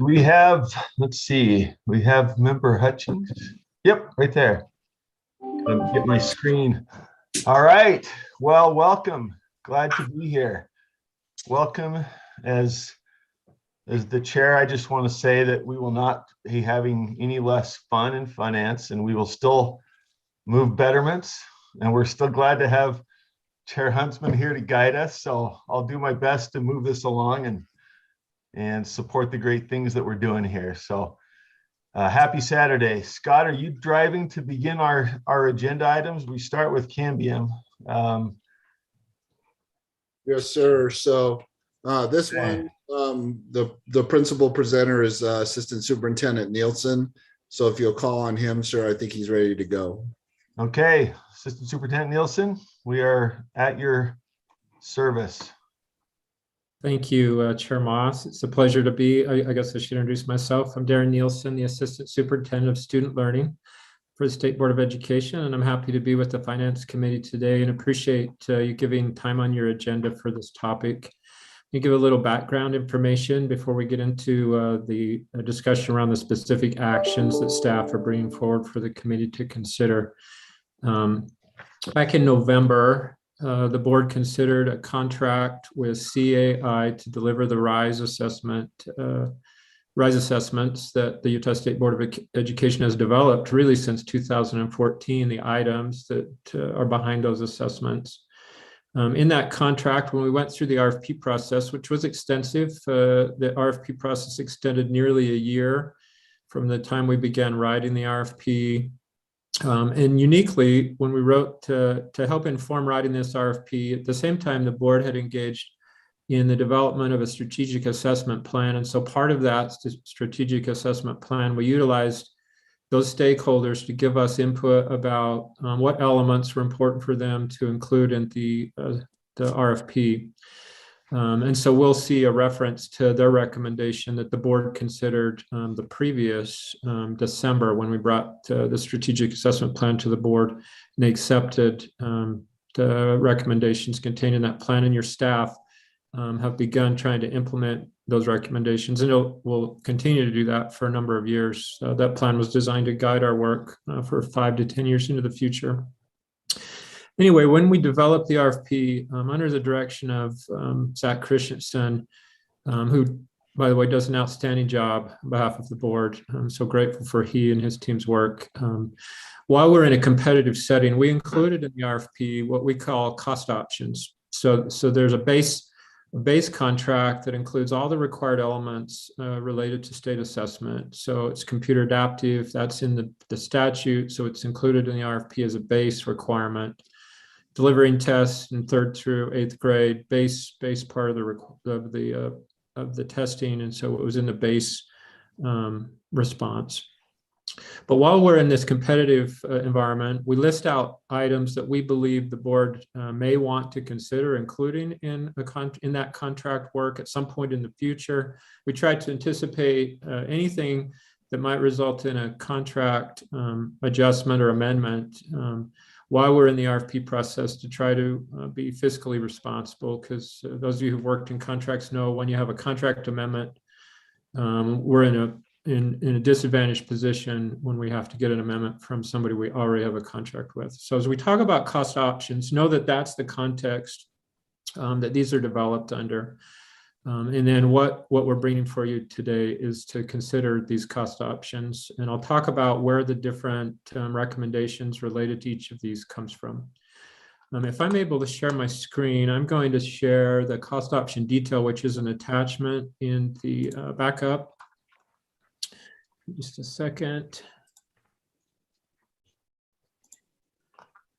We have, let's see, we have member Hutchins. Yep, right there. Get my screen. All right. Well, welcome. Glad to be here. Welcome. As as the chair, I just want to say that we will not be having any less fun in finance, and we will still move betterments. And we're still glad to have Chair Huntsman here to guide us. So I'll do my best to move this along and support the great things that we're doing here. So happy Saturday. Scott, are you driving to begin our agenda items? We start with Cambium. Yes, sir. So this Okay. one, the principal presenter is Assistant Superintendent Nielsen. So if you'll call on him, sir, I think he's ready to go. Okay, Assistant Superintendent Nielsen, we are at your service. Thank you, Chair Moss. It's a pleasure to be. I guess I should introduce myself. I'm Darren Nielsen, the Assistant Superintendent of Student Learning for the State Board of Education, and I'm happy to be with the Finance Committee today and appreciate you giving time on your agenda for this topic. Let me give a little background information before we get into the discussion around the specific actions that staff are bringing forward for the committee to consider. Back in November, the board considered a contract with CAI to deliver the RISE assessments that the Utah State Board of Education has developed really since 2014, the items that are behind those assessments. In that contract, when we went through the RFP process, which was extensive, the RFP process extended nearly a year from the time we began writing the RFP. And uniquely, when we wrote to help inform writing this RFP, at the same time, the board had engaged in the development of a strategic assessment plan. And so part of that strategic assessment plan, we utilized those stakeholders to give us input about what elements were important for them to include in the RFP. And so we'll see a reference to their recommendation that the board considered the previous December when we brought the strategic assessment plan to the board, and they accepted the recommendations contained in that plan, and your staff have begun trying to implement those recommendations, and we'll continue to do that for a number of years. That plan was designed to guide our work for 5 to 10 years into the future. Anyway, when we developed the RFP under the direction of Zach Christensen, who, by the way, does an outstanding job on behalf of the board. I'm so grateful for he and his team's work. While we're in a competitive setting, we included in the RFP what we call cost options. So there's a base contract that includes all the required elements related to state assessment. So it's computer adaptive, that's in the statute, so it's included in the RFP as a base requirement. Delivering tests in 3rd through 8th grade, base part of the testing, and so it was in the base response. But while we're in this competitive environment, we list out items that we believe the board may want to consider including in that contract work at some point in the future. We tried to anticipate anything that might result in a contract adjustment or amendment while we're in the RFP process to try to be fiscally responsible, because those of you who've worked in contracts know when you have a contract amendment, we're in a disadvantaged position when we have to get an amendment from somebody we already have a contract with. So as we talk about cost options, know that that's the context that these are developed under. And then what we're bringing for you today is to consider these cost options. And I'll talk about where the different recommendations related to each of these comes from. If I'm able to share my screen, I'm going to share the cost option detail, which is an attachment in the backup. Just a second.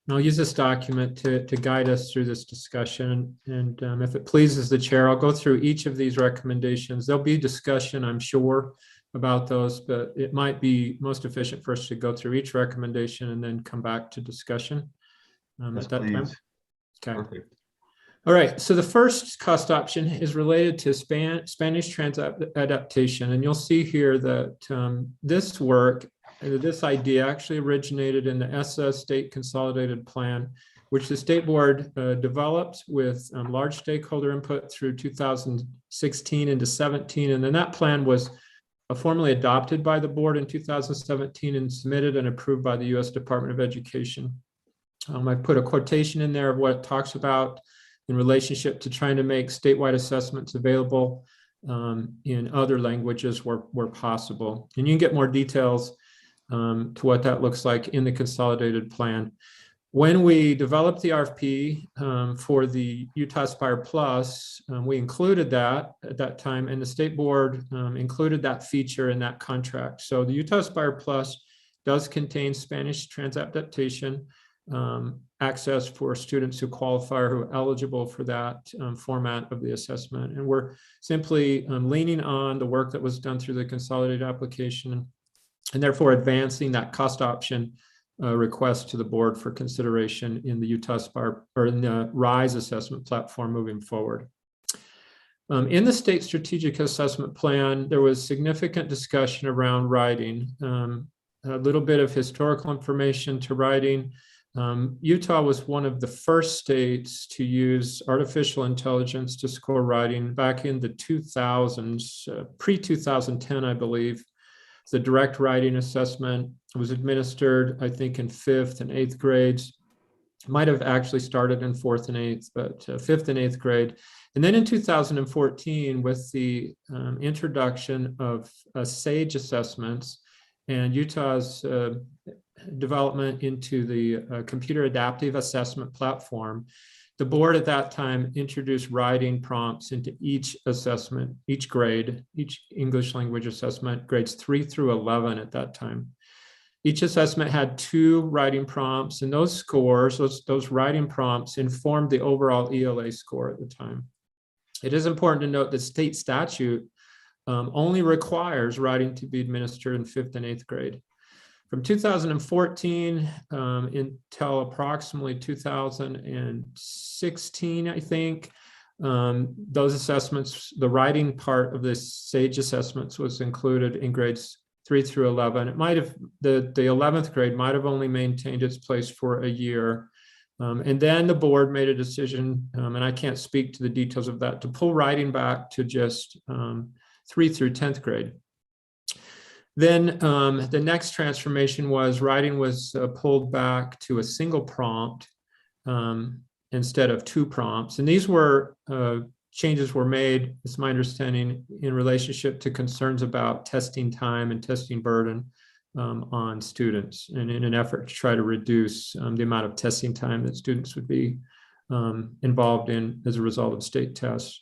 And I'll use this document to guide us through this discussion. And if it pleases the chair, I'll go through each of these recommendations. There'll be discussion, I'm sure, about those, but it might be most efficient for us to go through each recommendation and then come back to discussion Yes, at that time. Okay. Perfect. All right, so the first cost option is related to Spanish Transadaptation. And you'll see here that this work, this idea actually originated in the ESSA State Consolidated Plan, which the State Board developed with large stakeholder input through 2016 into 17. And then that plan was formally adopted by the board in 2017 and submitted and approved by the U.S. Department of Education. I put a quotation in there of what it talks about in relationship to trying to make statewide assessments available in other languages where possible. And you can get more details to what that looks like in the consolidated plan. When we developed the RFP for the Utah Aspire Plus, we included that at that time, and the state board included that feature in that contract. So the Utah Aspire Plus does contain Spanish transadaptation access for students who qualify or who are eligible for that format of the assessment. And we're simply leaning on the work that was done through the consolidated application and therefore advancing that cost option request to the board for consideration in the Utah Aspire or in the RISE assessment platform moving forward. In the state strategic assessment plan, there was significant discussion around writing, a little bit of historical information to writing. Utah was one of the first states to use artificial intelligence to score writing back in the 2000s, pre-2010, I believe. The direct writing assessment was administered, I think, in 5th and 8th grades. Might have actually started in 4th and 8th, but 5th and 8th grade. And then in 2014, with the introduction of SAGE assessments and Utah's development into the computer adaptive assessment platform, the board at that time introduced writing prompts into each assessment, each grade, each English language assessment, grades 3 through 11 at that time. Each assessment had 2 writing prompts, and those scores, those writing prompts informed the overall ELA score at the time. It is important to note that state statute only requires writing to be administered in 5th and 8th grade. From 2014 until approximately 2016, I think, those assessments, the writing part of this SAGE assessments was included in grades 3 through 11. It might have, the 11th grade might have only maintained its place for a year. And then the board made a decision, and I can't speak to the details of that, to pull writing back to just 3 through 10th grade. Then the next transformation was writing was pulled back to a single prompt instead of 2 prompts. And these were changes were made, it's my understanding, in relationship to concerns about testing time and testing burden on students, and in an effort to try to reduce the amount of testing time that students would be involved in as a result of state tests.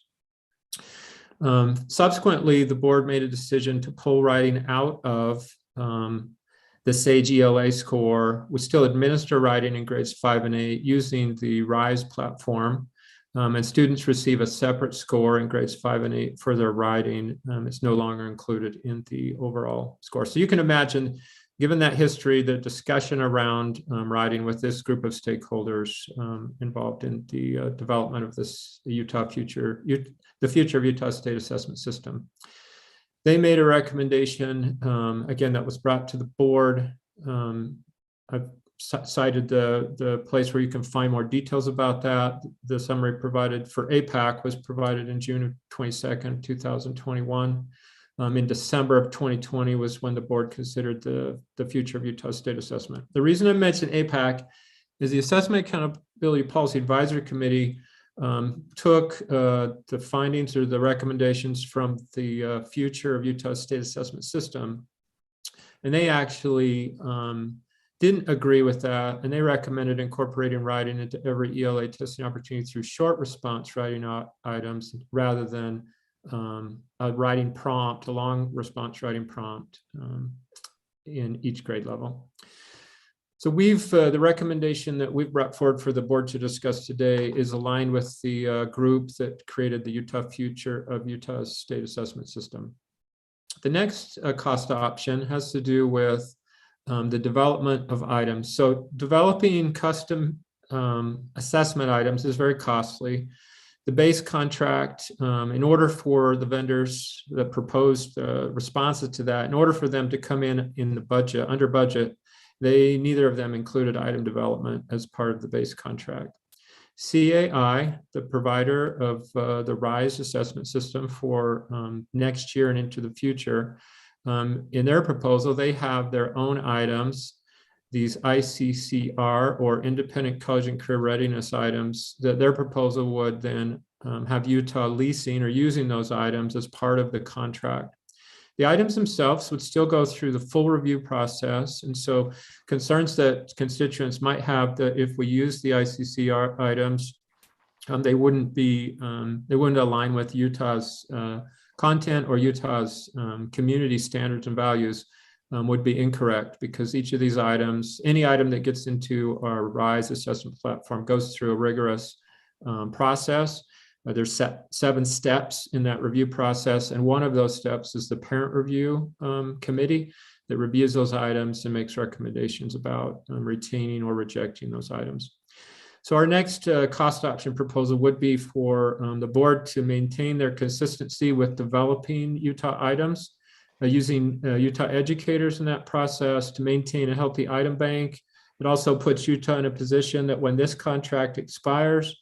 Subsequently, the board made a decision to pull writing out of the SAGE ELA score. We still administer writing in grades 5 and 8 using the RISE platform, and students receive a separate score in grades 5 and 8 for their writing. It's no longer included in the overall score. So you can imagine, given that history, the discussion around writing with this group of stakeholders involved in the development of this the future of Utah State Assessment System. They made a recommendation, again, that was brought to the board. I've cited the place where you can find more details about that. The summary provided for APAC was provided in June of 22nd, 2021. In December of 2020 was when the board considered the future of Utah State Assessment. The reason I mentioned APAC is the Assessment Accountability Policy Advisory Committee took the findings or the recommendations from the future of Utah State Assessment System, and they actually didn't agree with that, and they recommended incorporating writing into every ELA testing opportunity through short response writing items rather than a writing prompt, a long response writing prompt in each grade level. So the recommendation that we've brought forward for the board to discuss today is aligned with the group that created the Utah Future of Utah's State Assessment System. The next cost option has to do with the development of items. So developing custom assessment items is very costly. The base contract, in order for the vendors that proposed responses to that, in order for them to come in the budget, under budget, neither of them included item development as part of the base contract. CAI, the provider of the RISE assessment system for next year and into the future, In their proposal, they have their own items, these ICCR or Independent College and Career Readiness items, that their proposal would then have Utah leasing or using those items as part of the contract. The items themselves would still go through the full review process. And so concerns that constituents might have that if we use the ICCR items, they wouldn't align with Utah's content or Utah's community standards and values would be incorrect, because each of these items, any item that gets into our RISE assessment platform, goes through a rigorous process. There's 7 steps in that review process, and one of those steps is the parent review committee that reviews those items and makes recommendations about retaining or rejecting those items. So our next cost option proposal would be for the board to maintain their consistency with developing Utah items, using Utah educators in that process to maintain a healthy item bank. It also puts Utah in a position that when this contract expires,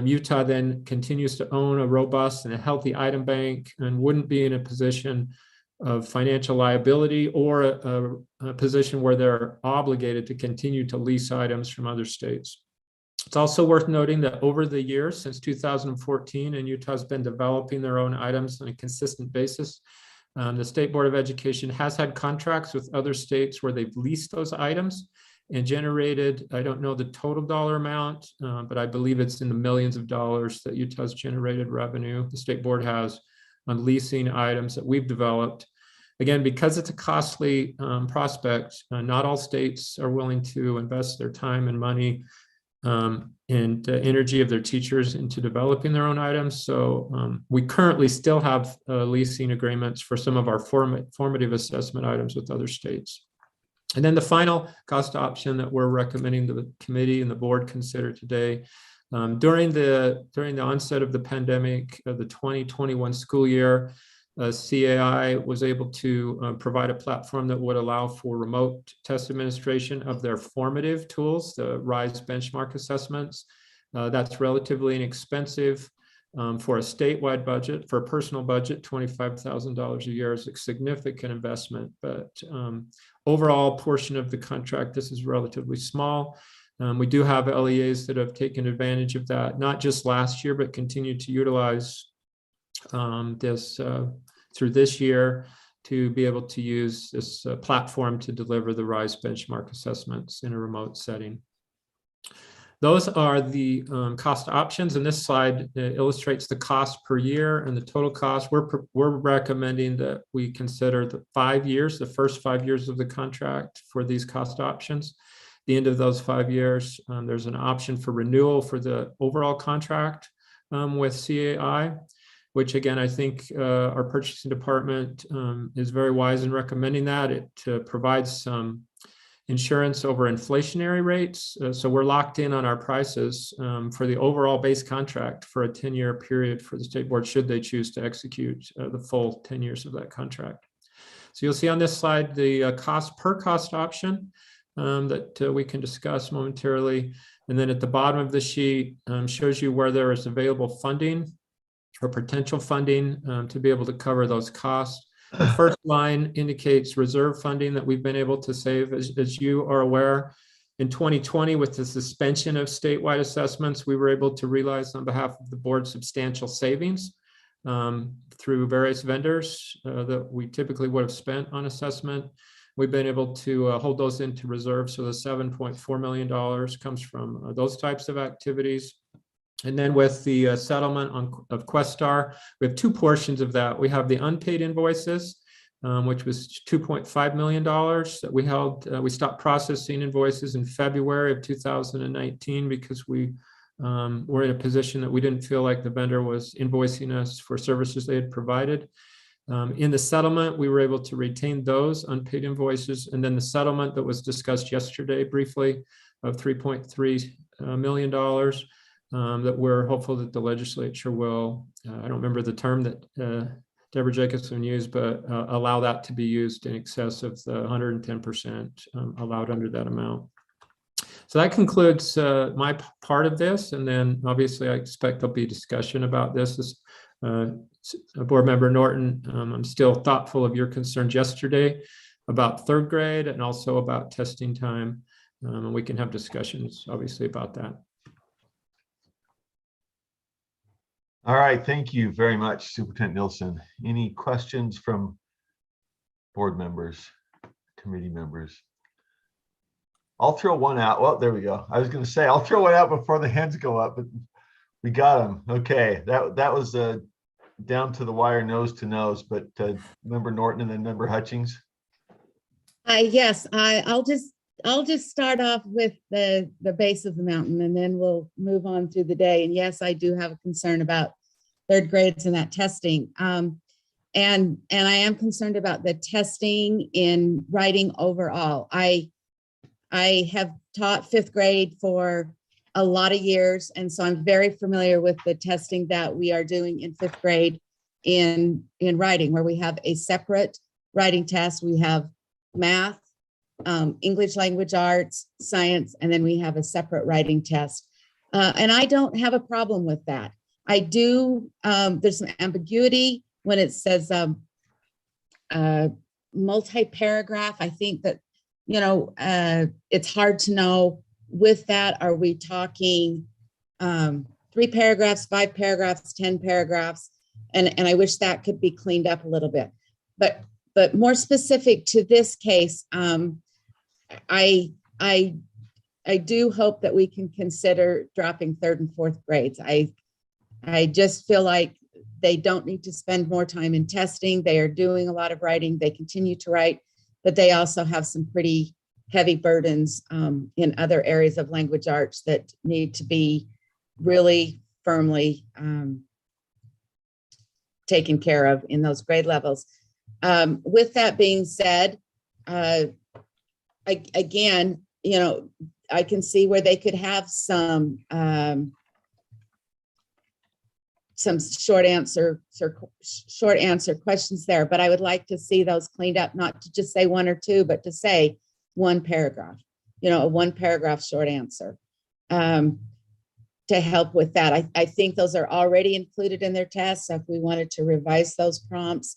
Utah then continues to own a robust and a healthy item bank and wouldn't be in a position of financial liability or a position where they're obligated to continue to lease items from other states. It's also worth noting that over the years, since 2014, and Utah's been developing their own items on a consistent basis, the State Board of Education has had contracts with other states where they've leased those items and generated, I don't know the total dollar amount, but I believe it's in the millions of dollars that Utah's generated revenue. The State Board has on leasing items that we've developed. Again, because it's a costly prospect, not all states are willing to invest their time and money and energy of their teachers into developing their own items. So we currently still have leasing agreements for some of our formative assessment items with other states. And then the final cost option that we're recommending the committee and the board consider today, during the onset of the pandemic of the 2021 school year, CAI was able to provide a platform that would allow for remote test administration of their formative tools, the RISE benchmark assessments. That's relatively inexpensive for a statewide budget. For a personal budget, $25,000 a year is a significant investment, but overall portion of the contract, this is relatively small. We do have LEAs that have taken advantage of that, not just last year, but continue to utilize this through this year to be able to use this platform to deliver the RISE benchmark assessments in a remote setting. Those are the cost options, and this slide illustrates the cost per year and the total cost. We're recommending that we consider the 5 years, the first 5 years of the contract for these cost options. The end of those 5 years, there's an option for renewal for the overall contract with CAI, which again, I think our purchasing department is very wise in recommending that. It provides some insurance over inflationary rates. So we're locked in on our prices for the overall base contract for a 10-year period for the state board, should they choose to execute the full 10 years of that contract. So you'll see on this slide the cost per cost option that we can discuss momentarily. And then at the bottom of the sheet shows you where there is available funding or potential funding to be able to cover those costs. The first line indicates reserve funding that we've been able to save. As you are aware, in 2020, with the suspension of statewide assessments, we were able to realize on behalf of the board substantial savings through various vendors that we typically would have spent on assessment. We've been able to hold those into reserve. So the $7.4 million comes from those types of activities. And then with the settlement of Questar, we have 2 portions of that. We have the unpaid invoices, which was $2.5 million that we held. We stopped processing invoices in February of 2019 because we were in a position that we didn't feel like the vendor was invoicing us for services they had provided. In the settlement, we were able to retain those unpaid invoices. And then the settlement that was discussed yesterday briefly of $3.3 million that we're hopeful that the legislature will, I don't remember the term that Deborah Jacobson used, but allow that to be used in excess of the 110% allowed under that amount. So that concludes my part of this. And then obviously I expect there'll be discussion about this. Board Member Norton, I'm still thoughtful of your concerns yesterday about third grade and also about testing time. And we can have discussions, obviously, about that. All right, thank you very much, Superintendent Nielsen. Any questions from board members, committee members? I'll throw one out. Well, there we go. I was going to say I'll throw one out before the hands go up, but we got them. Okay, that was down to the wire, nose to nose. But Member Norton and then Member Hutchings. Yes, I'll just start off with the base of the mountain, and then we'll move on through the day. And yes, I do have a concern about third grades and that testing. And I am concerned about the testing in writing overall. I have taught fifth grade for a lot of years, and so I'm very familiar with the testing that we are doing in fifth grade in writing, where we have a separate writing test. We have math, English language arts, science, and then we have a separate writing test. And I don't have a problem with that. I do, there's some ambiguity when it says multi-paragraph. I think that, it's hard to know with that. Are we talking 3 paragraphs, 5 paragraphs, 10 paragraphs? And I wish that could be cleaned up a little bit. But more specific to this case, I do hope that we can consider dropping third and fourth grades. I just feel like they don't need to spend more time in testing. They are doing a lot of writing. They continue to write, but they also have some pretty heavy burdens in other areas of language arts that need to be really firmly taken care of in those grade levels. With that being said, again, I can see where they could have some short answer questions there, but I would like to see those cleaned up, not to just say 1 or 2, but to say 1 paragraph, a 1 paragraph short answer to help with that. I think those are already included in their tests. So if we wanted to revise those prompts,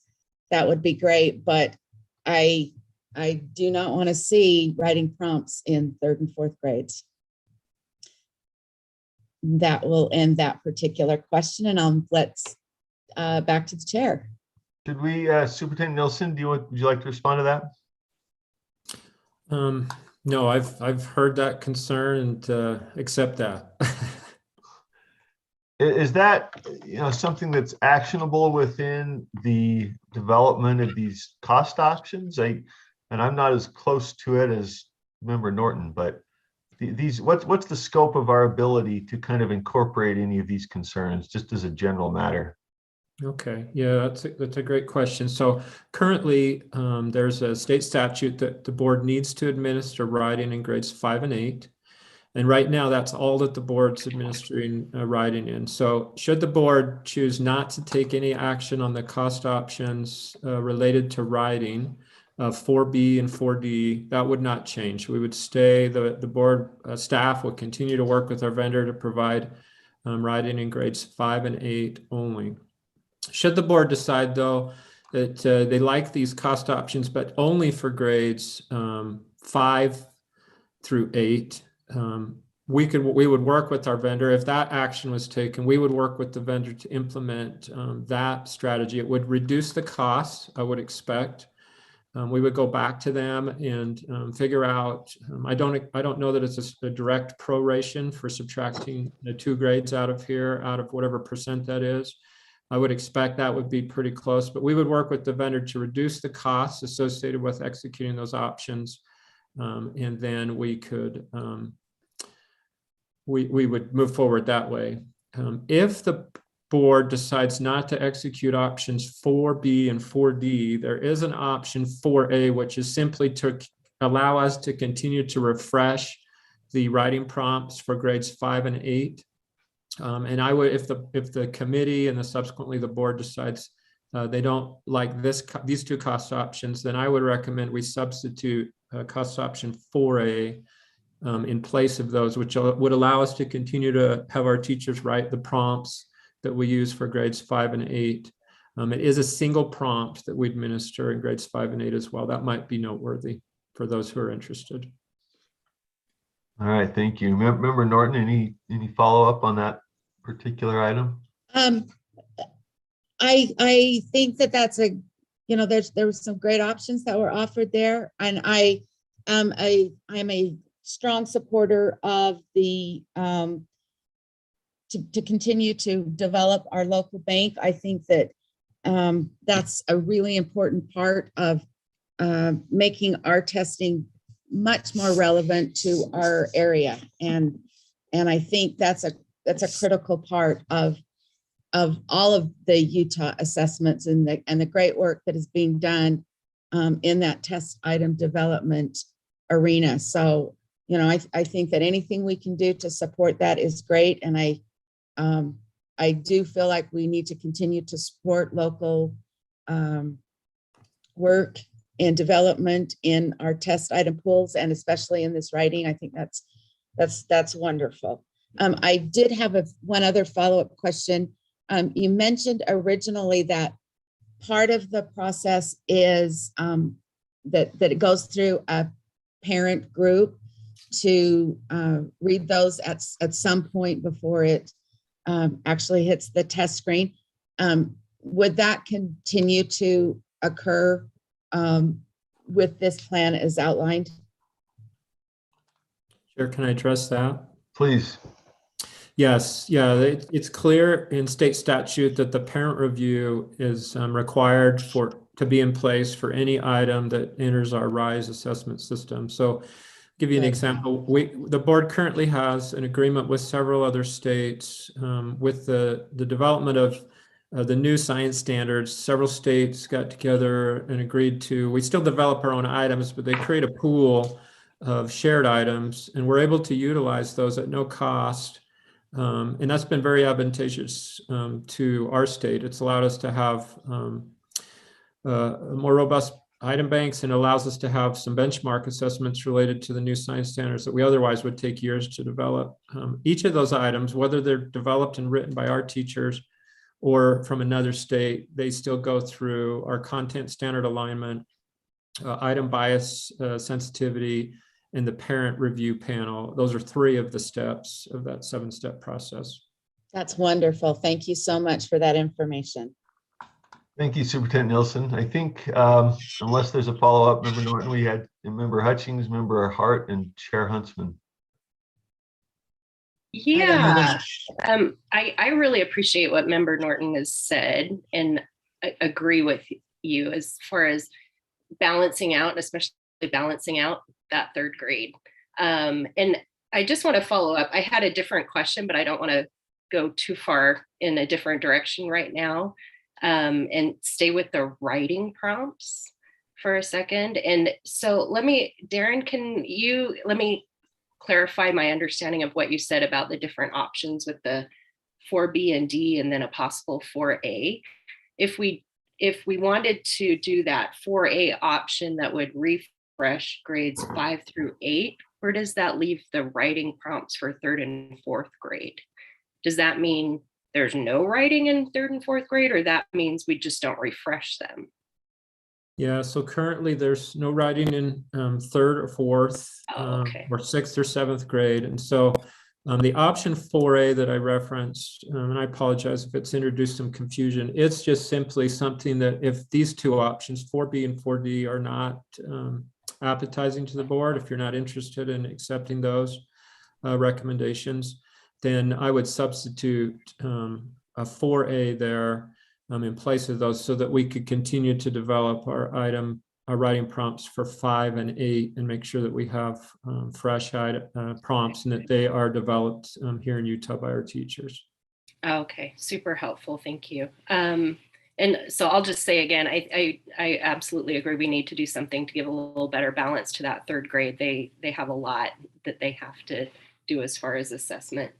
that would be great. But I do not want to see writing prompts in third and fourth grades. That will end that particular question, and let's back to the chair. Did we, Superintendent Nielsen, would you like to respond to that? No, I've heard that concern and accept that. Is that something that's actionable within the development of these cost options? And I'm not as close to it as Member Norton, but what's the scope of our ability to kind of incorporate any of these concerns, just as a general matter? Okay, yeah, that's a great question. So currently, there's a state statute that the board needs to administer writing in grades 5 and 8. And right now, that's all that the board's administering writing in. So should the board choose not to take any action on the cost options related to writing, 4B and 4D, that would not change. We would stay, the board staff would continue to work with our vendor to provide writing in grades 5 and 8 only. Should the board decide, though, that they like these cost options, but only for grades 5 through 8, we would work with our vendor. If that action was taken, we would work with the vendor to implement that strategy. It would reduce the costs, I would expect. We would go back to them and figure out. I don't know that it's a direct proration for subtracting the 2 grades out of here, out of whatever percent that is. I would expect that would be pretty close, but we would work with the vendor to reduce the costs associated with executing those options, and then we could we would move forward that way. If the board decides not to execute options 4B and 4D, there is an option 4A, which is simply to allow us to continue to refresh the writing prompts for grades 5 and 8. And I would, if the committee and subsequently the board decides they don't like these 2 cost options, then I would recommend we substitute cost option 4A in place of those, which would allow us to continue to have our teachers write the prompts that we use for grades 5 and 8. It is a single prompt that we administer in grades 5 and 8 as well. That might be noteworthy for those who are interested. All right, thank you. Member Norton, any follow-up on that particular item? I think that that's a, there were some great options that were offered there. And I'm a strong supporter of the, to continue to develop our local bank. I think that that's a really important part of making our testing much more relevant to our area. And I think that's a critical part of all of the Utah assessments and the great work that is being done in that test item development arena. So, I think that anything we can do to support that is great. And I do feel like we need to continue to support local work and development in our test item pools, and especially in this writing. I think that's wonderful. I did have one other follow-up question. You mentioned originally that part of the process is that it goes through a parent group to read those at some point before it actually hits the test screen. Would that continue to occur with this plan as outlined? Sure, can I address that? Please. Yes, yeah, it's clear in state statute that the parent review is required to be in place for any item that enters our RISE assessment system. So give you an example. The board currently has an agreement with several other states with the development of the new science standards. Several states got together and agreed to, we still develop our own items, but they create a pool of shared items, and we're able to utilize those at no cost. And that's been very advantageous to our state. It's allowed us to have more robust item banks, and allows us to have some benchmark assessments related to the new science standards that we otherwise would take years to develop. Each of those items, whether they're developed and written by our teachers or from another state, they still go through our content standard alignment, item bias sensitivity, and the parent review panel. Those are 3 of the steps of that 7-step process. That's wonderful. Thank you so much for that information. Thank you, Superintendent Nielsen. I think unless there's a follow-up, Member Norton, we had Member Hutchings, Member Hart, and Chair Huntsman. Yeah, I really appreciate what Member Norton has said, and I agree with you as far as balancing out, especially balancing out that 3rd grade. And I just want to follow up. I had a different question, but I don't want to go too far in a different direction right now, and stay with the writing prompts for a second. And so Darren, let me clarify my understanding of what you said about the different options with the 4B and D and then a possible 4A. If we wanted to do that 4A option that would refresh grades 5 through 8, where does that leave the writing prompts for 3rd and 4th grade? Does that mean there's no writing in 3rd and 4th grade, or that means we just don't refresh them? Yeah, so currently there's no writing in 3rd or 4th, okay. or 6th or 7th grade. And so the option 4A that I referenced, and I apologize if it's introduced some confusion, it's just simply something that if these 2 options, 4B and 4D, are not appetizing to the board, if you're not interested in accepting those recommendations, then I would substitute a 4A there in place of those, so that we could continue to develop our writing prompts for 5 and 8 and make sure that we have fresh prompts and that they are developed here in Utah by our teachers. Okay, super helpful. Thank you. And so I'll just say again, I absolutely agree. We need to do something to give a little better balance to that 3rd grade. They have a lot that they have to do as far as assessment.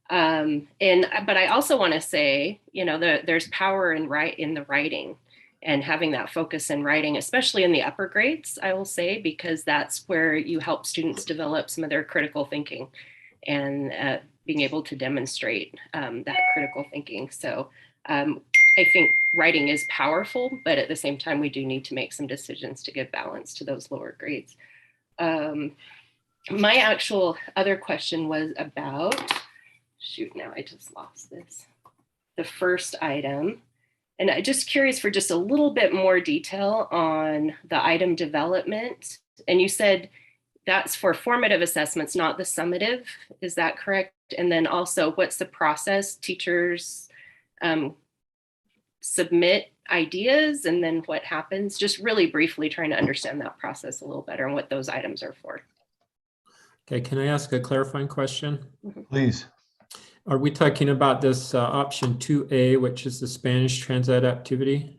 But I also want to say, there's power in the writing, and having that focus in writing, especially in the upper grades, I will say, because that's where you help students develop some of their critical thinking and being able to demonstrate that critical thinking. So I I think writing is powerful, but at the same time, we do need to make some decisions to give balance to those lower grades. My actual other question was about, shoot, now I just lost this. The first item. And I'm just curious for just a little bit more detail on the item development. And you said that's for formative assessments, not the summative. Is that correct? And then also, what's the process? Teachers submit ideas, and then what happens? Just really briefly trying to understand that process a little better and what those items are for. Okay, can I ask a clarifying question? Please. Are we talking about this option 2A, which is the Spanish Transadaptivity?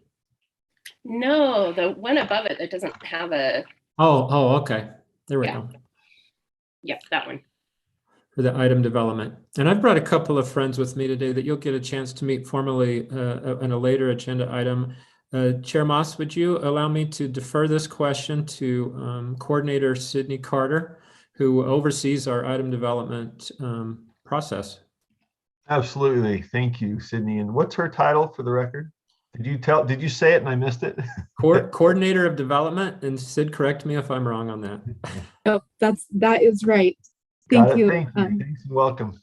No, the one above it that doesn't have a. Oh, okay. There we Yeah. go. Yep, that one. For the item development. And I've brought a couple of friends with me today that you'll get a chance to meet formally in a later agenda item. Chair Moss, would you allow me to defer this question to Coordinator Sydney Carter, who oversees our item development process? Absolutely. Thank you, Sydney. And what's her title for the record? Did you say it and I missed it? Coordinator of Development, and Sid, correct me if I'm wrong on that. Oh, that is right. Got Thank it. you. Thank you. Thanks and welcome.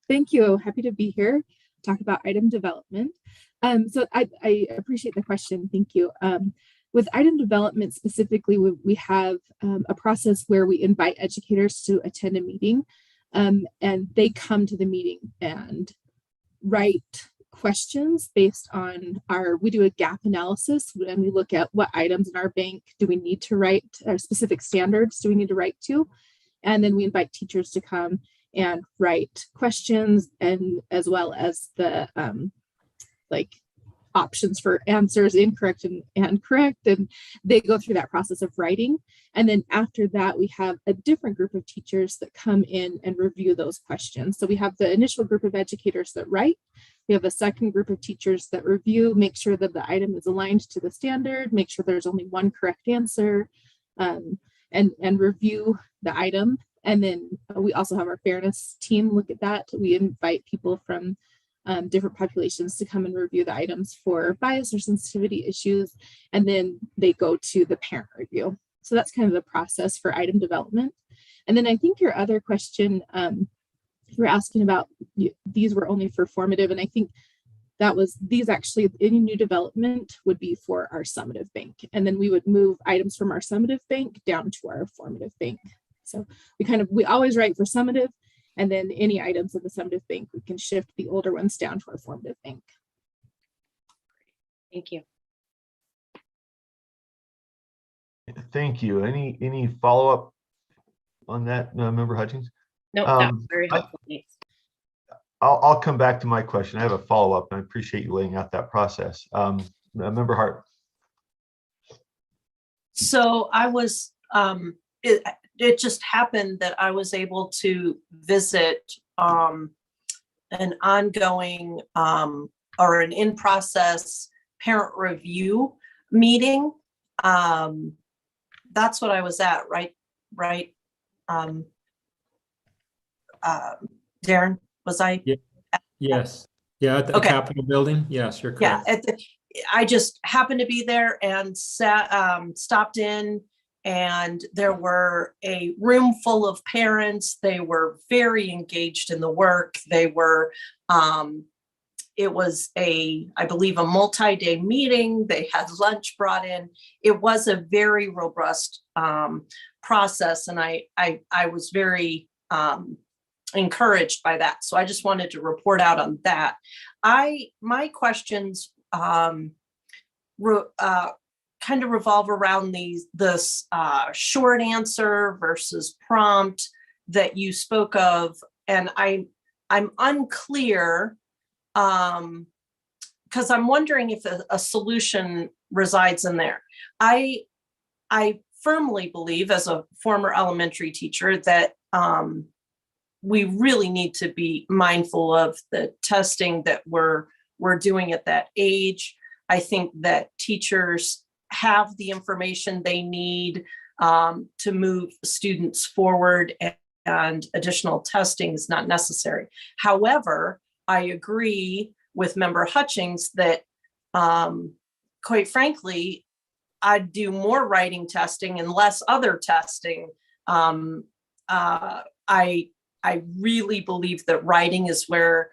Thank you. Happy to be here. Talk about item development. So I appreciate the question. Thank you. With item development specifically, we have a process where we invite educators to attend a meeting, and they come to the meeting and write questions based on we do a gap analysis, and we look at what items in our bank do we need to write, or specific standards do we need to write to, and then we invite teachers to come and write questions, and as well as the like options for answers, incorrect and correct, and they go through that process of writing. And then after that, we have a different group of teachers that come in and review those questions. So we have the initial group of educators that write. We have a second group of teachers that review, make sure that the item is aligned to the standard, make sure there's only one correct answer, and review the item. And then we also have our fairness team look at that. We invite people from different populations to come and review the items for bias or sensitivity issues, and then they go to the parent review. So that's kind of the process for item development. And then I think your other question, you were asking about, these were only for formative, and I think these actually, any new development would be for our summative bank, and then we would move items from our summative bank down to our formative bank. So we always write for summative, and then any items in the summative bank, we can shift the older ones down to our formative bank. Thank you. Thank you. Any follow-up on that, Member Hutchings? No, that was very helpful. Thanks. I'll come back to my question. I have a follow-up, and I appreciate you laying out that process. Member Hart. So I was, it just happened that I was able to visit an ongoing or an in-process parent review meeting. That's what I was at, right? Darren, was I? Yeah. Yes. Yeah, at the Okay. Capitol building. Yes, you're correct. Yeah, I just happened to be there and stopped in, and there were a room full of parents. They were very engaged in the work. They were, it was I believe, a multi-day meeting. They had lunch brought in. It was a very robust process, and I was very encouraged by that. So I just wanted to report out on that. My questions kind of revolve around this short answer versus prompt that you spoke of, and I'm unclear because I'm wondering if a solution resides in there. I firmly believe, as a former elementary teacher, that we really need to be mindful of the testing that we're doing at that age. I think that teachers have the information they need to move students forward, and additional testing is not necessary. However, I agree with Member Hutchings that quite frankly, I'd do more writing testing and less other testing. I really believe that writing is where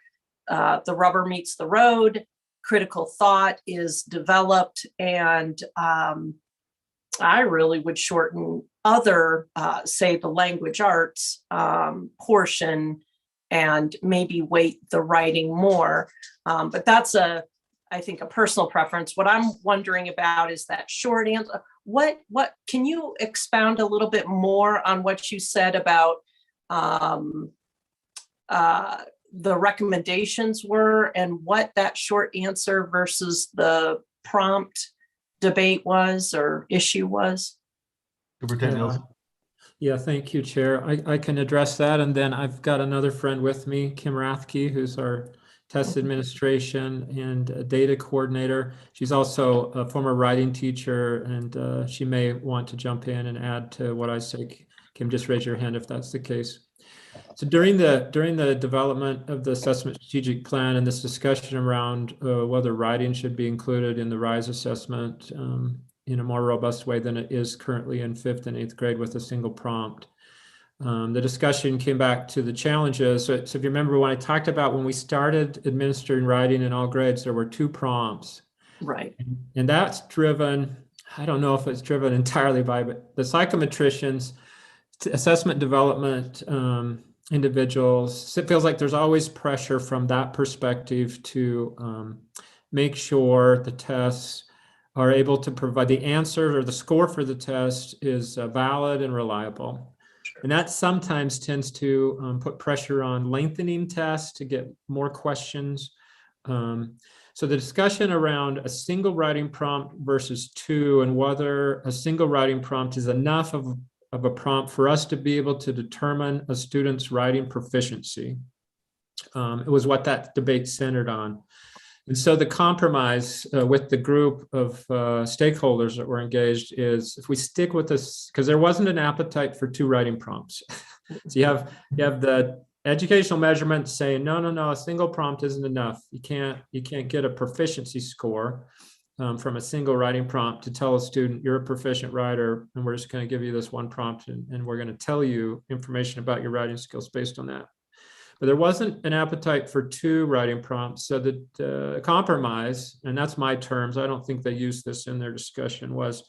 the rubber meets the road. Critical thought is developed, and I really would shorten other, say, the language arts portion, and maybe weight the writing more. But that's I think a personal preference. What I'm wondering about is that short answer. What can you expound a little bit more on what you said about the recommendations were, and what that short answer versus the prompt debate was or issue was? Superintendent Nielsen. Yeah, thank you, Chair. I can address that. And then I've got another friend with me, Kim Rathke, who's our test administration and data coordinator. She's also a former writing teacher, and she may want to jump in and add to what I say. Kim, just raise your hand if that's the case. So during the development of the assessment strategic plan and this discussion around whether writing should be included in the RISE assessment in a more robust way than it is currently in 5th and 8th grade with a single prompt, the discussion came back to the challenges. So if you remember, when I talked about when we started administering writing in all grades, there were 2 prompts. Right. And that's driven, I don't know if it's driven entirely by, but the psychometricians, assessment development individuals, it feels like there's always pressure from that perspective to make sure the tests are able to provide the answer, or the score for the test is valid and reliable. And that sometimes tends to put pressure on lengthening tests to get more questions. So the discussion around a single writing prompt versus 2, and whether a single writing prompt is enough of a prompt for us to be able to determine a student's writing proficiency. It was what that debate centered on. And so the compromise with the group of stakeholders that were engaged is, if we stick with this, because there wasn't an appetite for 2 writing prompts. So you have the educational measurement saying, no, a single prompt isn't enough. You can't get a proficiency score from a single writing prompt to tell a student you're a proficient writer, and we're just going to give you this one prompt, and we're going to tell you information about your writing skills based on that. But there wasn't an appetite for 2 writing prompts, so the compromise, and that's my terms, I don't think they used this in their discussion, was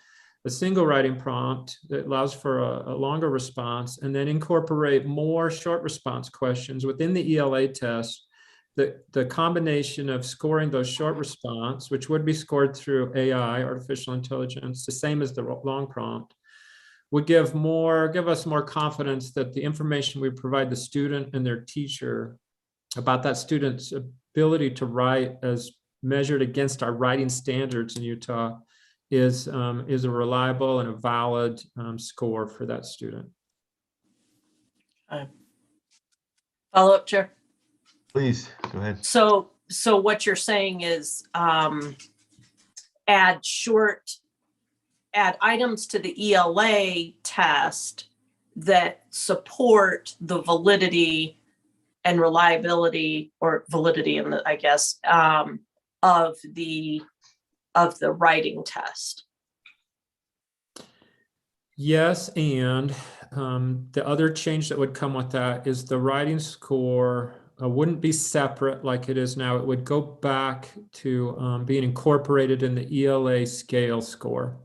a single writing prompt that allows for a longer response, and then incorporate more short response questions within the ELA test. The combination of scoring those short response, which would be scored through AI, artificial intelligence, the same as the long prompt, would give us more confidence that the information we provide the student and their teacher about that student's ability to write as measured against our writing standards in Utah is a reliable and a valid score for that student. Follow up, Chair. Please, go ahead. So what you're saying is add items to the ELA test that support the validity and reliability, or validity in the, I guess, of the writing test. Yes, and the other change that would come with that is the writing score wouldn't be separate like it is now. It would go back to being incorporated in the ELA scale score.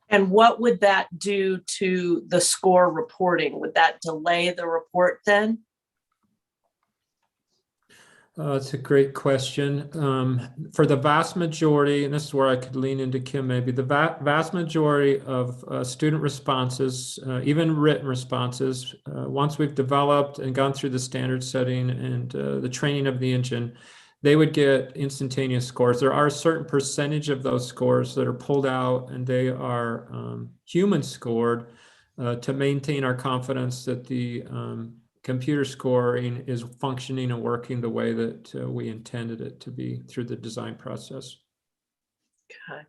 And what would that do to the score reporting? Would that delay the report then? That's a great question. For the vast majority, and this is where I could lean into Kim maybe, the vast majority of student responses, even written responses, once we've developed and gone through the standard setting and the training of the engine, they would get instantaneous scores. There are a certain percentage of those scores that are pulled out, and they are human scored to maintain our confidence that the computer scoring is functioning and working the way that we intended it to be through the design process. Okay.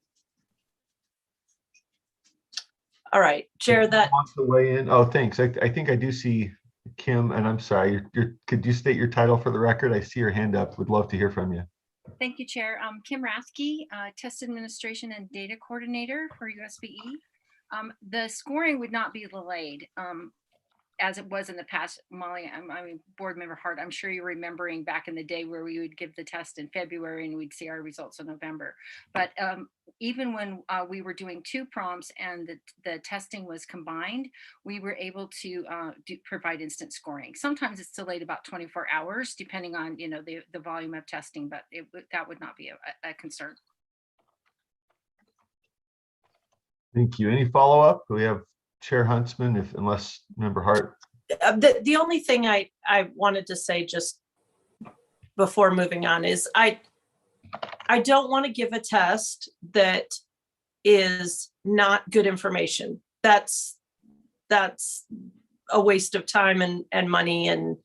All right, Chair, that Wants to weigh in. Oh, thanks. I think I do see Kim, and I'm sorry. Could you state your title for the record? I see your hand up. Would love to hear from you. Thank you, Chair. Kim Rathke, Test Administration and Data Coordinator for USBE. The scoring would not be delayed as it was in the past. Molly, I mean, Board Member Hart, I'm sure you're remembering back in the day where we would give the test in February and we'd see our results in November. But even when we were doing 2 prompts and the testing was combined, we were able to provide instant scoring. Sometimes it's delayed about 24 hours, depending on, you know, the volume of testing, but that would not be a concern. Thank you. Any follow-up? We have Chair Huntsman, unless Member Hart. The only thing I wanted to say just before moving on is I don't want to give a test that is not good information. That's a waste of time and money, and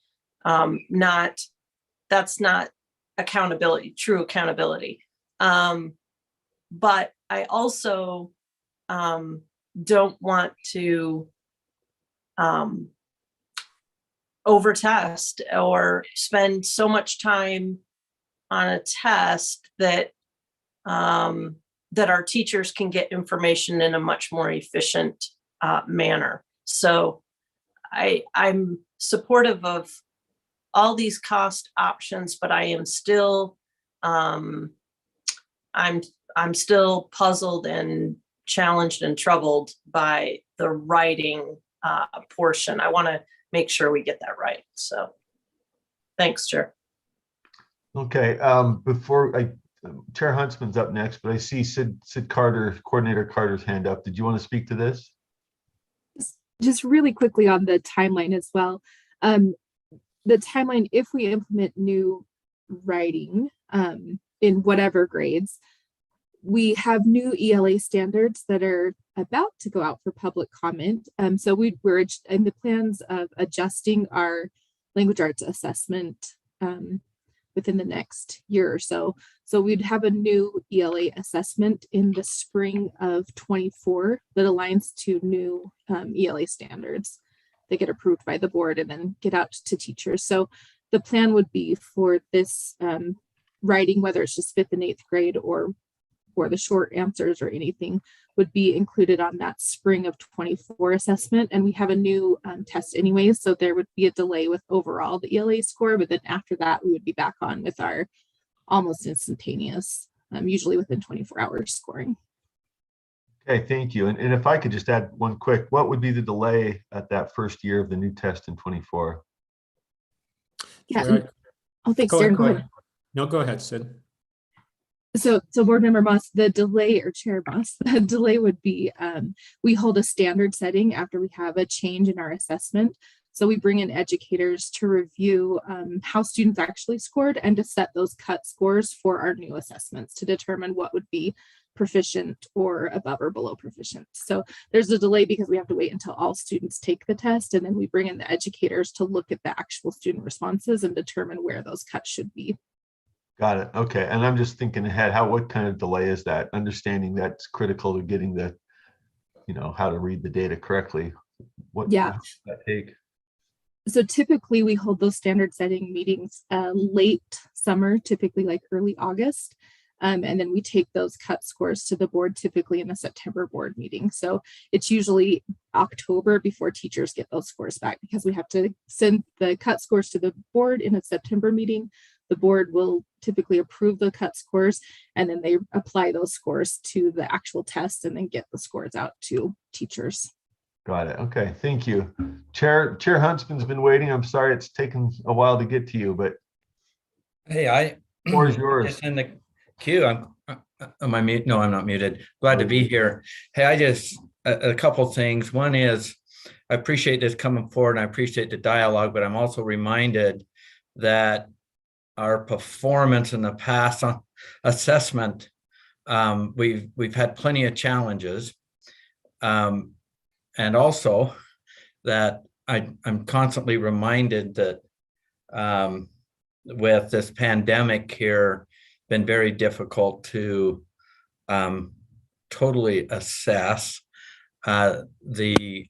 that's not accountability, true accountability. But I also don't want to overtest or spend so much time on a test that that our teachers can get information in a much more efficient manner. So I'm supportive of all these cost options, but I am still I'm still puzzled and challenged and troubled by the writing portion. I want to make sure we get that right. So thanks, Chair. Okay, Chair Huntsman's up next, but I see Sid Carter, Coordinator Carter's hand up. Did you want to speak to this? Just really quickly on the timeline as well. The timeline, if we implement new writing in whatever grades, we have new ELA standards that are about to go out for public comment. So we're in the plans of adjusting our language arts assessment within the next year or so. So we'd have a new ELA assessment in the spring of 24 that aligns to new ELA standards. They get approved by the board and then get out to teachers. So the plan would be for this writing, whether it's just 5th and 8th grade or the short answers or anything, would be included on that spring of 24 assessment. And we have a new test anyways, so there would be a delay with overall the ELA score, but then after that we would be back on with our almost instantaneous, usually within 24 hours scoring. Okay, thank you. And if I could just add one quick, what would be the delay at that first year of the new test in 24? Yeah. Sure. Oh, thanks, Go Darren. Go ahead. ahead. No, go ahead, Sid. So Board Member Moss, the delay, or Chair Moss, the delay would be we hold a standard setting after we have a change in our assessment. So we bring in educators to review how students actually scored and to set those cut scores for our new assessments to determine what would be proficient or above or below proficient. So there's a delay because we have to wait until all students take the test, and then we bring in the educators to look at the actual student responses and determine where those cuts should be. Got it. Okay. And I'm just thinking ahead, what kind of delay is that? Understanding that's critical to getting the, how to read the data correctly. What does that take? So typically we hold those standard setting meetings late summer, typically like early August. And then we take those cut scores to the board, typically in the September board meeting. So it's usually October before teachers get those scores back, because we have to send the cut scores to the board in a September meeting. The board will typically approve the cut scores, and then they apply those scores to the actual test and then get the scores out to teachers. Got it. Okay, thank you. Chair Huntsman's been waiting. I'm sorry it's taken a while to get to you, but hey, floor is yours. Just in the queue. Am I mute? No, I'm not muted. Glad to be here. Hey, I just a couple things. One is I appreciate this coming forward, and I appreciate the dialogue, but I'm also reminded that our performance in the past on assessment, we've had plenty of challenges, and also that I'm constantly reminded that with this pandemic here, been very difficult to totally assess the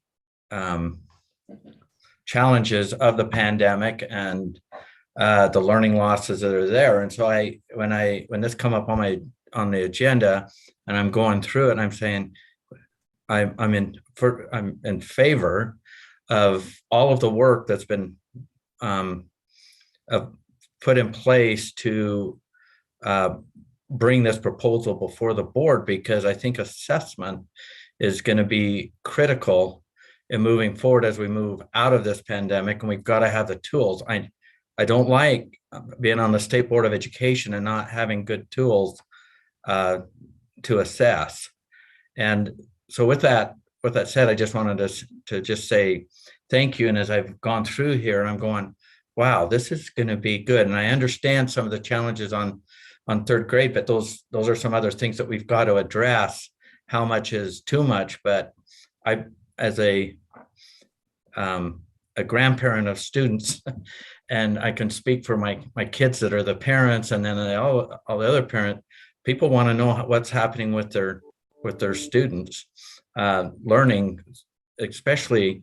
challenges of the pandemic, and the learning losses that are there. And so when this come up on the agenda, and I'm going through it, and I'm saying I'm in favor of all of the work that's been put in place to bring this proposal before the board, because I think assessment is going to be critical in moving forward as we move out of this pandemic, and we've got to have the tools. I don't like being on the State Board of Education and not having good tools to assess. And so with that said, I just wanted to just say thank you. And as I've gone through here, I'm going, wow, this is going to be good. And I understand some of the challenges on third grade, but those are some other things that we've got to address. How much is too much? But I, as a grandparent of students, and I can speak for my kids that are the parents, and then all the other parents, people want to know what's happening with their students learning, especially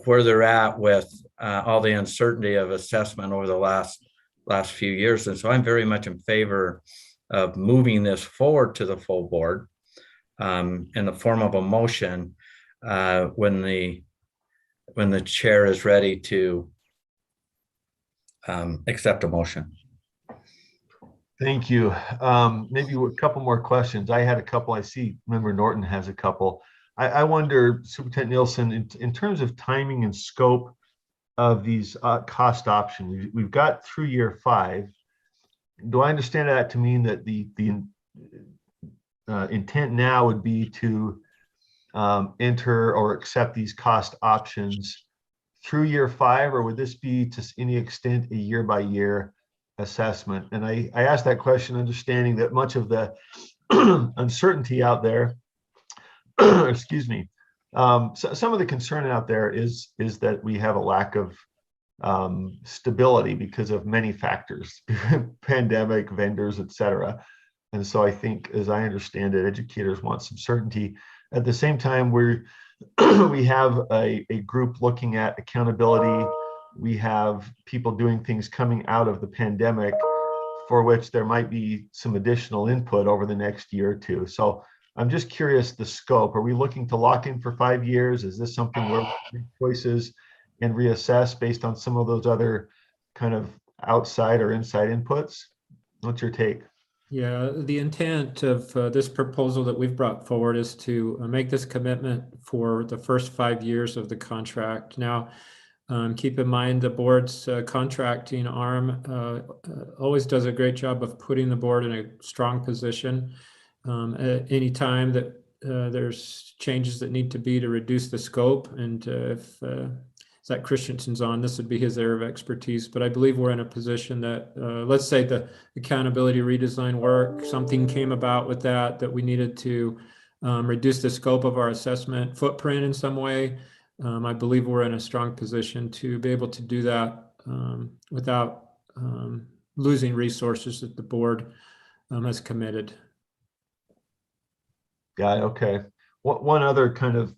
where they're at with all the uncertainty of assessment over the last few years. And so I'm very much in favor of moving this forward to the full board in the form of a motion when the chair is ready to accept a motion. Thank you. Maybe a couple more questions. I had a couple. I see Member Norton has a couple. I wonder, Superintendent Nielsen, in terms of timing and scope of these cost options, we've got through year 5. Do I understand that to mean that the intent now would be to enter or accept these cost options through year 5, or would this be to any extent a year-by-year assessment? And I asked that question understanding that much of the uncertainty out there, excuse me, so some of the concern out there is that we have a lack of stability because of many factors, pandemic, vendors, et cetera. And so I think, as I understand it, educators want some certainty. At the same time, we have a group looking at accountability. We have people doing things coming out of the pandemic for which there might be some additional input over the next year or two. So I'm just curious the scope. Are we looking to lock in for 5 years? Is this something where we make choices and reassess based on some of those other kind of outside or inside inputs? What's your take? Yeah, the intent of this proposal that we've brought forward is to make this commitment for the first 5 years of the contract. Now, keep in mind the board's contracting arm always does a great job of putting the board in a strong position. At any time that there's changes that need to be to reduce the scope, and if Zach Christensen's on, this would be his area of expertise. But I believe we're in a position that, let's say the accountability redesign work, something came about with that we needed to reduce the scope of our assessment footprint in some way. I believe we're in a strong position to be able to do that without losing resources that the board has committed. Got it. Okay. One other kind of,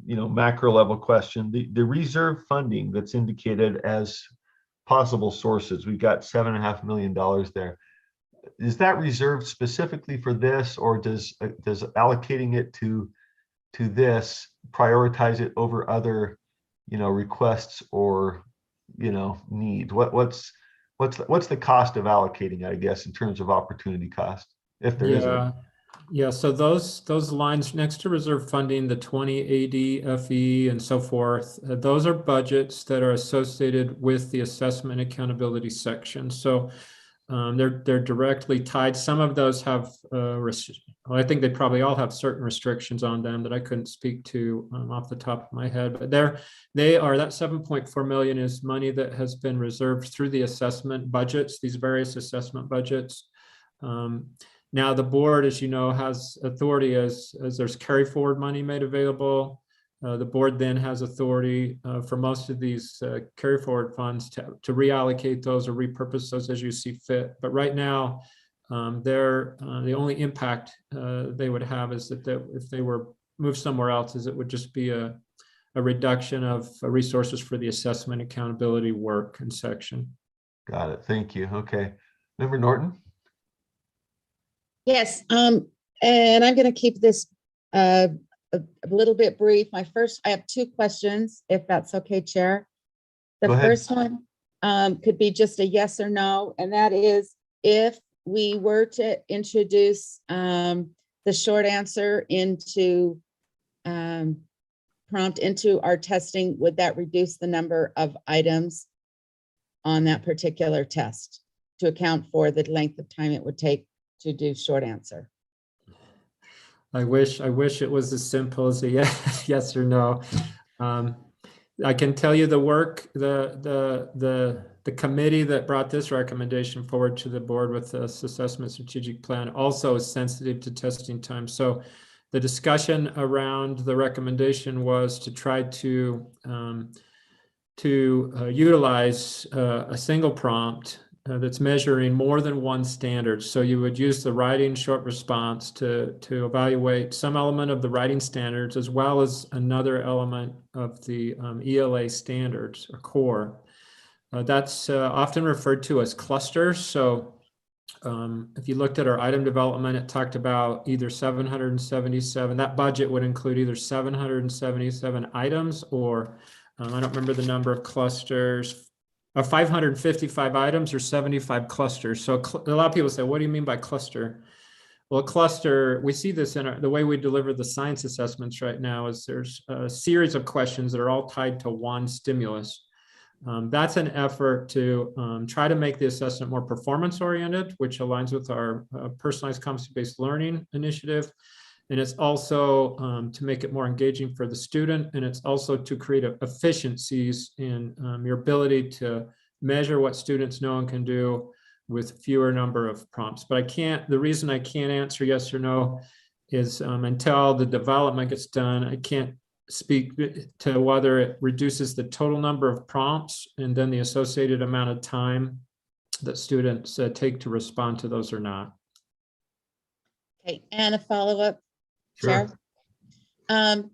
macro level question, the reserve funding that's indicated as possible sources, we've got $7.5 million there. Is that reserved specifically for this, or does allocating it to this prioritize it over other, requests or, needs? What's the cost of allocating, I guess, in terms of opportunity cost, if there is any? Yeah, so those lines next to reserve funding, the 20 AD, FE, and so forth, those are budgets that are associated with the assessment accountability section. So they're directly tied. Some of those have, I think they probably all have certain restrictions on them that I couldn't speak to off the top of my head. But they are, that 7.4 million is money that has been reserved through the assessment budgets, these various assessment budgets. Now, the board, as you know, has authority as there's carry forward money made available. The board then has authority for most of these carry forward funds to reallocate those or repurpose those as you see fit. But right now, the only impact they would have is that if they were moved somewhere else, is it would just be a reduction of resources for the assessment accountability work and section. Got it. Thank you. Okay. Member Norton? Yes, and I'm going to keep this a little bit brief. I have two questions, if that's okay, Chair. The Go ahead. first one could be just a yes or no, and that is if we were to introduce the short answer into prompt into our testing, would that reduce the number of items on that particular test to account for the length of time it would take to do short answer? I wish it was as simple as a yes, yes or no. I can tell you the work, the committee that brought this recommendation forward to the board with this assessment strategic plan also is sensitive to testing time. So the discussion around the recommendation was to try to utilize a single prompt that's measuring more than one standard. So you would use the writing short response to evaluate some element of the writing standards, as well as another element of the ELA standards or core. That's often referred to as clusters. So if you looked at our item development, it talked about either 777, that budget would include either 777 items or I don't remember the number of clusters, 555 items or 75 clusters. So a lot of people say, what do you mean by cluster? Well, a cluster, we see this in the way we deliver the science assessments right now is there's a series of questions that are all tied to one stimulus. That's an effort to try to make the assessment more performance oriented, which aligns with our personalized competency-based learning initiative. And it's also to make it more engaging for the student. And it's also to create efficiencies in your ability to measure what students know and can do with fewer number of prompts. But the reason I can't answer yes or no is until the development gets done, I can't speak to whether it reduces the total number of prompts and then the associated amount of time that students take to respond to those or not. Okay, and a follow-up. Sure. Chair. And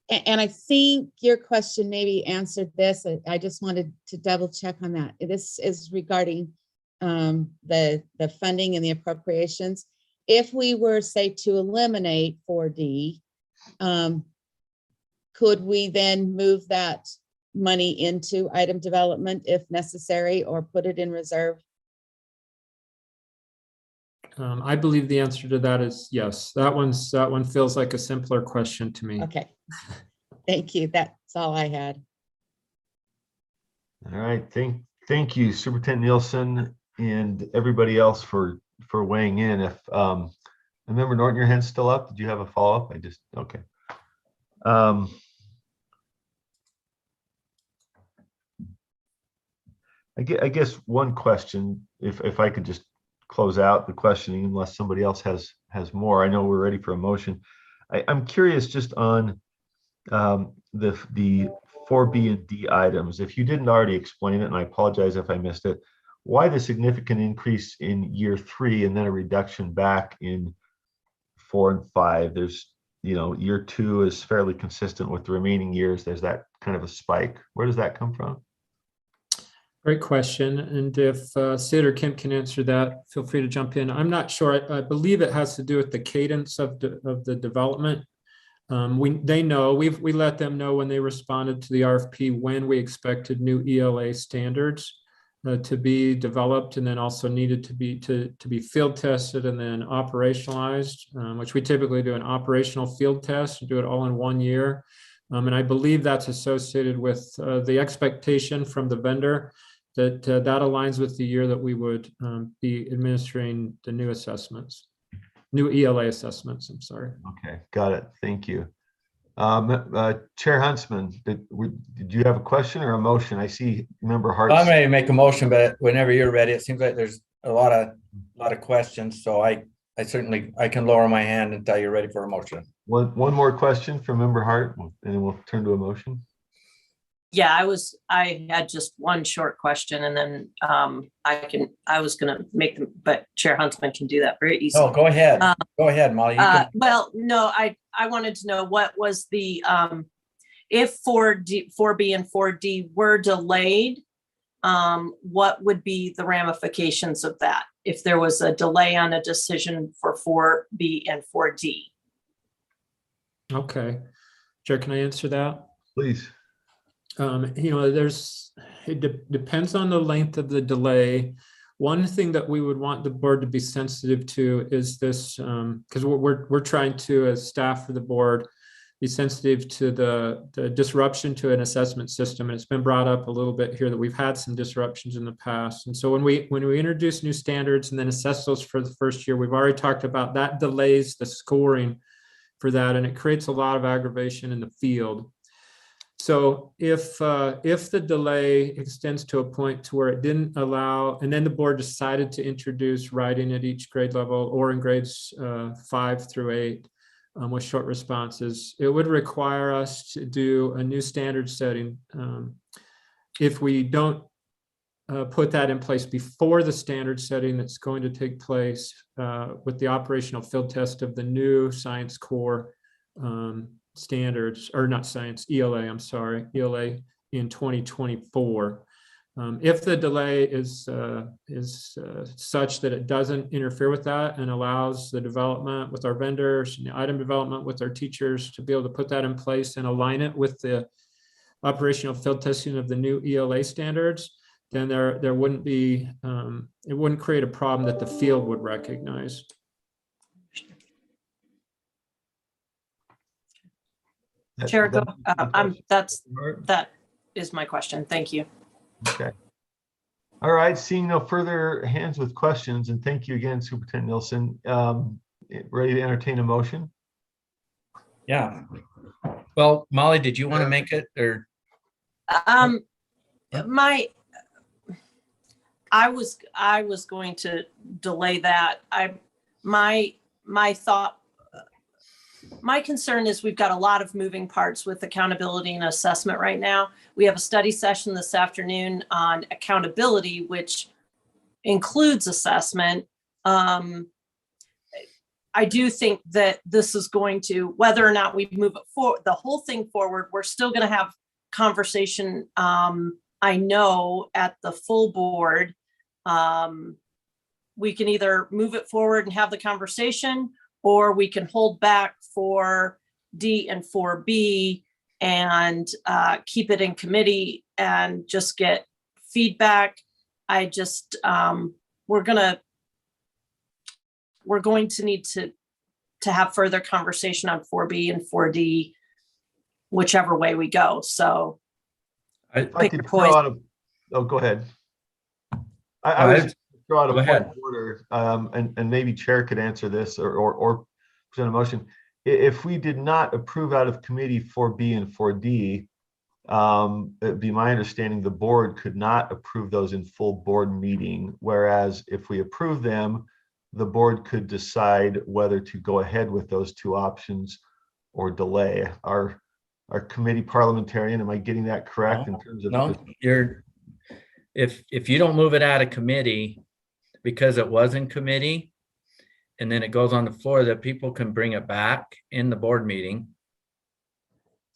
I think your question maybe answered this. I just wanted to double check on that. This is regarding the funding and the appropriations. If we were, say, to eliminate 4D, could we then move that money into item development if necessary, or put it in reserve? I believe the answer to that is yes. That one feels like a simpler question to me. Okay, thank you. That's all I had. All right. Thank you, Superintendent Nielsen, and everybody else for weighing in. If Member Norton, your hand's still up. Did you have a follow-up? Okay. I guess one question, if I could just close out the questioning, unless somebody else has more. I know we're ready for a motion. I'm curious just on the 4B and D items. If you didn't already explain it, and I apologize if I missed it, why the significant increase in year 3 and then a reduction back in 4 and 5? There's, year 2 is fairly consistent with the remaining years. There's that kind of a spike. Where does that come from? Great question. And if Sid or Kim can answer that, feel free to jump in. I'm not sure. I believe it has to do with the cadence of the development. They know, we let them know when they responded to the RFP when we expected new ELA standards to be developed, and then also needed to be field tested and then operationalized, which we typically do an operational field test and do it all in 1 year. And I believe that's associated with the expectation from the vendor that aligns with the year that we would be administering the new assessments, new ELA assessments, I'm sorry. Okay, got it. Thank you. Chair Huntsman, did you have a question or a motion? I see Member Hart. I'm ready to make a motion, but whenever you're ready, it seems like there's a lot of questions. So I can lower my hand until you're ready for a motion. One more question from Member Hart, and then we'll turn to a motion. Yeah, I had just one short question, and then I was gonna make them, but Chair Huntsman can do that very easily. Oh, go ahead. Go ahead, Molly. Well, no, I wanted to know what was the if 4B and 4D were delayed, what would be the ramifications of that if there was a delay on a decision for 4B and 4D? Okay. Chair, can I answer that? Please. It depends on the length of the delay. One thing that we would want the board to be sensitive to is this, because we're trying to, as staff for the board, be sensitive to the disruption to an assessment system. And it's been brought up a little bit here that we've had some disruptions in the past. And so when we introduce new standards and then assess those for the first year, we've already talked about that delays the scoring for that, and it creates a lot of aggravation in the field. So if the delay extends to a point to where it didn't allow, and then the board decided to introduce writing at each grade level or in grades 5 through 8 with short responses, it would require us to do a new standard setting. If we don't put that in place before the standard setting that's going to take place with the operational field test of the new science core standards, or not science, ELA, I'm sorry, ELA in 2024. If the delay is such that it doesn't interfere with that and allows the development with our vendors and the item development with our teachers to be able to put that in place and align it with the operational field testing of the new ELA standards, then there wouldn't be, it wouldn't create a problem that the field would recognize. Chair, that is my question. Thank you. Okay. All right, seeing no further hands with questions, and thank you again, Superintendent Nielsen. Ready to entertain a motion? Yeah. Well, Molly, did you want to make it, or? I was going to delay that. My concern is we've got a lot of moving parts with accountability and assessment right now. We have a study session this afternoon on accountability, which includes assessment. I do think that this is going to, whether or not we move it forward, the whole thing forward, we're still going to have conversation, I know, at the full board. We can either move it forward and have the conversation, or we can hold back for D and 4B and keep it in committee and just get feedback. I just, we're going to need to have further conversation on 4B and 4D, whichever way we go. So I'd like to throw out oh, go ahead. I was throw out a point of order, and maybe Chair could answer this or present a motion. If we did not approve out of committee 4B and 4D, it'd be my understanding the board could not approve those in full board meeting. Whereas if we approve them, the board could decide whether to go ahead with those two options or delay. Our committee parliamentarian, am I getting that correct in terms of? No, if you don't move it out of committee because it was in committee and then it goes on the floor, that people can bring it back in the board meeting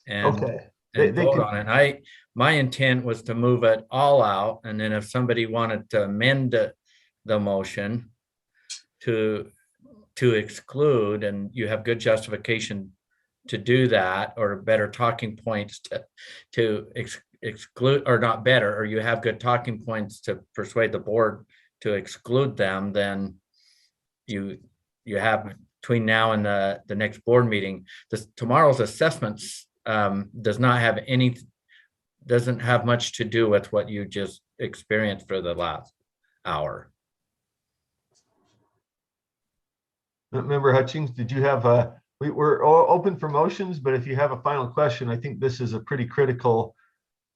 and, and vote on it. My intent was to move it all out, and then if somebody wanted to amend the motion to exclude, and you have good justification to do that, or better talking points to exclude, or not better, or you have good talking points to persuade the board to exclude them, then you have between now and the next board meeting. Tomorrow's assessments doesn't have much to do with what you just experienced for the last hour. Member Hutchings, did you have we're open for motions, but if you have a final question, I think this is a pretty critical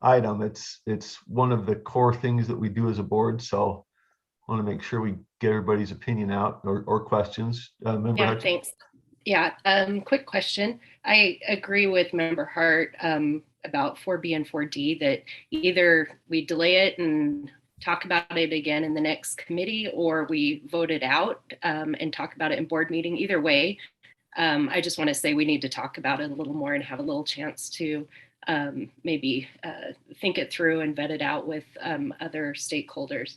item. It's one of the core things that we do as a board, so I want to make sure we get everybody's opinion out or questions. Member Yeah, Hutchings? thanks. Yeah, quick question. I agree with Member Hart about 4B and 4D, that either we delay it and talk about it again in the next committee, or we vote it out and talk about it in board meeting. Either way, I just want to say we need to talk about it a little more and have a little chance to maybe think it through and vet it out with other stakeholders.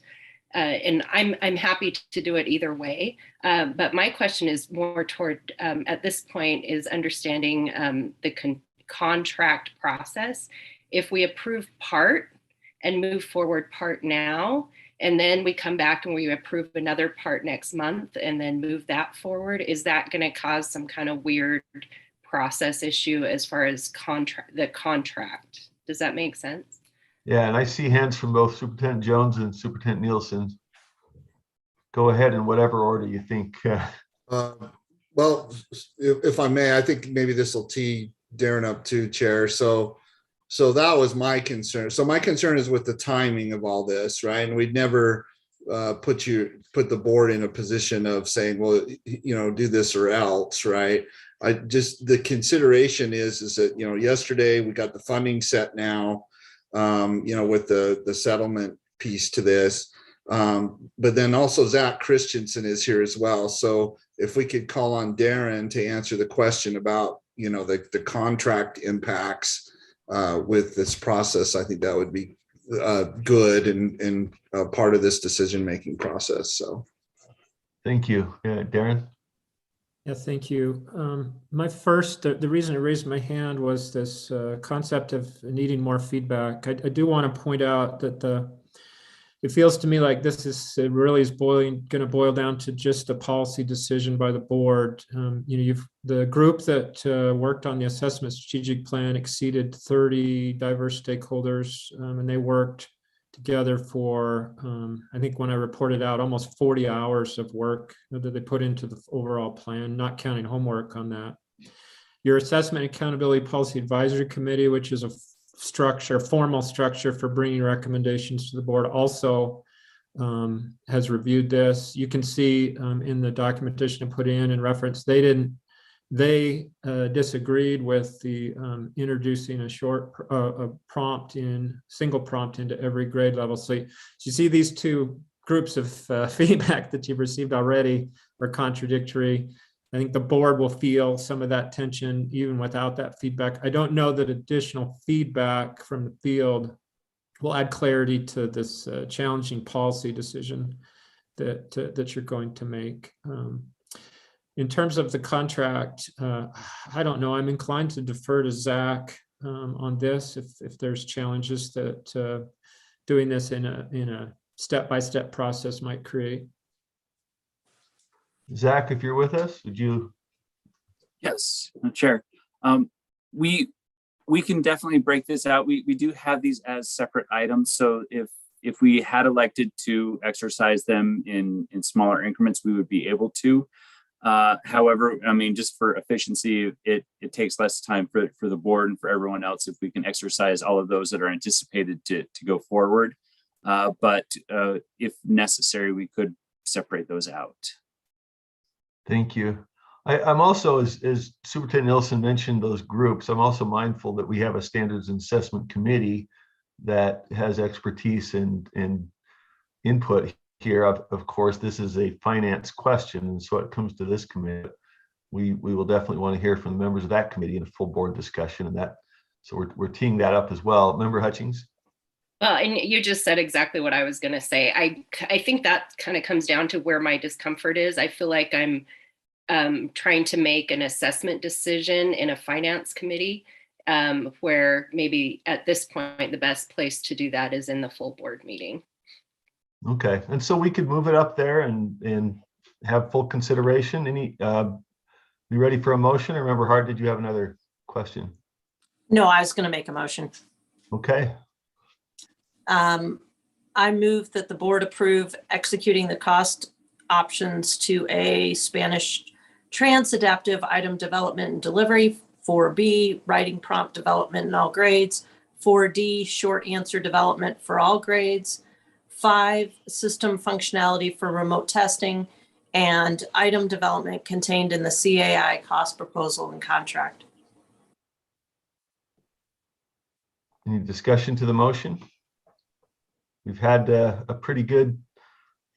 And I'm happy to do it either way. But my question is more toward, at this point, is understanding the contract process. If we approve part and move forward part now, and then we come back and we approve another part next month and then move that forward, is that going to cause some kind of weird process issue as far as the contract? Does that make sense? Yeah, and I see hands from both Superintendent Jones and Superintendent Nielsen. Go ahead in whatever order you think. Well, if I may, I think maybe this will tee Darren up too, Chair. So that was my concern. So my concern is with the timing of all this, right? And we'd never put the board in a position of saying, well, do this or else, right? The consideration is that, yesterday we got the funding set now, with the settlement piece to this. But then also Zach Christensen is here as well. So if we could call on Darren to answer the question about, the contract impacts with this process, I think that would be good and part of this decision-making process. So. Thank you. Darren? Yeah, thank you. The reason I raised my hand was this concept of needing more feedback. I do want to point out that it feels to me like it really is going to boil down to just a policy decision by the board. The group that worked on the assessment strategic plan exceeded 30 diverse stakeholders, and they worked together for, I think when I reported out, almost 40 hours of work that they put into the overall plan, not counting homework on that. Your Assessment Accountability Policy Advisory Committee, which is a formal structure for bringing recommendations to the board, also has reviewed this. You can see in the documentation I put in and reference, they disagreed with the introducing a single prompt into every grade level. So you see these two groups of feedback that you've received already are contradictory. I think the board will feel some of that tension even without that feedback. I don't know that additional feedback from the field will add clarity to this challenging policy decision that you're going to make. In terms of the contract, I don't know. I'm inclined to defer to Zach on this if there's challenges that doing this in a step-by-step process might create. Zach, if you're with us, would you? Yes, Chair. We can definitely break this out. We do have these as separate items. So if we had elected to exercise them in smaller increments, we would be able to. However, I mean, just for efficiency, it takes less time for the board and for everyone else if we can exercise all of those that are anticipated to go forward. But if necessary, we could separate those out. Thank you. I'm also, as Superintendent Nielsen mentioned, those groups, I'm also mindful that we have a standards and assessment committee that has expertise and input here. Of course, this is a finance question, and so it comes to this committee. We will definitely want to hear from the members of that committee in a full board discussion, and that. So we're teeing that up as well. Member Hutchings. Well, and you just said exactly what I was going to say. I think that kind of comes down to where my discomfort is. I feel like I'm trying to make an assessment decision in a finance committee, where maybe at this point, the best place to do that is in the full board meeting. Okay, and so we could move it up there and have full consideration. You ready for a motion? Or Member Hart, did you have another question? No, I was going to make a motion. Okay. I move that the board approve executing the cost options to a Spanish transadaptive item development and delivery, 4B, writing prompt development in all grades, 4D, short answer development for all grades, 5, system functionality for remote testing, and item development contained in the CAI cost proposal and contract. Any discussion to the motion? We've had a pretty good,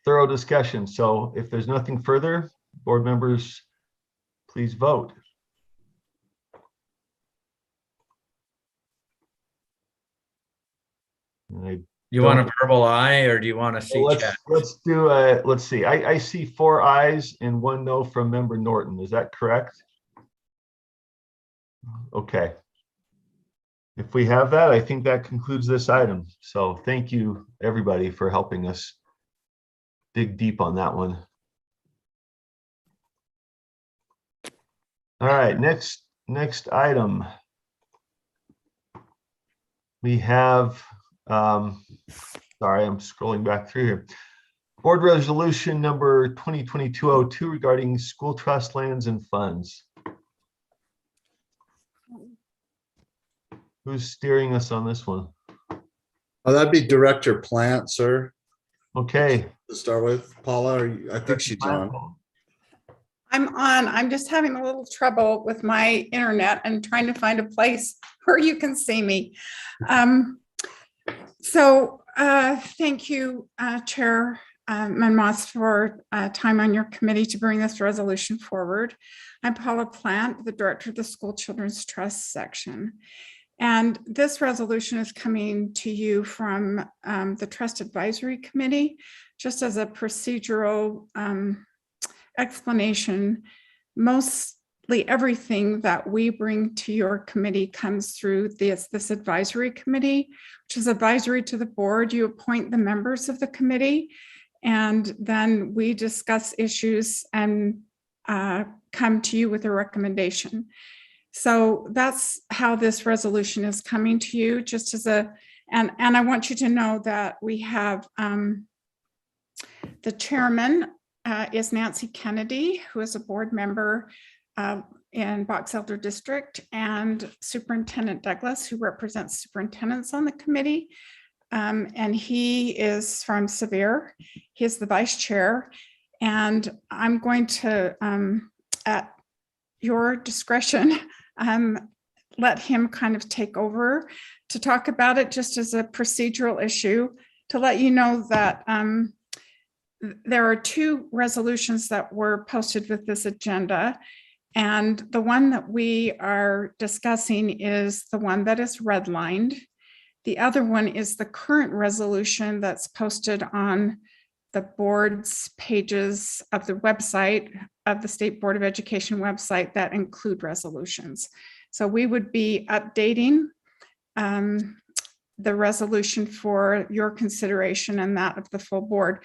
thorough discussion. So if there's nothing further, board members, please vote. I You want a verbal aye or do you want to see Well, chat? let's do let's see. I see 4 ayes and 1 no from member Norton. Is that correct? Okay. If we have that, I think that concludes this item. So thank you, everybody, for helping us dig deep on that one. All right, next item. We have, sorry, I'm scrolling back through here. Board resolution number 2022-02 regarding school trust lands and funds. Who's steering us on this one? Oh, that'd be Director Plant, sir, Okay. to start with. Paula, I think she's on. I'm on. I'm just having a little trouble with my internet and trying to find a place where you can see me. Thank you, Chairman Moss, for time on your committee to bring this resolution forward. I'm Paula Plant, the Director of the School Children's Trust section. And this resolution is coming to you from the Trust Advisory Committee, just as a procedural explanation. Mostly everything that we bring to your committee comes through this advisory committee, which is advisory to the board. You appoint the members of the committee, and then we discuss issues and come to you with a recommendation. So that's how this resolution is coming to you, just as and I want you to know that we have the chairman is Nancy Kennedy, who is a board member in Box Elder District, and Superintendent Douglas, who represents superintendents on the committee. And he is from Sevier. He is the vice chair. And I'm going to, at your discretion, let him kind of take over to talk about it just as a procedural issue, to let you know that there are 2 resolutions that were posted with this agenda. And the one that we are discussing is the one that is redlined. The other one is the current resolution that's posted on the board's pages of the website of the State Board of Education website that include resolutions. So we would be updating the resolution for your consideration and that of the full board.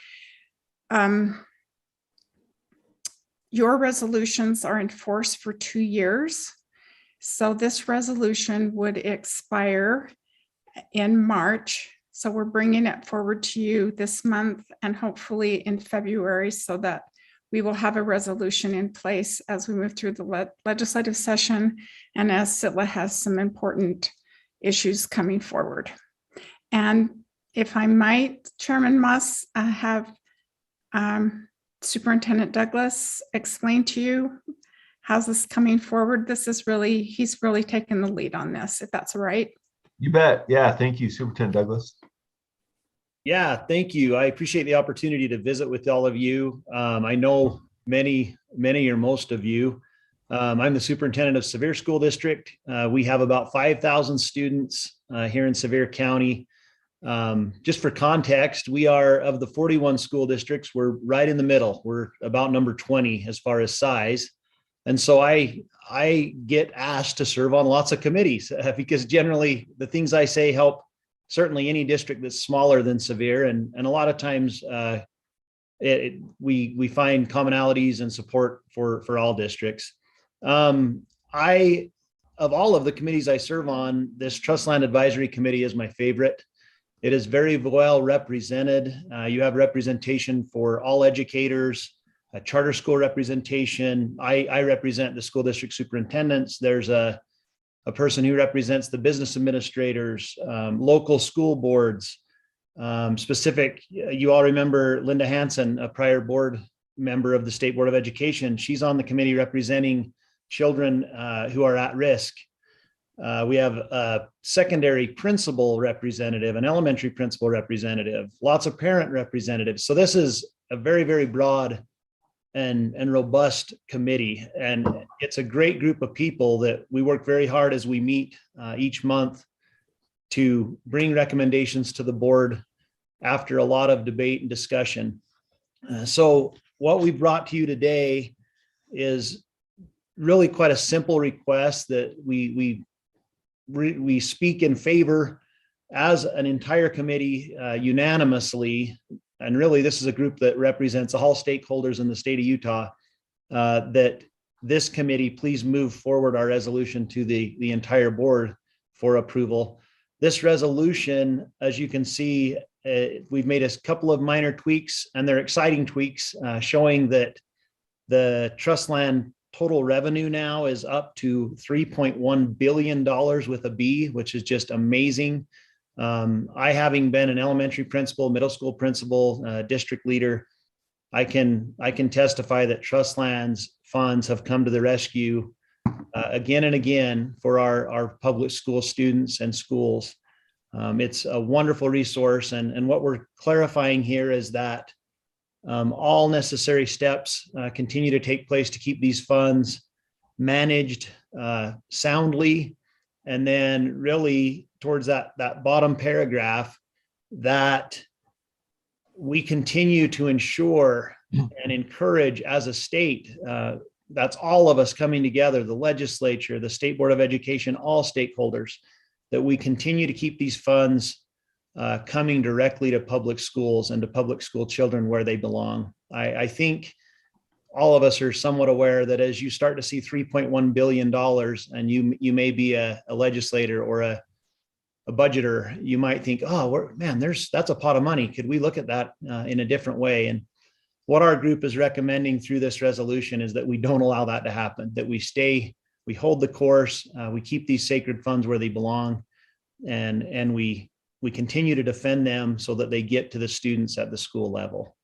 Your resolutions are in force for 2 years. So this resolution would expire in March. So we're bringing it forward to you this month and hopefully in February, so that we will have a resolution in place as we move through the legislative session and as SITLA has some important issues coming forward. And if I might, Chairman Moss, have Superintendent Douglas explain to you how's this coming forward. This is really, he's really taken the lead on this, if that's all right. You bet. Yeah, thank you, Superintendent Douglas. Yeah, thank you. I appreciate the opportunity to visit with all of you. I know many or most of you. I'm the superintendent of Sevier School District. We have about 5,000 students here in Sevier County. Just for context, we are, of the 41 school districts, we're right in the middle. We're about number 20 as far as size. And so I get asked to serve on lots of committees because generally the things I say help certainly any district that's smaller than Sevier. And a lot of times we find commonalities and support for all districts. Of all of the committees I serve on, this Trust Land Advisory Committee is my favorite. It is very well represented. You have representation for all educators, a charter school representation. I represent the school district superintendents. There's a person who represents the business administrators, local school boards, specific. You all remember Linda Hansen, a prior board member of the State Board of Education. She's on the committee representing children who are at risk. We have a secondary principal representative, an elementary principal representative, lots of parent representatives. So this is a very, very broad and robust committee. And it's a great group of people that we work very hard as we meet each month to bring recommendations to the board after a lot of debate and discussion. So what we brought to you today is really quite a simple request that we speak in favor as an entire committee unanimously. And really, this is a group that represents all stakeholders in the state of Utah, that this committee please move forward our resolution to the entire board for approval. This resolution, as you can see, we've made a couple of minor tweaks, and they're exciting tweaks, showing that the trust land total revenue now is up to $3.1 billion with a B, which is just amazing. I, having been an elementary principal, middle school principal, district leader, I can testify that trust lands funds have come to the rescue again and again for our public school students and schools. It's a wonderful resource, and what we're clarifying here is that all necessary steps continue to take place to keep these funds managed soundly. And then really towards that bottom paragraph, that we continue to ensure and encourage as a state, that's all of us coming together, the legislature, the State Board of Education, all stakeholders, that we continue to keep these funds coming directly to public schools and to public school children where they belong. I think all of us are somewhat aware that as you start to see $3.1 billion, and you may be a legislator or a budgeter, you might think, oh, man, that's a pot of money. Could we look at that in a different way? And what our group is recommending through this resolution is that we don't allow that to happen, that we hold the course, we keep these sacred funds where they belong, and we continue to defend them so that they get to the students at the school level.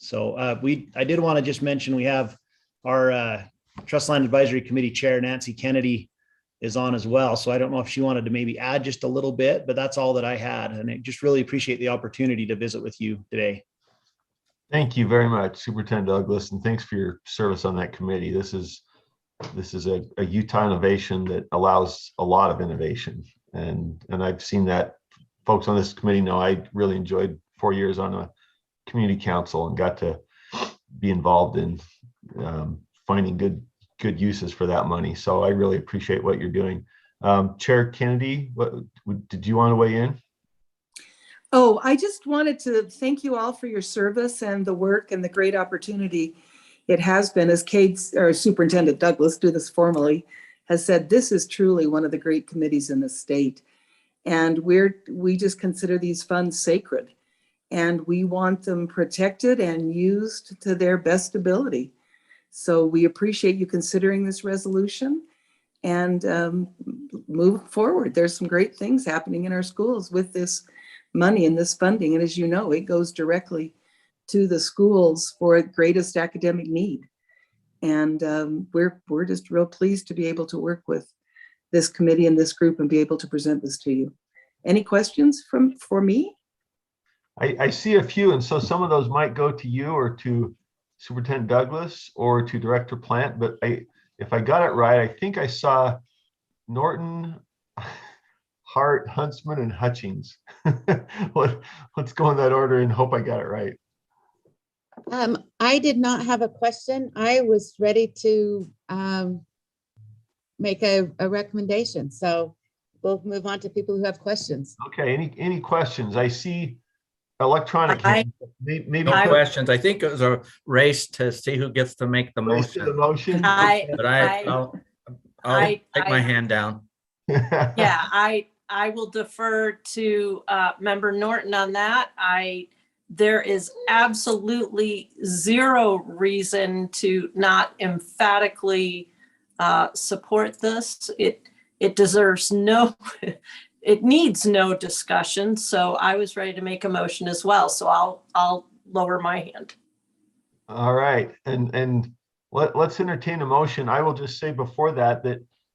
So I did want to just mention, we have our Trust Land Advisory Committee Chair, Nancy Kennedy, is on as well. So I don't know if she wanted to maybe add just a little bit, but that's all that I had. And I just really appreciate the opportunity to visit with you today. Thank you very much, Superintendent Douglas, and thanks for your service on that committee. This is a Utah innovation that allows a lot of innovation. And I've seen that. Folks on this committee know I really enjoyed 4 years on a community council and got to be involved in finding good uses for that money. So I really appreciate what you're doing. Chair Kennedy, did you want to weigh in? Oh, I just wanted to thank you all for your service and the work and the great opportunity it has been. As Superintendent Douglas, do this formally, has said, this is truly one of the great committees in the state. And we just consider these funds sacred, and we want them protected and used to their best ability. So we appreciate you considering this resolution and move forward. There's some great things happening in our schools with this money and this funding. And as you know, it goes directly to the schools for greatest academic need. And we're just real pleased to be able to work with this committee and this group and be able to present this to you. Any questions for me? I see a few, and so some of those might go to you or to Superintendent Douglas or to Director Plant, but if I got it right, I think I saw Norton, Hart, Huntsman, and Hutchings. Let's go in that order and hope I got it right. I did not have a question. I was ready to make a recommendation. So we'll move on to people who have questions. Okay, any questions? I see electronic hands. Maybe questions. I think it was a race to see who gets to make the motion. But I'll take my hand down. Yeah, I will defer to Member Norton on that. There is absolutely zero reason to not emphatically support this. It deserves it needs no discussion. So I was ready to make a motion as well. So I'll lower my hand. All right, and let's entertain a motion. I will just say before that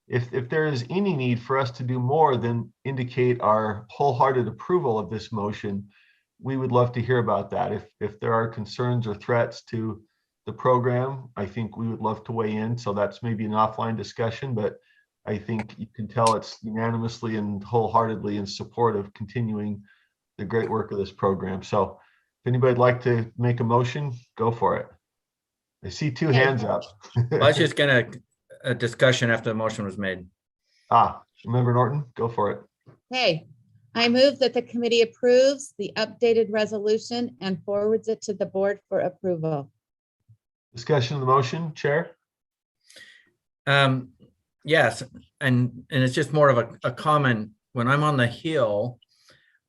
if there is any need for us to do more than indicate our wholehearted approval of this motion, we would love to hear about that. If there are concerns or threats to the program, I think we would love to weigh in. So that's maybe an offline discussion, but I think you can tell it's unanimously and wholeheartedly in support of continuing the great work of this program. So if anybody'd like to make a motion, go for it. I see two hands up. I was just gonna, a discussion after the motion was made. Member Norton, go for it. Okay, I move that the committee approves the updated resolution and forwards it to the board for approval. Discussion of the motion, Chair? Yes, and it's just more of a comment. When I'm on the Hill,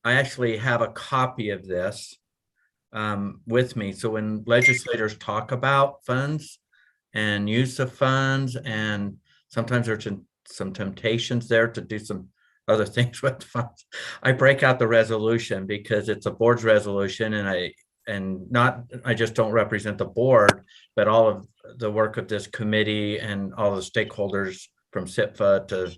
I actually have a copy of this with me. So when legislators talk about funds and use of funds, and sometimes there's some temptations there to do some other things with funds, I break out the resolution because it's a board's resolution, and I just don't represent the board, but all of the work of this committee and all the stakeholders from SITFA to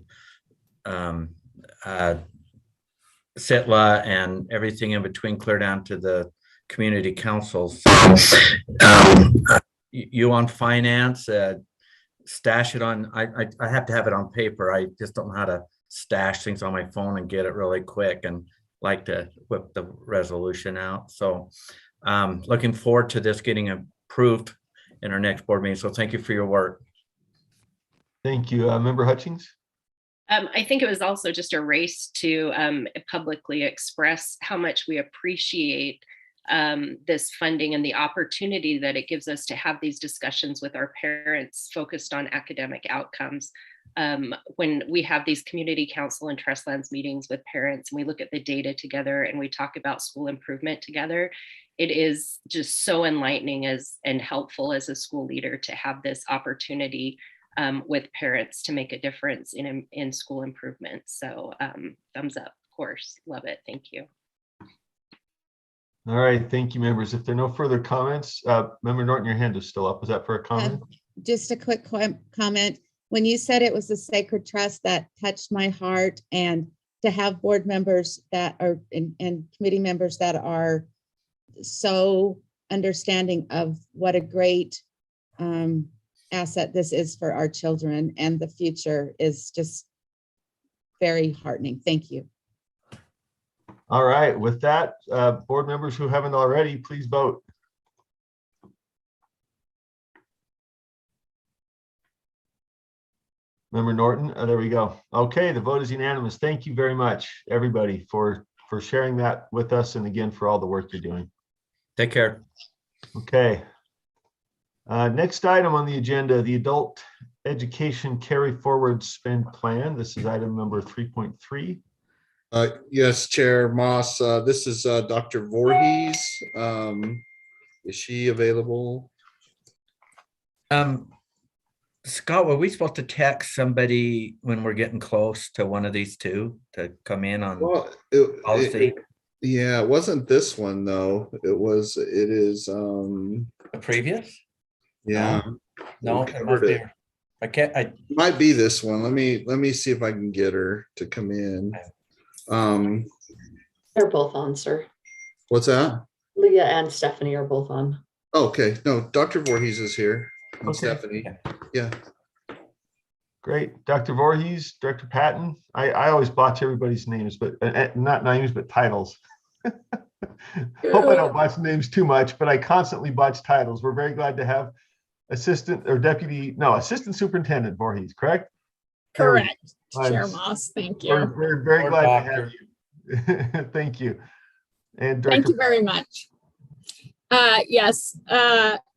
SITLA and everything in between, clear down to the community councils. You on finance, stash it on, I have to have it on paper. I just don't know how to stash things on my phone and get it really quick, and like to whip the resolution out. So looking forward to this getting approved in our next board meeting. So thank you for your work. Thank you. Member Hutchings? I think it was also just a race to publicly express how much we appreciate this funding and the opportunity that it gives us to have these discussions with our parents focused on academic outcomes. When we have these community council and trust lands meetings with parents, and we look at the data together and we talk about school improvement together, it is just so enlightening and helpful as a school leader to have this opportunity with parents to make a difference in school improvement. So thumbs up, of course, love it. Thank you. All right, thank you, members. If there are no further comments, Member Norton, your hand is still up. Was that for a comment? Just a quick comment. When you said it was a sacred trust, that touched my heart, and to have board members that are and committee members that are so understanding of what a great asset this is for our children and the future is just very heartening. Thank you. All right, with that, board members who haven't already, please vote. Member Norton, there we go. Okay, the vote is unanimous. Thank you very much, everybody, for sharing that with us, and again, for all the work you're doing. Take care. Okay. Next item on the agenda, the Adult Education Carry Forward Spend Plan. This is item number 3.3. Yes, Chair Moss, this is Dr. Voorhees. Is she available? Scott, were we supposed to text somebody when we're getting close to one of these two to come in on policy? Yeah, it wasn't this one though. It is the previous? Yeah. No, it must be. It might be this one. Let me see if I can get her to come in. They're both on, sir. What's that? Leah and Stephanie are both on. Okay, no, Dr. Voorhees is here. And Stephanie. Yeah. Great. Dr. Voorhees, Director Patton. I always botch everybody's names, but not names, but titles. Hope I don't botch names too much, but I constantly botch titles. We're very glad to have Assistant Superintendent Voorhees, correct? Correct, Chair Moss. Thank you. We're very glad to have you. Thank you. And Director, thank you very much. Yes,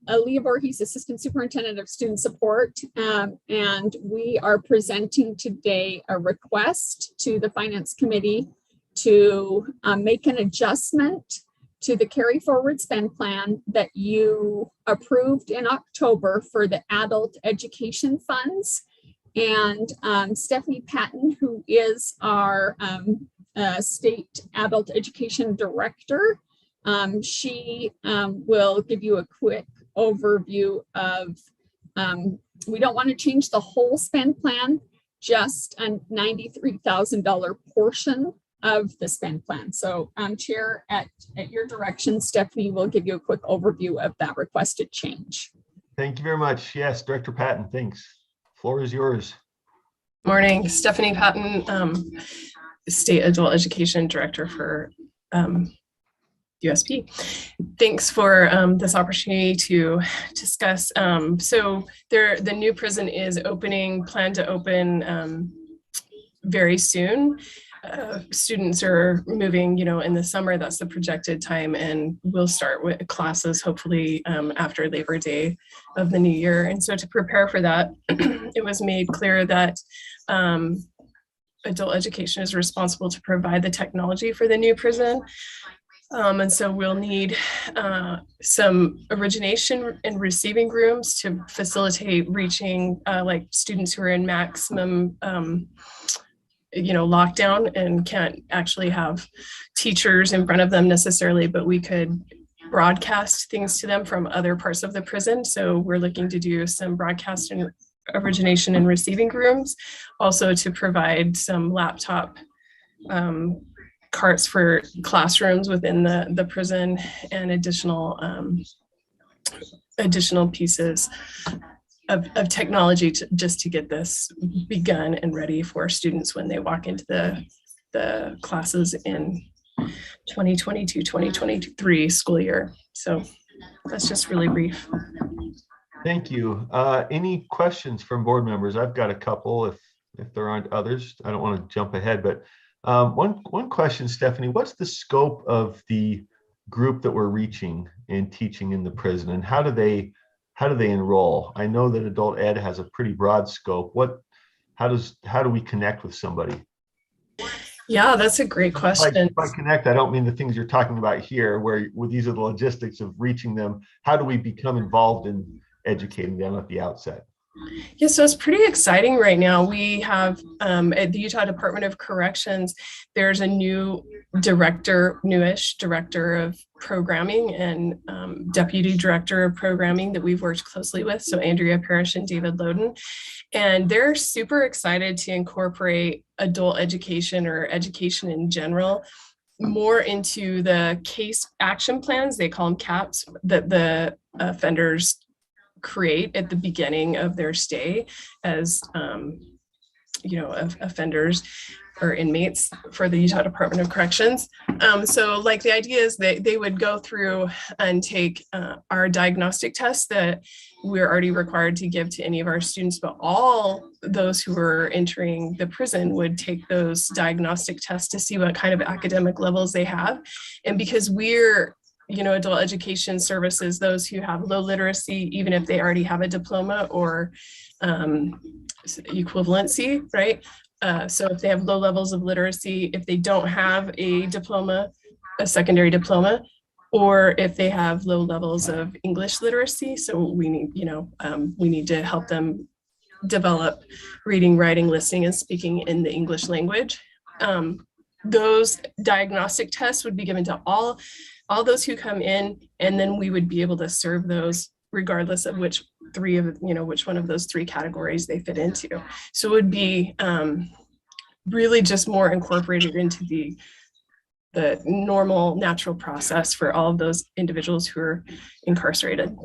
Leah Voorhees, Assistant Superintendent of Student Support, and we are presenting today a request to the Finance Committee to make an adjustment to the carry forward spend plan that you approved in October for the adult education funds. And Stephanie Patton, who is our state adult education director, she will give you a quick overview of, we don't want to change the whole spend plan, just a $93,000 portion of the spend plan. So Chair, at your direction, Stephanie will give you a quick overview of that requested change. thank you very much. Yes, Director Patton, thanks. Floor is yours. Morning, Stephanie Patton, State Adult Education Director for USP. Thanks for this opportunity to discuss. So the new prison is planned to open very soon. Students are moving, in the summer. That's the projected time, and we'll start with classes hopefully after Labor Day of the new year. And so to prepare for that, it was made clear that adult education is responsible to provide the technology for the new prison. And so we'll need some origination and receiving rooms to facilitate reaching like students who are in maximum lockdown and can't actually have teachers in front of them necessarily, but we could broadcast things to them from other parts of the prison. So we're looking to do some broadcast and origination and receiving rooms, also to provide some laptop carts for classrooms within the prison, and additional pieces of technology just to get this begun and ready for students when they walk into the classes in 2022-2023 school year. So that's just really brief. Thank you. Any questions from board members? I've got a couple if there aren't others. I don't want to jump ahead, but one question, Stephanie, what's the scope of the group that we're reaching and teaching in the prison, and how do they enroll? I know that adult ed has a pretty broad scope. How do we connect with somebody? Yeah, that's a great question. By connect, I don't mean the things you're talking about here, where these are the logistics of reaching them. How do we become involved in educating them at the outset? Yeah, so it's pretty exciting right now. We have at the Utah Department of Corrections, there's a newish director of programming and deputy director of programming that we've worked closely with. So Andrea Parrish and David Loden, and they're super excited to incorporate adult education or education in general more into the case action plans. They call them CAPS, that the offenders create at the beginning of their stay as offenders or inmates for the Utah Department of Corrections. So like the idea is that they would go through and take our diagnostic tests that we're already required to give to any of our students, but all those who are entering the prison would take those diagnostic tests to see what kind of academic levels they have. And because we're adult education services those who have low literacy, even if they already have a diploma or equivalency, right? So if they have low levels of literacy, if they don't have a diploma, a secondary diploma, or if they have low levels of English literacy, so we need, we need to help them develop reading, writing, listening, and speaking in the English language. Those diagnostic tests would be given to all those who come in, and then we would be able to serve those regardless of which one of those three categories they fit into. So it would be really just more incorporated into the normal natural process for all of those individuals who are incarcerated.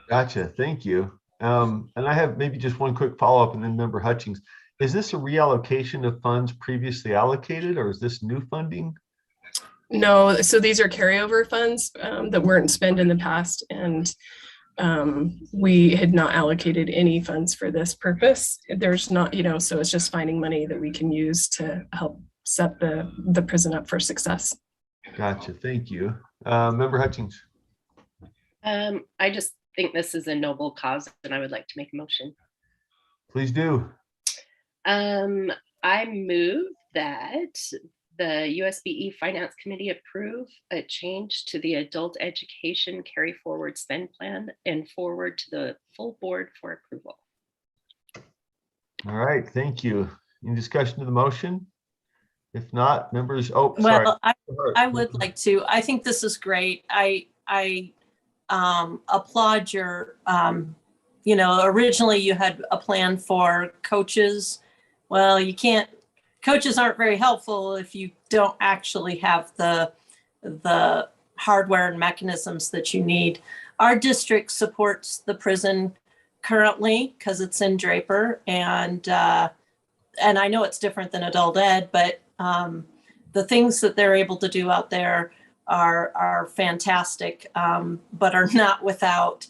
Gotcha, thank you. And I have maybe just one quick follow-up, and then Member Hutchings. Is this a reallocation of funds previously allocated, or is this new funding? No, so these are carryover funds that weren't spent in the past, and we had not allocated any funds for this purpose. There's not, so it's just finding money that we can use to help set the prison up for success. Gotcha, thank you. Member Hutchings. I just think this is a noble cause, and I would like to make a motion. Please do. I move that the USBE Finance Committee approve a change to the adult education carry forward spend plan and forward to the full board for approval. All right, thank you. Any discussion to the motion? If not, members, Well, I would like to. I think this is great. I applaud your, originally you had a plan for coaches. Well, coaches aren't very helpful if you don't actually have the hardware and mechanisms that you need. Our district supports the prison currently because it's in Draper, and I know it's different than adult ed, but the things that they're able to do out there are fantastic, but are not without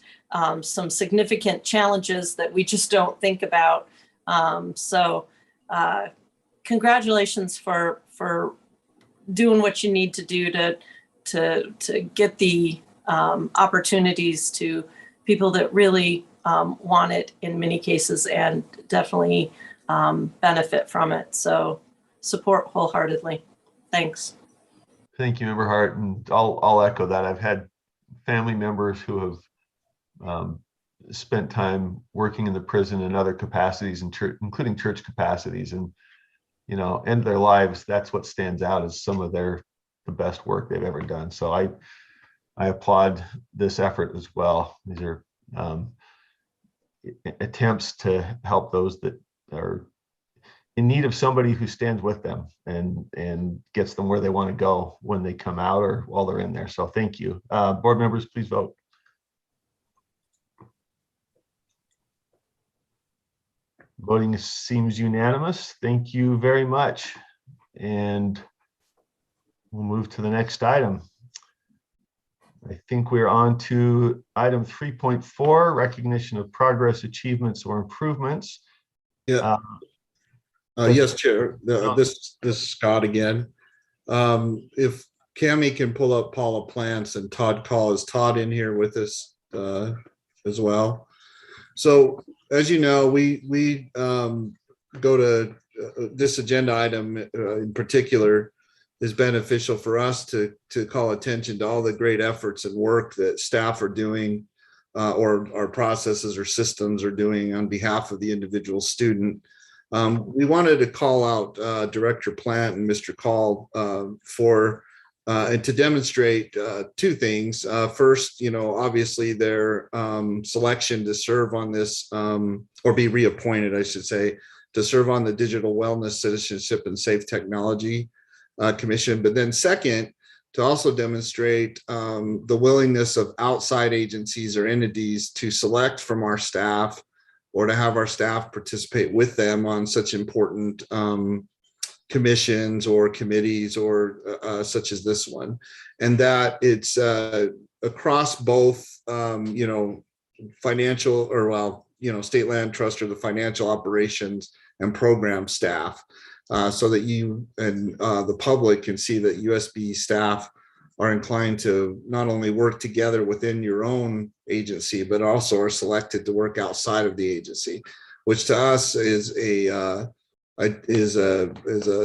some significant challenges that we just don't think about. So congratulations for doing what you need to do to get the opportunities to people that really want it in many cases, and definitely benefit from it. So support wholeheartedly. Thanks. Thank you, Member Hart, and I'll echo that. I've had family members who have spent time working in the prison in other capacities, and including church capacities, and end their lives. That's what stands out as some of the best work they've ever done. So I applaud this effort as well. These are attempts to help those that are in need of somebody who stands with them and gets them where they want to go when they come out or while they're in there. So thank you. Board members, please vote. Voting seems unanimous. Thank you very much. And we'll move to the next item. I think we're on to item 3.4, recognition of progress, achievements, or improvements. Yeah. Yes, Chair. This is Scott again. If Cami can pull up Paula Plants and Todd Call, is Todd in here with us as well? So as you know, we go to this agenda item in particular is beneficial for us to call attention to all the great efforts and work that staff are doing or our processes or systems are doing on behalf of the individual student. We wanted to call out Director Plant and Mr. Call and to demonstrate two things. First, obviously their selection to serve on this, or be reappointed, I should say, to serve on the Digital Wellness, Citizenship, and Safe Technology Commission. But then second, to also demonstrate the willingness of outside agencies or entities to select from our staff or to have our staff participate with them on such important commissions or committees or such as this one. And that it's across both, financial or, state land trust or the financial operations and program staff, so that you and the public can see that USB staff are inclined to not only work together within your own agency, but also are selected to work outside of the agency, which to us is a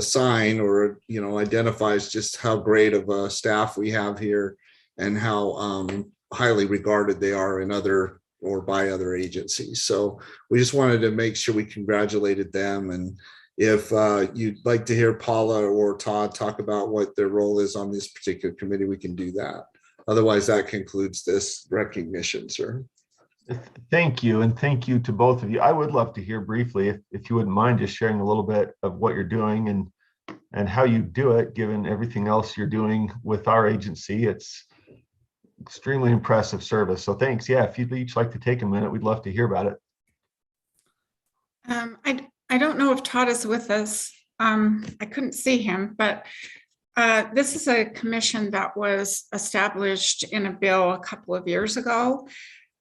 sign or identifies just how great of a staff we have here and how highly regarded they are in other or by other agencies. So we just wanted to make sure we congratulated them. And if you'd like to hear Paula or Todd talk about what their role is on this particular committee, we can do that. Otherwise, that concludes this recognition, sir. Thank you. And thank you to both of you. I would love to hear briefly, if you wouldn't mind just sharing a little bit of what you're doing and how you do it, given everything else you're doing with our agency. It's extremely impressive service. So thanks. Yeah, if you'd each like to take a minute, we'd love to hear about it. I don't know if Todd is with us. I couldn't see him, but this is a commission that was established in a bill a couple of years ago,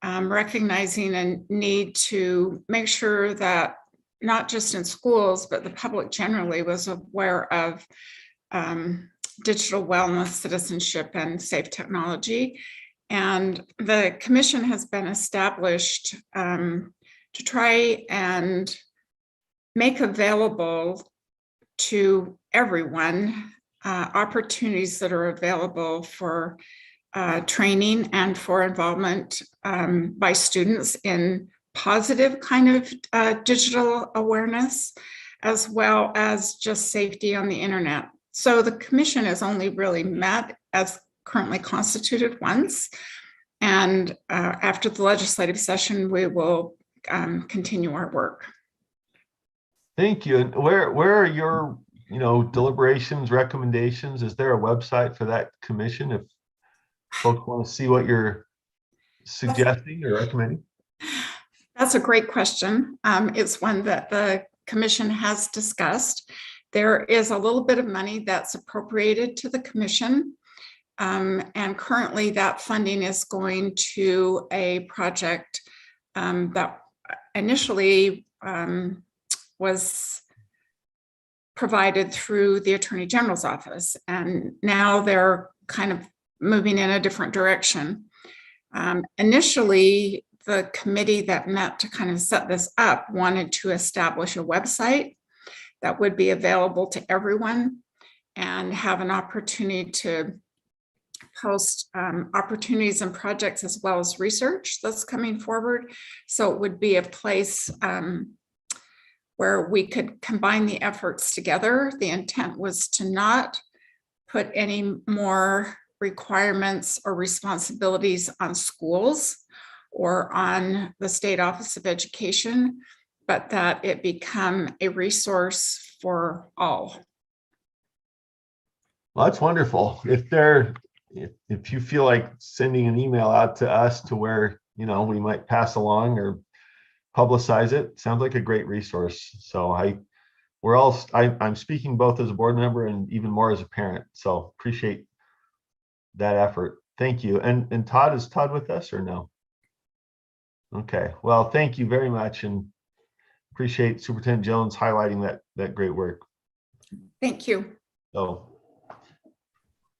recognizing a need to make sure that not just in schools, but the public generally was aware of digital wellness, citizenship, and safe technology. And the commission has been established to try and make available to everyone opportunities that are available for training and for involvement by students in positive kind of digital awareness, as well as just safety on the internet. So the commission has only really met as currently constituted once. And after the legislative session, we will continue our work. Thank you. And where are your deliberations, recommendations? Is there a website for that commission if folks want to see what you're suggesting or recommending? That's a great question. It's one that the commission has discussed. There is a little bit of money that's appropriated to the commission. And currently that funding is going to a project that initially was provided through the Attorney General's office. And now they're kind of moving in a different direction. Initially, the committee that met to kind of set this up wanted to establish a website that would be available to everyone and have an opportunity to post opportunities and projects as well as research that's coming forward. So it would be a place where we could combine the efforts together. The intent was to not put any more requirements or responsibilities on schools or on the State Office of Education, but that it become a resource for all. Well, that's wonderful. If you feel like sending an email out to us to where, you know, we might pass along or publicize it, sounds like a great resource. So I'm speaking both as a board member and even more as a parent. So appreciate that effort. Thank you. And Todd, is Todd with us or no? Okay, well, thank you very much and appreciate Superintendent Jones highlighting that great work. Thank you. So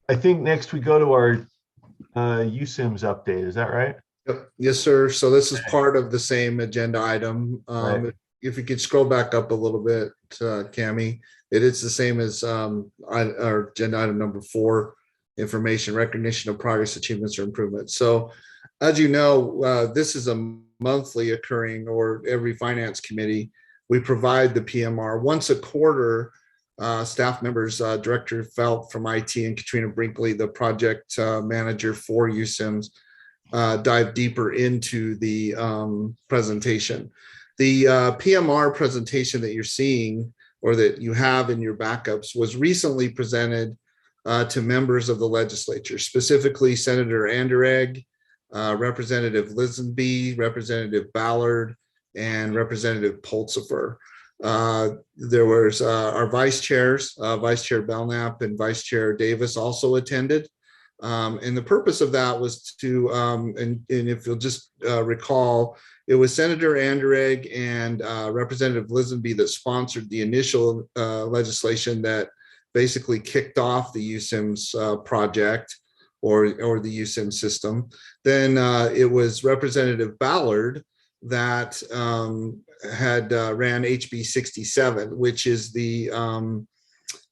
I think next we go to our USIMS update. Is that right? Yep. Yes, sir. So this is part of the same agenda item. Right. If you could scroll back up a little bit, Cami, it is the same as our agenda item number 4, information, recognition of progress, achievements, or improvements. So as you know, this is a monthly occurring, or every finance committee, we provide the PMR once a quarter. Staff members, Director Felt from IT and Katrina Brinkley, the project manager for USIMS, dive deeper into the presentation. The PMR presentation that you're seeing or that you have in your backups was recently presented to members of the legislature, specifically Senator Anderegg, Representative Lisenby, Representative Ballard, and Representative Pulsifer. There was our vice chairs, Vice Chair Belknap and Vice Chair Davis also attended. And the purpose of that was to, and if you'll just recall, it was Senator Anderegg and Representative Lisenby that sponsored the initial legislation that basically kicked off the USIMS project or the USIMS system. Then it was Representative Ballard that had ran HB 67, which is the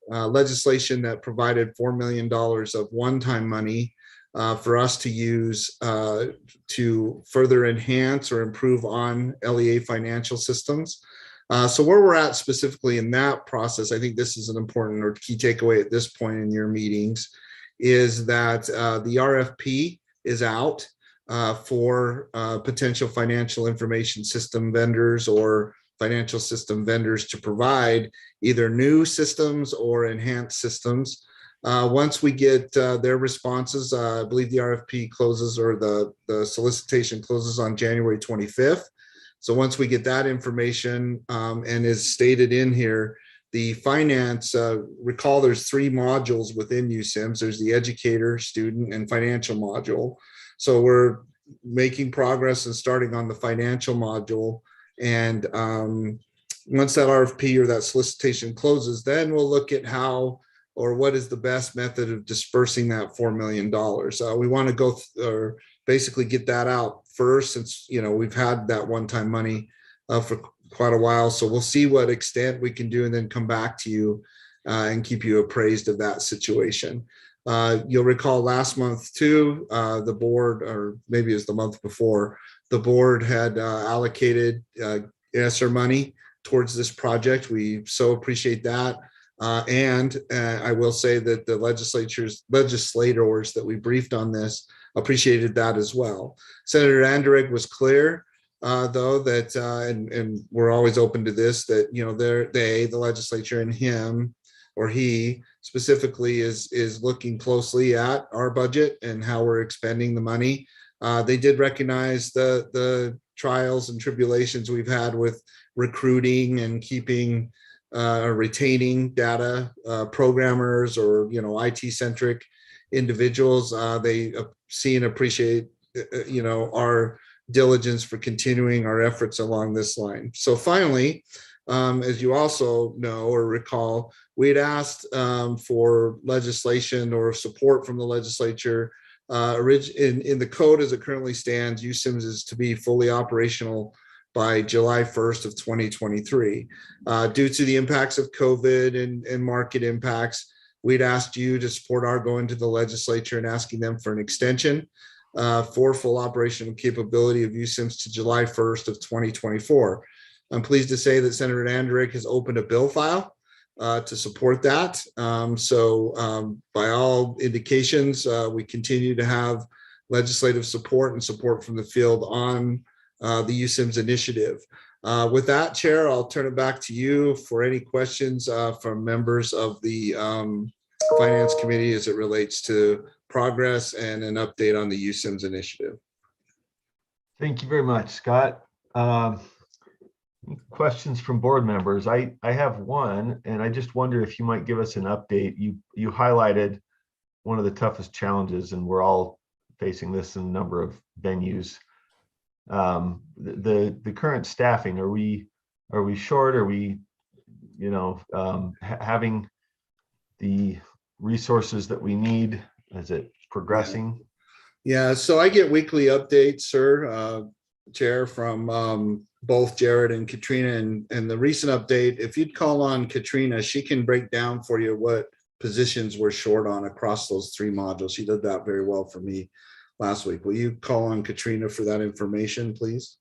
legislation that provided $4 million of one-time money for us to use to further enhance or improve on LEA financial systems. So where we're at specifically in that process, I think this is an important or key takeaway at this point in your meetings, is that the RFP is out for potential financial information system vendors or financial system vendors to provide either new systems or enhanced systems. Once we get their responses, I believe the RFP closes, or the solicitation closes on January 25th. So once we get that information, and is stated in here, the finance, recall there's 3 modules within USIMS. There's the educator, student, and financial module. So we're making progress and starting on the financial module. And once that RFP or that solicitation closes, then we'll look at how or what is the best method of dispersing that $4 million. We want to go or basically get that out first, since, you know, we've had that one-time money for quite a while. So we'll see what extent we can do and then come back to you and keep you appraised of that situation. You'll recall last month too, the board, or maybe it was the month before, the board had allocated ESSER money towards this project. We so appreciate that. And I will say that the legislators that we briefed on this appreciated that as well. Senator Anderegg was clear, though, that, and we're always open to this, that, you know, the legislature and him or he specifically is looking closely at our budget and how we're expending the money. They did recognize the trials and tribulations we've had with recruiting and keeping retaining data programmers or IT centric individuals. They see and appreciate our diligence for continuing our efforts along this line. So finally, as you also know or recall, we'd asked for legislation or support from the legislature. In the code as it currently stands, USIMS is to be fully operational by July 1st of 2023. Due to the impacts of COVID and market impacts, we'd asked you to support our going to the legislature and asking them for an extension for full operational capability of USIMS to July 1st of 2024. I'm pleased to say that Senator Andrick has opened a bill file to support that. By all indications, we continue to have legislative support and support from the field on the USIMS initiative. With that, Chair, I'll turn it back to you for any questions from members of the Finance Committee as it relates to progress and an update on the USIMS initiative. Thank you very much, Scott. Questions from board members? I have one, and I just wonder if you might give us an update. You highlighted one of the toughest challenges, and we're all facing this in a number of venues. The current staffing, are we short? Are we having the resources that we need? Is it progressing? Yeah, so I get weekly updates, sir, Chair, from both Jared and Katrina, and the recent update, if you'd call on Katrina, she can break down for you what positions we're short on across those 3 modules. She did that very well for me last week. Will you call on Katrina for that information, please?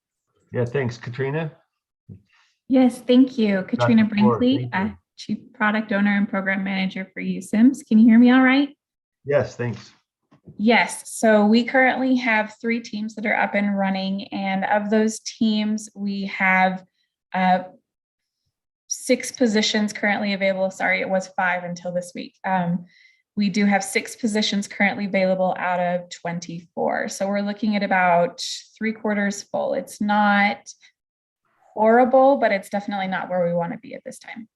Yeah, thanks, Katrina. Yes, thank you. Katrina Dr. Ford, Brinkley, thank you. Chief Product Owner and Program Manager for USIMS. Can you hear me all right? Yes, thanks. Yes, so we currently have 3 teams that are up and running, and of those teams, we have 6 positions currently available. Sorry, it was 5 until this week. We do have 6 positions currently available out of 24. So we're looking at about 3/4 full. It's not horrible, but it's definitely not where we want to be at this time.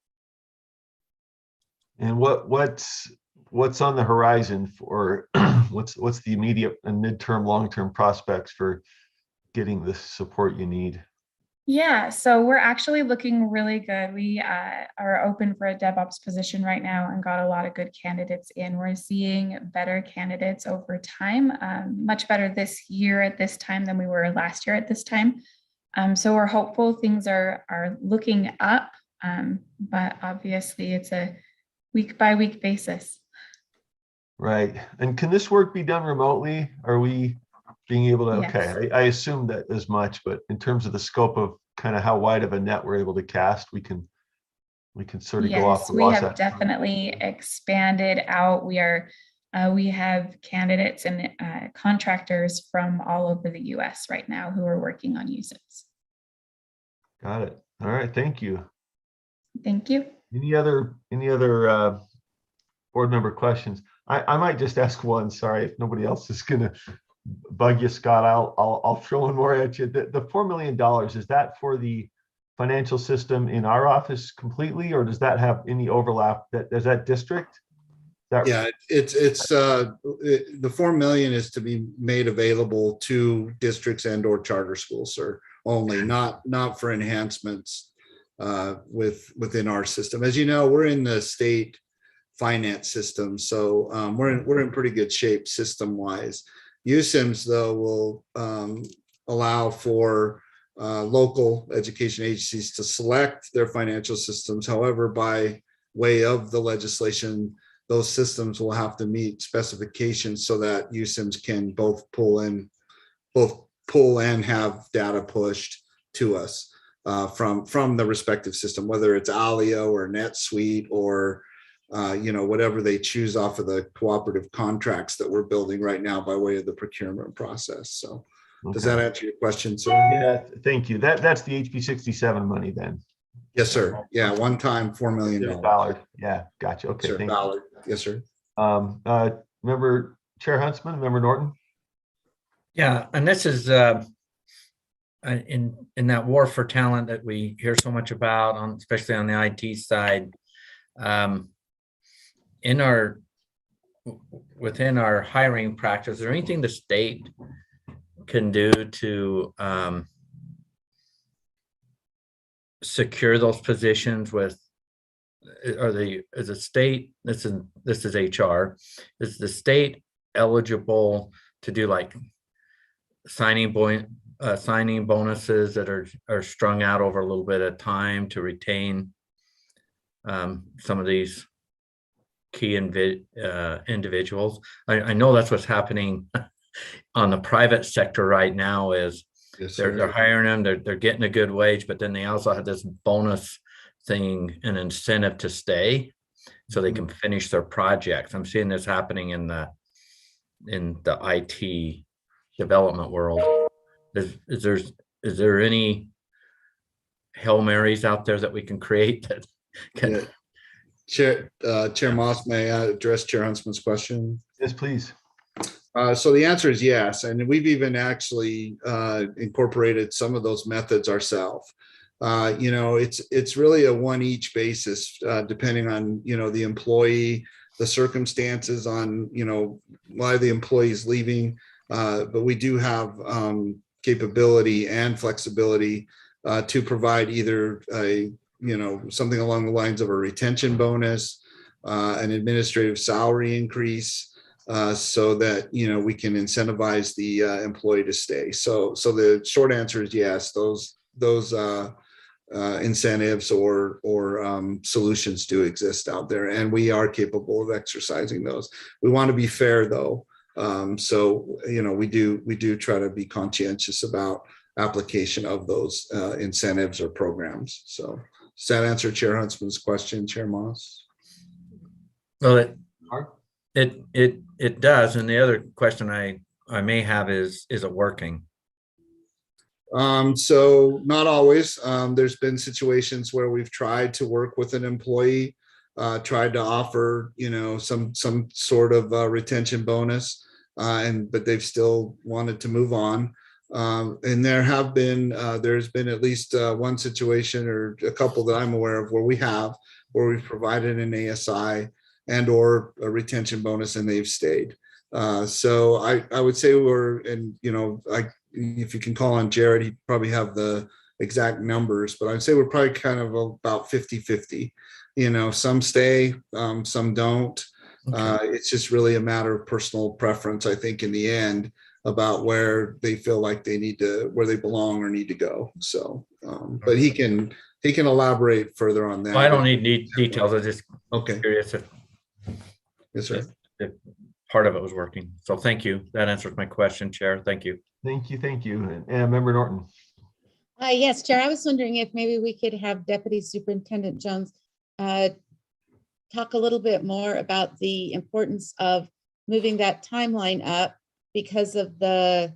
And what's on the horizon for what's the immediate and midterm, long-term prospects for getting the support you need? Yeah, so we're actually looking really good. We are open for a DevOps position right now and got a lot of good candidates in. We're seeing better candidates over time, much better this year at this time than we were last year at this time. So we're hopeful things are looking up, but obviously it's a week by week basis. Right. And can this work be done remotely? Are we being able to, Yes. okay, I assume that as much, but in terms of the scope of kind of how wide of a net we're able to cast, we can sort of go off Yes, the we have Wasatch. definitely expanded out. We have candidates and contractors from all over the US right now who are working on USIMS. Got it. All right, thank you. Thank you. Any other board member questions? I might just ask one, sorry, if nobody else is gonna bug you, Scott, I'll throw one more at you. The $4 million, is that for the financial system in our office completely, or does that have any overlap? Is that district? Yeah, it's the 4 million is to be made available to districts and or charter schools, sir, only, not for enhancements within our system. As you know, we're in the state finance system, so we're in pretty good shape system wise. USIMS though will allow for local education agencies to select their financial systems. However, by way of the legislation, those systems will have to meet specifications so that USIMS can both pull and have data pushed to us from the respective system, whether it's Alio or NetSuite or whatever they choose off of the cooperative contracts that we're building right now by way of the procurement process. So does that answer your question, sir? Yeah, thank you. That's the HB 67 money then. Yes, sir. Yeah, one time $4 million. Yeah, gotcha. Okay, sir, thank you. Yes, sir. Member Chair Huntsman, Member Norton. Yeah, and this is in that war for talent that we hear so much about, on especially on the IT side, within our hiring practice, is there anything the state can do to secure those positions with, is the state, this is HR, is the state eligible to do like signing bonuses that are strung out over a little bit of time to retain some of these key individuals? I know that's what's happening on the private sector right now, is they're hiring them, they're getting a good wage, but then they also have this bonus thing, an incentive to stay so they can finish their projects. I'm seeing this happening in the IT development world. Is there any Hail Marys out there that we can create that can? Chair Moss, may I address Chair Huntsman's question? Yes, please. So the answer is yes, and we've even actually incorporated some of those methods ourselves. It's really a one each basis, depending on the employee, the circumstances on why the employee is leaving. But we do have capability and flexibility to provide either something along the lines of a retention bonus, an administrative salary increase, so that we can incentivize the employee to stay. So the short answer is yes, those incentives or solutions do exist out there, and we are capable of exercising those. We want to be fair though, so we do try to be conscientious about application of those incentives or programs. So does that answer Chair Huntsman's question, Chair Moss? Well, it does. And the other question I may have is it working? So not always. There's been situations where we've tried to work with an employee, tried to offer, some sort of retention bonus, but they've still wanted to move on. And there's been at least one situation or a couple that I'm aware of where we've provided an ASI and or a retention bonus and they've stayed. So I would say if you can call on Jared, he'd probably have the exact numbers, but I'd say we're probably kind of about 50-50. Some stay, some don't. Okay. It's just really a matter of personal preference, I think, in the end, about where they feel like where they belong or need to go. So, but he can elaborate further on that. Well, I don't need details. I just curious if, yes, sir. If part of it was working. So thank you. That answers my question, Chair. Thank you. Thank you. And Member Norton. Yes, Chair, I was wondering if maybe we could have Deputy Superintendent Jones talk a little bit more about the importance of moving that timeline up because of the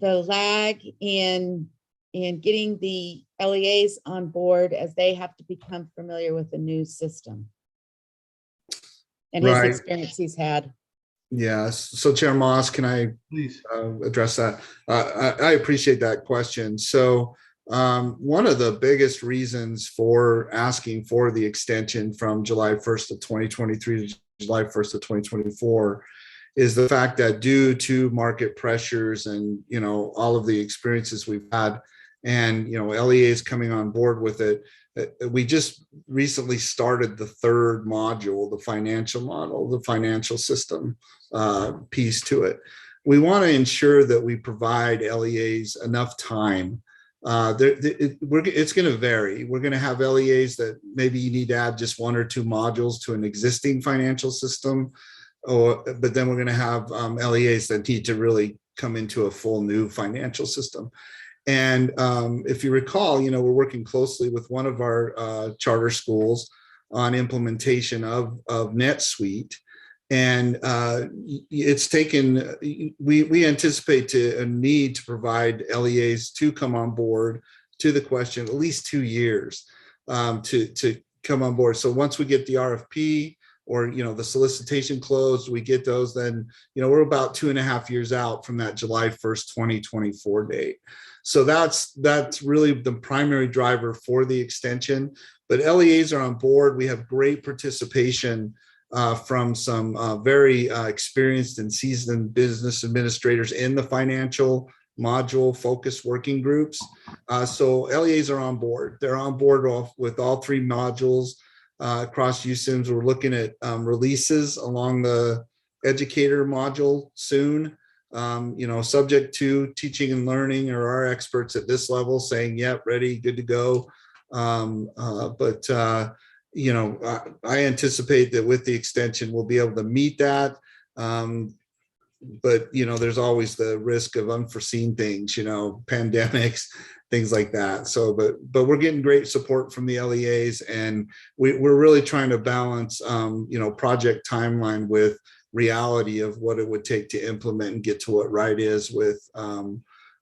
lag in getting the LEAs on board as they have to become familiar with the new system and his experience he's had. Yes. So Chair Moss, can I please address that? I appreciate that question. So one of the biggest reasons for asking for the extension from July 1st of 2023 to July 1st of 2024 is the fact that due to market pressures and all of the experiences we've had and LEAs coming on board with it, we just recently started the third module, the financial model, the financial system piece to it. We want to ensure that we provide LEAs enough time. It's going to vary. We're going to have LEAs that maybe you need to add just one or two modules to an existing financial system, but then we're going to have LEAs that need to really come into a full new financial system. And if you recall, we're working closely with one of our charter schools on implementation of NetSuite. And it's taken, we anticipate a need to provide LEAs to come on board to the question, at least 2 years to come on board. So once we get the RFP, or, the solicitation closed, we get those, then, we're about 2.5 years out from that July 1st, 2024 date. So that's really the primary driver for the extension. But LEAs are on board. We have great participation from some very experienced and seasoned business administrators in the financial module focus working groups. So LEAs are on board. They're on board with all 3 modules across USIMS. We're looking at releases along the educator module soon. Subject to teaching and learning or our experts at this level saying, yep, ready, good to go. I anticipate that with the extension, we'll be able to meet that. But there's always the risk of unforeseen things, pandemics, things like that. So, but we're getting great support from the LEAs, and we're really trying to balance, project timeline with reality of what it would take to implement and get to what right is with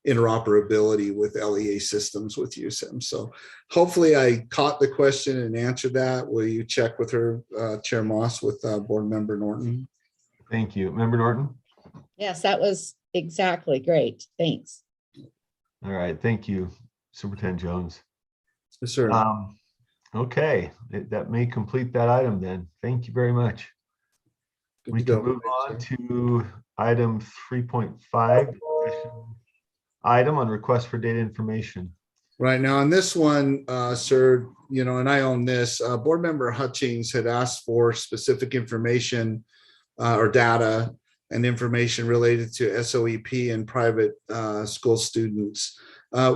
interoperability with LEA systems with USIM. So hopefully I caught the question and answered that. Will you check with her, Chair Moss, with Board Member Norton? Thank you. Member Norton? Yes, that was exactly great. Thanks. All right. Thank you, Superintendent Jones. Yes, sir. Okay. That may complete that item then. Thank you very much. We can move on to item 3.5, item on request for data information. Right now on this one, sir, and I own this, Board Member Hutchings had asked for specific information or data and information related to SOEP and private school students.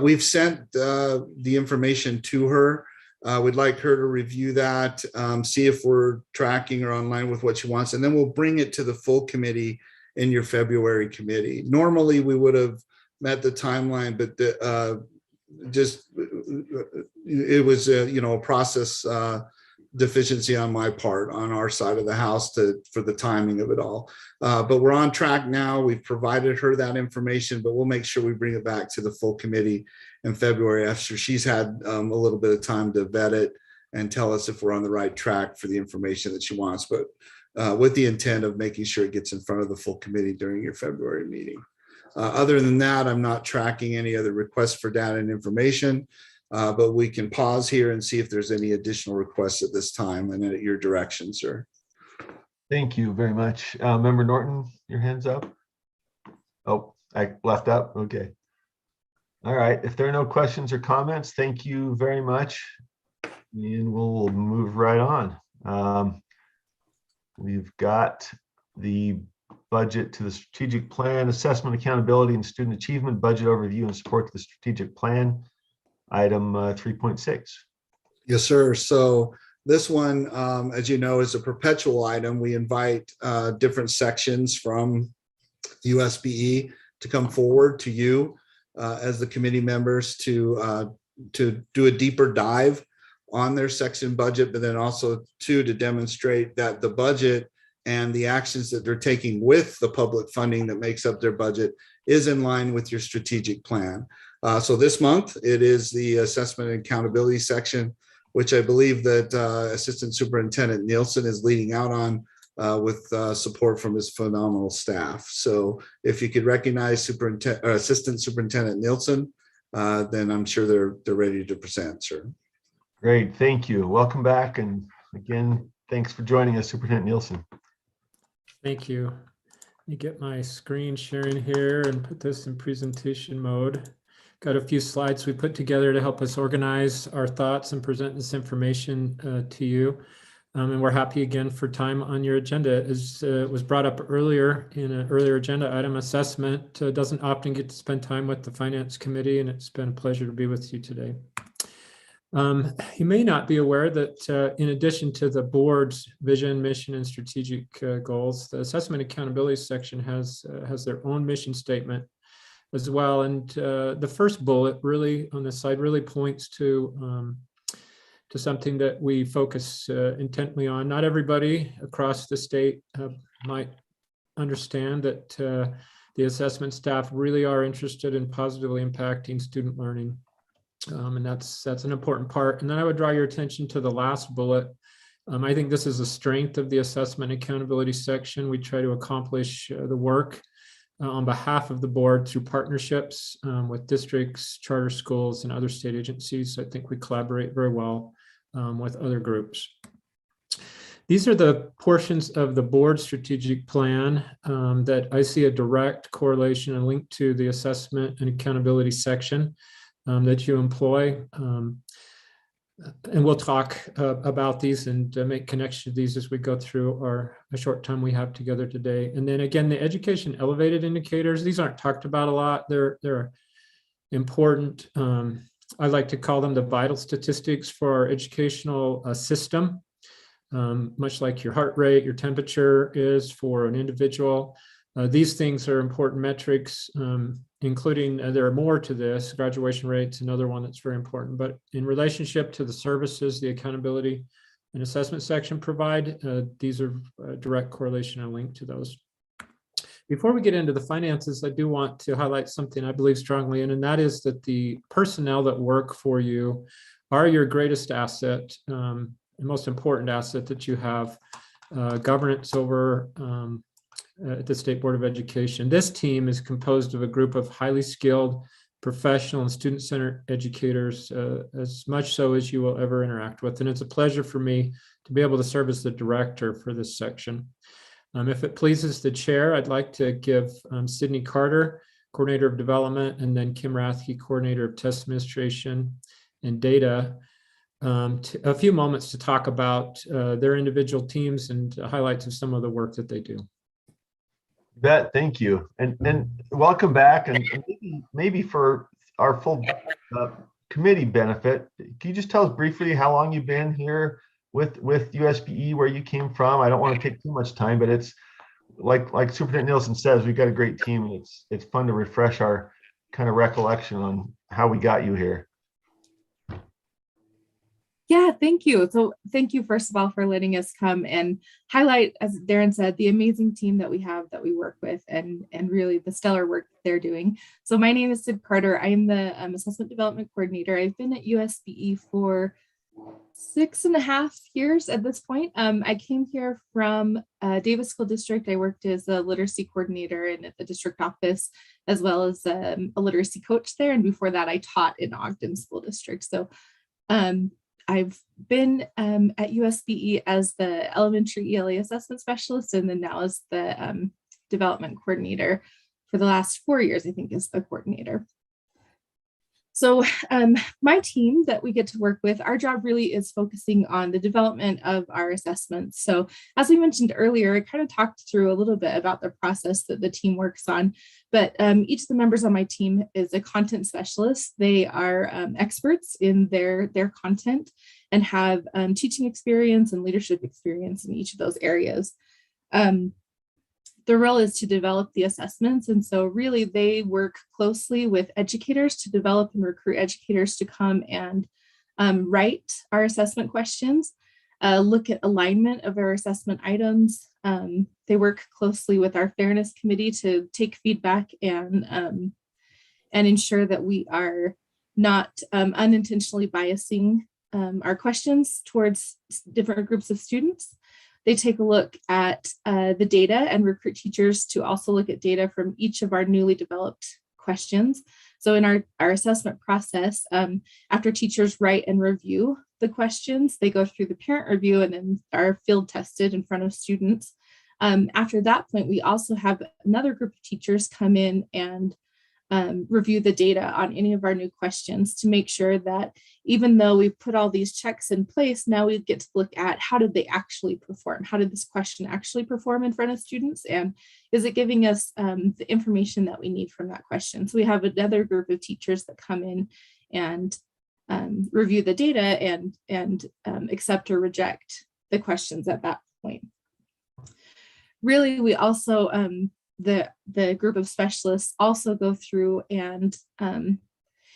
We've sent the information to her. We'd like her to review that, see if we're tracking or online with what she wants, and then we'll bring it to the full committee in your February committee. Normally, we would have met the timeline, but it was a process deficiency on my part, on our side of the house for the timing of it all. But we're on track now. We've provided her that information, but we'll make sure we bring it back to the full committee in February after she's had a little bit of time to vet it and tell us if we're on the right track for the information that she wants, but with the intent of making sure it gets in front of the full committee during your February meeting. Other than that, I'm not tracking any other requests for data and information, but we can pause here and see if there's any additional requests at this time and at your direction, sir. Thank you very much. Member Norton, your hand's up. Oh, I left up. Okay. All right. If there are no questions or comments, thank you very much. And we'll move right on. We've got the budget to the strategic plan, assessment, accountability, and student achievement, budget overview and support to the strategic plan, item 3.6. Yes, sir. So this one, as you know, is a perpetual item. We invite different sections from USBE to come forward to you as the committee members to do a deeper dive on their section budget, but then also to demonstrate that the budget and the actions that they're taking with the public funding that makes up their budget is in line with your strategic plan. So this month, it is the assessment and accountability section, which I believe that Assistant Superintendent Nielsen is leading out on with support from his phenomenal staff. So if you could recognize Assistant Superintendent Nielsen, then I'm sure they're ready to present, sir. Great, thank you. Welcome back. And again, thanks for joining us, Superintendent Nielsen. Thank you. Let me get my screen sharing here and put this in presentation mode. Got a few slides we put together to help us organize our thoughts and present this information to you. And we're happy again for time on your agenda. As was brought up earlier in an earlier agenda item, assessment doesn't often get to spend time with the Finance Committee, and it's been a pleasure to be with you today. You may not be aware that in addition to the board's vision, mission, and strategic goals, the assessment accountability section has their own mission statement as well. And the first bullet really on this slide really points to something that we focus intently on. Not everybody across the state might understand that the assessment staff really are interested in positively impacting student learning. And that's an important part. And then I would draw your attention to the last bullet I think this is a strength of the assessment accountability section. We try to accomplish the work on behalf of the board through partnerships with districts, charter schools, and other state agencies. I think we collaborate very well with other groups. These are the portions of the board strategic plan that I see a direct correlation and link to the assessment and accountability section that you employ. And we'll talk about these and make connection to these as we go through a short time we have together today. And then again, the education elevated indicators, these aren't talked about a lot. They're important. I like to call them the vital statistics for our educational system. Much like your heart rate, your temperature is for an individual. These things are important metrics, including there are more to this. Graduation rate's another one that's very important, but in relationship to the services, the accountability and assessment section provide, these are a direct correlation and link to those. Before we get into the finances, I do want to highlight something I believe strongly in, and that is that the personnel that work for you are your greatest asset, the most important asset that you have governance over at the State Board of Education. This team is composed of a group of highly skilled, professional and student-centered educators, as much so as you will ever interact with. And it's a pleasure for me to be able to serve as the director for this section. If it pleases the chair, I'd like to give Sydney Carter, Coordinator of Development, and then Kim Rathke, Coordinator of Test Administration and Data, a few moments to talk about their individual teams and highlights of some of the work that they do. Bet, thank you, and welcome back. And maybe for our full committee benefit, can you just tell us briefly how long you've been here with USBE, where you came from? I don't want to take too much time, but it's like Superintendent Nielsen says, we've got a great team, and it's fun to refresh our kind of recollection on how we got you here. Yeah, thank you. So thank you, first of all, for letting us come and highlight, as Darren said, the amazing team that we have that we work with and really the stellar work they're doing. So my name is Sid Carter. I am the Assessment Development Coordinator. I've been at USBE for 6.5 years at this point. I came here from Davis School District. I worked as a literacy coordinator and at the district office, as well as a literacy coach there. And before that, I taught in Ogden School District. So I've been at USBE as the elementary ELA assessment specialist, and then now as the development coordinator for the last 4 years, I think, is the coordinator. So my team that we get to work with, our job really is focusing on the development of our assessments. So as we mentioned earlier, I kind of talked through a little bit about the process that the team works on, but each of the members on my team is a content specialist. They are experts in their content and have teaching experience and leadership experience in each of those areas. The role is to develop the assessments. And so really they work closely with educators to develop and recruit educators to come and write our assessment questions, look at alignment of our assessment items. They work closely with our fairness committee to take feedback and ensure that we are not unintentionally biasing our questions towards different groups of students. They take a look at the data and recruit teachers to also look at data from each of our newly developed questions. So in our assessment process, after teachers write and review the questions, they go through the parent review and then are field tested in front of students. After that point, we also have another group of teachers come in and review the data on any of our new questions to make sure that even though we put all these checks in place, now we get to look at how did they actually perform? How did this question actually perform in front of students? And is it giving us the information that we need from that question? So we have another group of teachers that come in and review the data and accept or reject the questions at that point. Really, we also, the group of specialists also go through and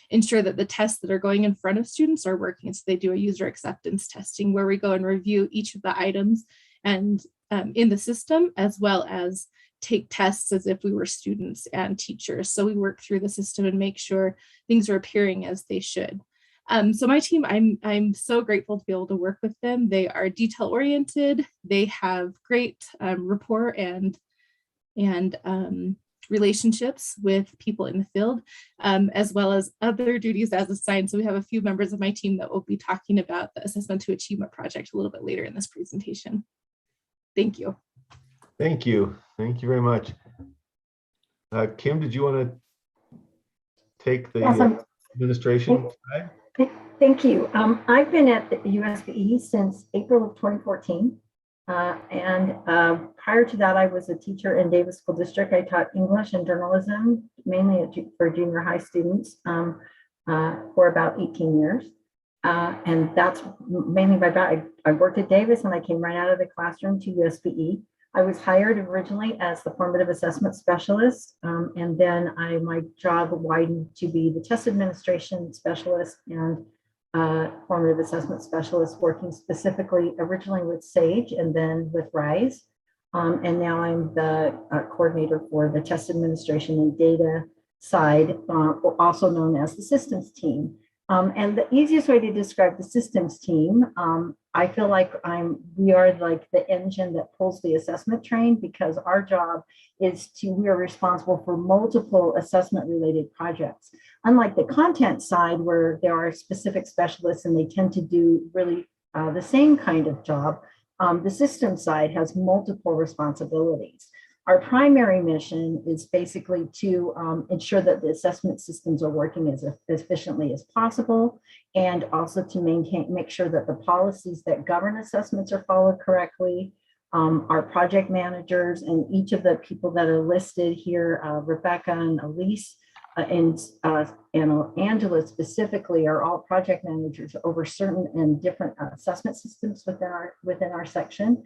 ensure that the tests that are going in front of students are working. So they do a user acceptance testing where we go and review each of the items and in the system, as well as take tests as if we were students and teachers. So we work through the system and make sure things are appearing as they should. So my team, I'm so grateful to be able to work with them. They are detail oriented. They have great rapport and relationships with people in the field, as well as other duties as assigned. So we have a few members of my team that will be talking about the Assessment to Achievement project a little bit later in this presentation. Thank you. Thank you. Thank you very much. Kim, did you want to take the administration side? Thank you. I've been at the USBE since April of 2014. Prior to that, I was a teacher in Davis School District. I taught English and journalism, mainly for junior high students, for about 18 years. And that's mainly my background. I worked at Davis and I came right out of the classroom to USBE. I was hired originally as the formative assessment specialist, and then my job widened to be the test administration specialist and formative assessment specialist, working specifically originally with SAGE and then with RISE. And now I'm the coordinator for the test administration and data side, also known as the systems team. And the easiest way to describe the systems team, I feel like we are like the engine that pulls the assessment train, because our job is we are responsible for multiple assessment related projects. Unlike the content side, where there are specific specialists and they tend to do really the same kind of job, the system side has multiple responsibilities. Our primary mission is basically to ensure that the assessment systems are working as efficiently as possible, and also to make sure that the policies that govern assessments are followed correctly. Our project managers and each of the people that are listed here, Rebecca and Elise and Angela specifically, are all project managers over certain and different assessment systems within our section.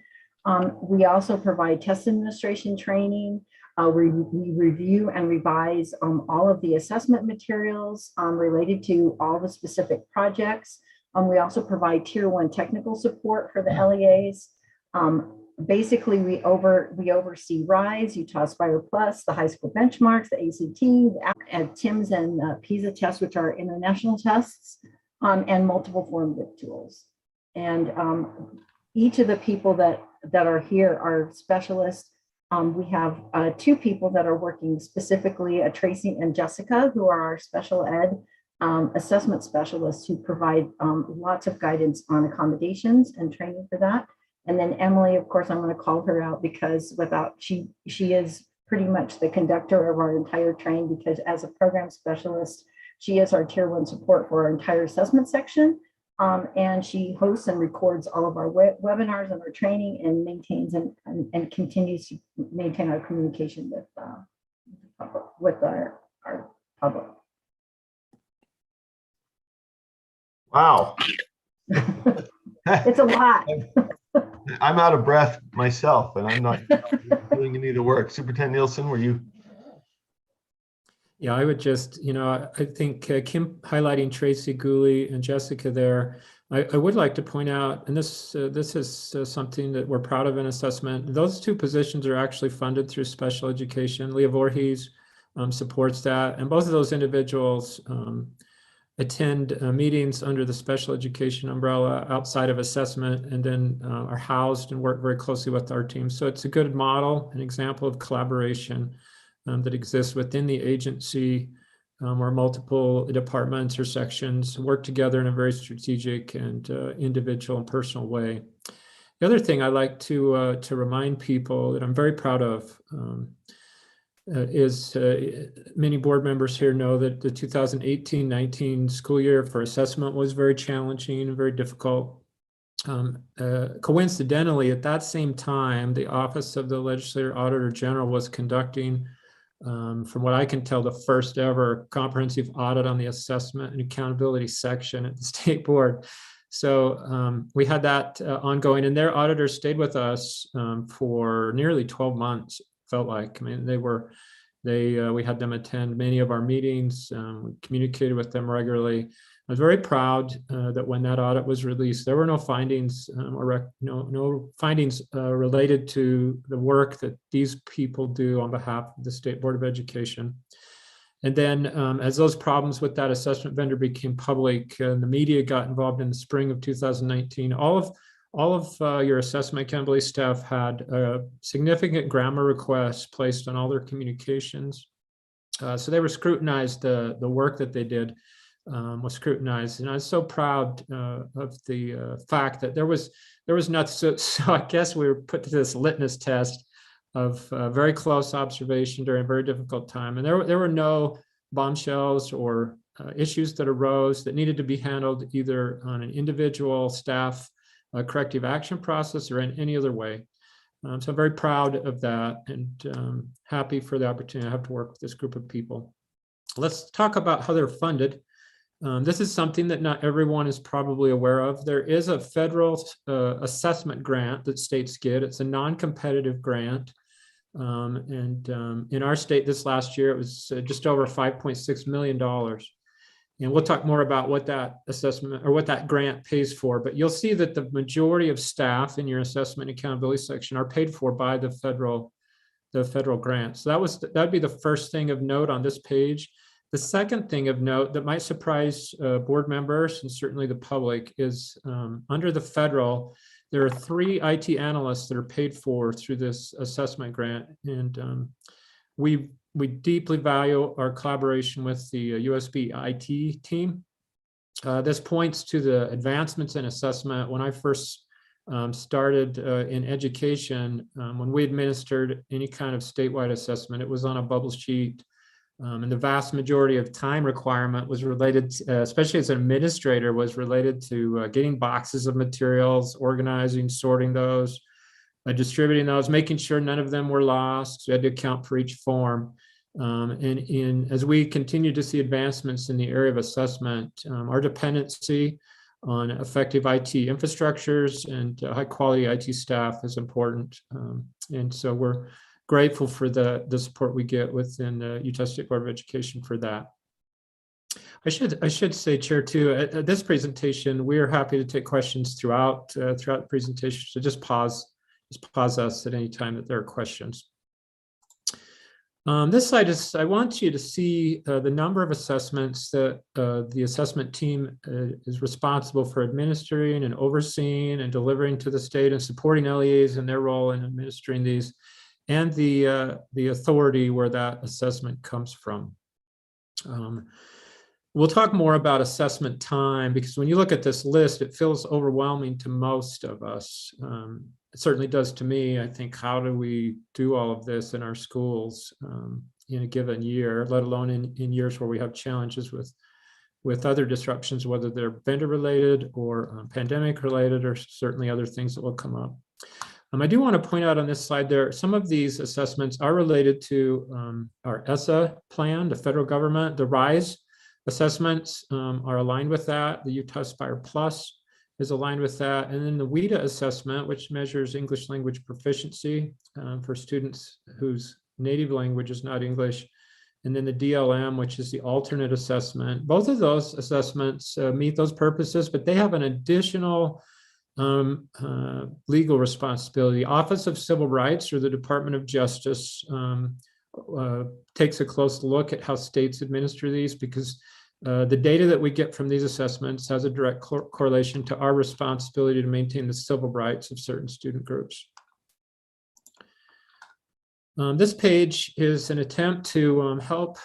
We also provide test administration training. We review and revise all of the assessment materials related to all the specific projects. We also provide tier 1 technical support for the LEAs. Basically, we oversee RISE, Utah Aspire Plus, the high school benchmarks, the ACT, and TIMS and PISA tests, which are international tests, and multiple formative tools. And each of the people that are here are specialists. We have 2 people that are working specifically, Tracy and Jessica, who are our special ed assessment specialists who provide lots of guidance on accommodations and training for that. And then Emily, of course, I'm going to call her out because she is pretty much the conductor of our entire train, because as a program specialist, she is our tier 1 support for our entire assessment section. And she hosts and records all of our webinars and our training, and maintains and continues to maintain our communication with our public. Wow. It's a lot. I'm out of breath myself, and I'm not doing any of the work. Superintendent Nielsen, were you? Yeah, I would just, I think Kim highlighting Tracy Gooley and Jessica there, I would like to point out, and this is something that we're proud of in assessment. Those 2 positions are actually funded through special education. Leah Voorhees supports that, and both of those individuals attend meetings under the special education umbrella outside of assessment, and then are housed and work very closely with our team. So it's a good model, an example of collaboration that exists within the agency, where multiple departments or sections work together in a very strategic and individual and personal way. The other thing I like to remind people that I'm very proud of is many board members here know that the 2018-19 school year for assessment was very challenging and very difficult. Coincidentally, at that same time, the Office of the Legislative Auditor General was conducting, from what I can tell, the first ever comprehensive audit on the assessment and accountability section at the state board. So we had that ongoing, and their auditors stayed with us for nearly 12 months. Felt like, I mean, we had them attend many of our meetings. We communicated with them regularly. I was very proud that when that audit was released, there were no findings no findings related to the work that these people do on behalf of the State Board of Education. And then as those problems with that assessment vendor became public and the media got involved in the spring of 2019, all of your assessment accountability staff had significant grammar requests placed on all their communications. So they were scrutinized, the work that they did was scrutinized. And I was so proud of the fact that there was nothing, so I guess we were put to this litmus test of very close observation during a very difficult time. And there were no bombshells or issues that arose that needed to be handled either on an individual staff corrective action process or in any other way. So I'm very proud of that and happy for the opportunity I have to work with this group of people. Let's talk about how they're funded. This is something that not everyone is probably aware of. There is a federal assessment grant that states get. It's a non-competitive grant. In our state this last year, it was just over $5.6 million. And we'll talk more about what that assessment or what that grant pays for, but you'll see that the majority of staff in your assessment accountability section are paid for by the federal grant. So that'd be the first thing of note on this page. The second thing of note that might surprise board members and certainly the public is under the federal, there are 3 IT analysts that are paid for through this assessment grant. And we deeply value our collaboration with the USB IT team. This points to the advancements in assessment. When I first started in education, when we administered any kind of statewide assessment, it was on a bubble sheet. And the vast majority of time requirement was related, especially as an administrator, was related to getting boxes of materials, organizing, sorting those, distributing those, making sure none of them were lost. So we had to account for each form. And as we continue to see advancements in the area of assessment, our dependency on effective IT infrastructures and high quality IT staff is important. And so we're grateful for the support we get within the Utah State Board of Education for that. I should say, Chair, too, at this presentation, we are happy to take questions throughout the presentation. So just pause us at any time that there are questions. This slide is, I want you to see the number of assessments that the assessment team is responsible for administering and overseeing and delivering to the state and supporting LEAs in their role in administering these, and the authority where that assessment comes from. We'll talk more about assessment time because when you look at this list, it feels overwhelming to most of us. It certainly does to me. I think, how do we do all of this in our schools in a given year, let alone in years where we have challenges with other disruptions, whether they're vendor related or pandemic related, or certainly other things that will come up. I do want to point out on this slide there, some of these assessments are related to our ESSA plan, the federal government. The RISE assessments are aligned with that. The Utah Aspire Plus is aligned with that. And then the WIDA assessment, which measures English language proficiency for students whose native language is not English. And then the DLM, which is the alternate assessment. Both of those assessments meet those purposes, but they have an additional legal responsibility. Office of Civil Rights or the Department of Justice takes a close look at how states administer these because the data that we get from these assessments has a direct correlation to our responsibility to maintain the civil rights of certain student groups. This page is an attempt to help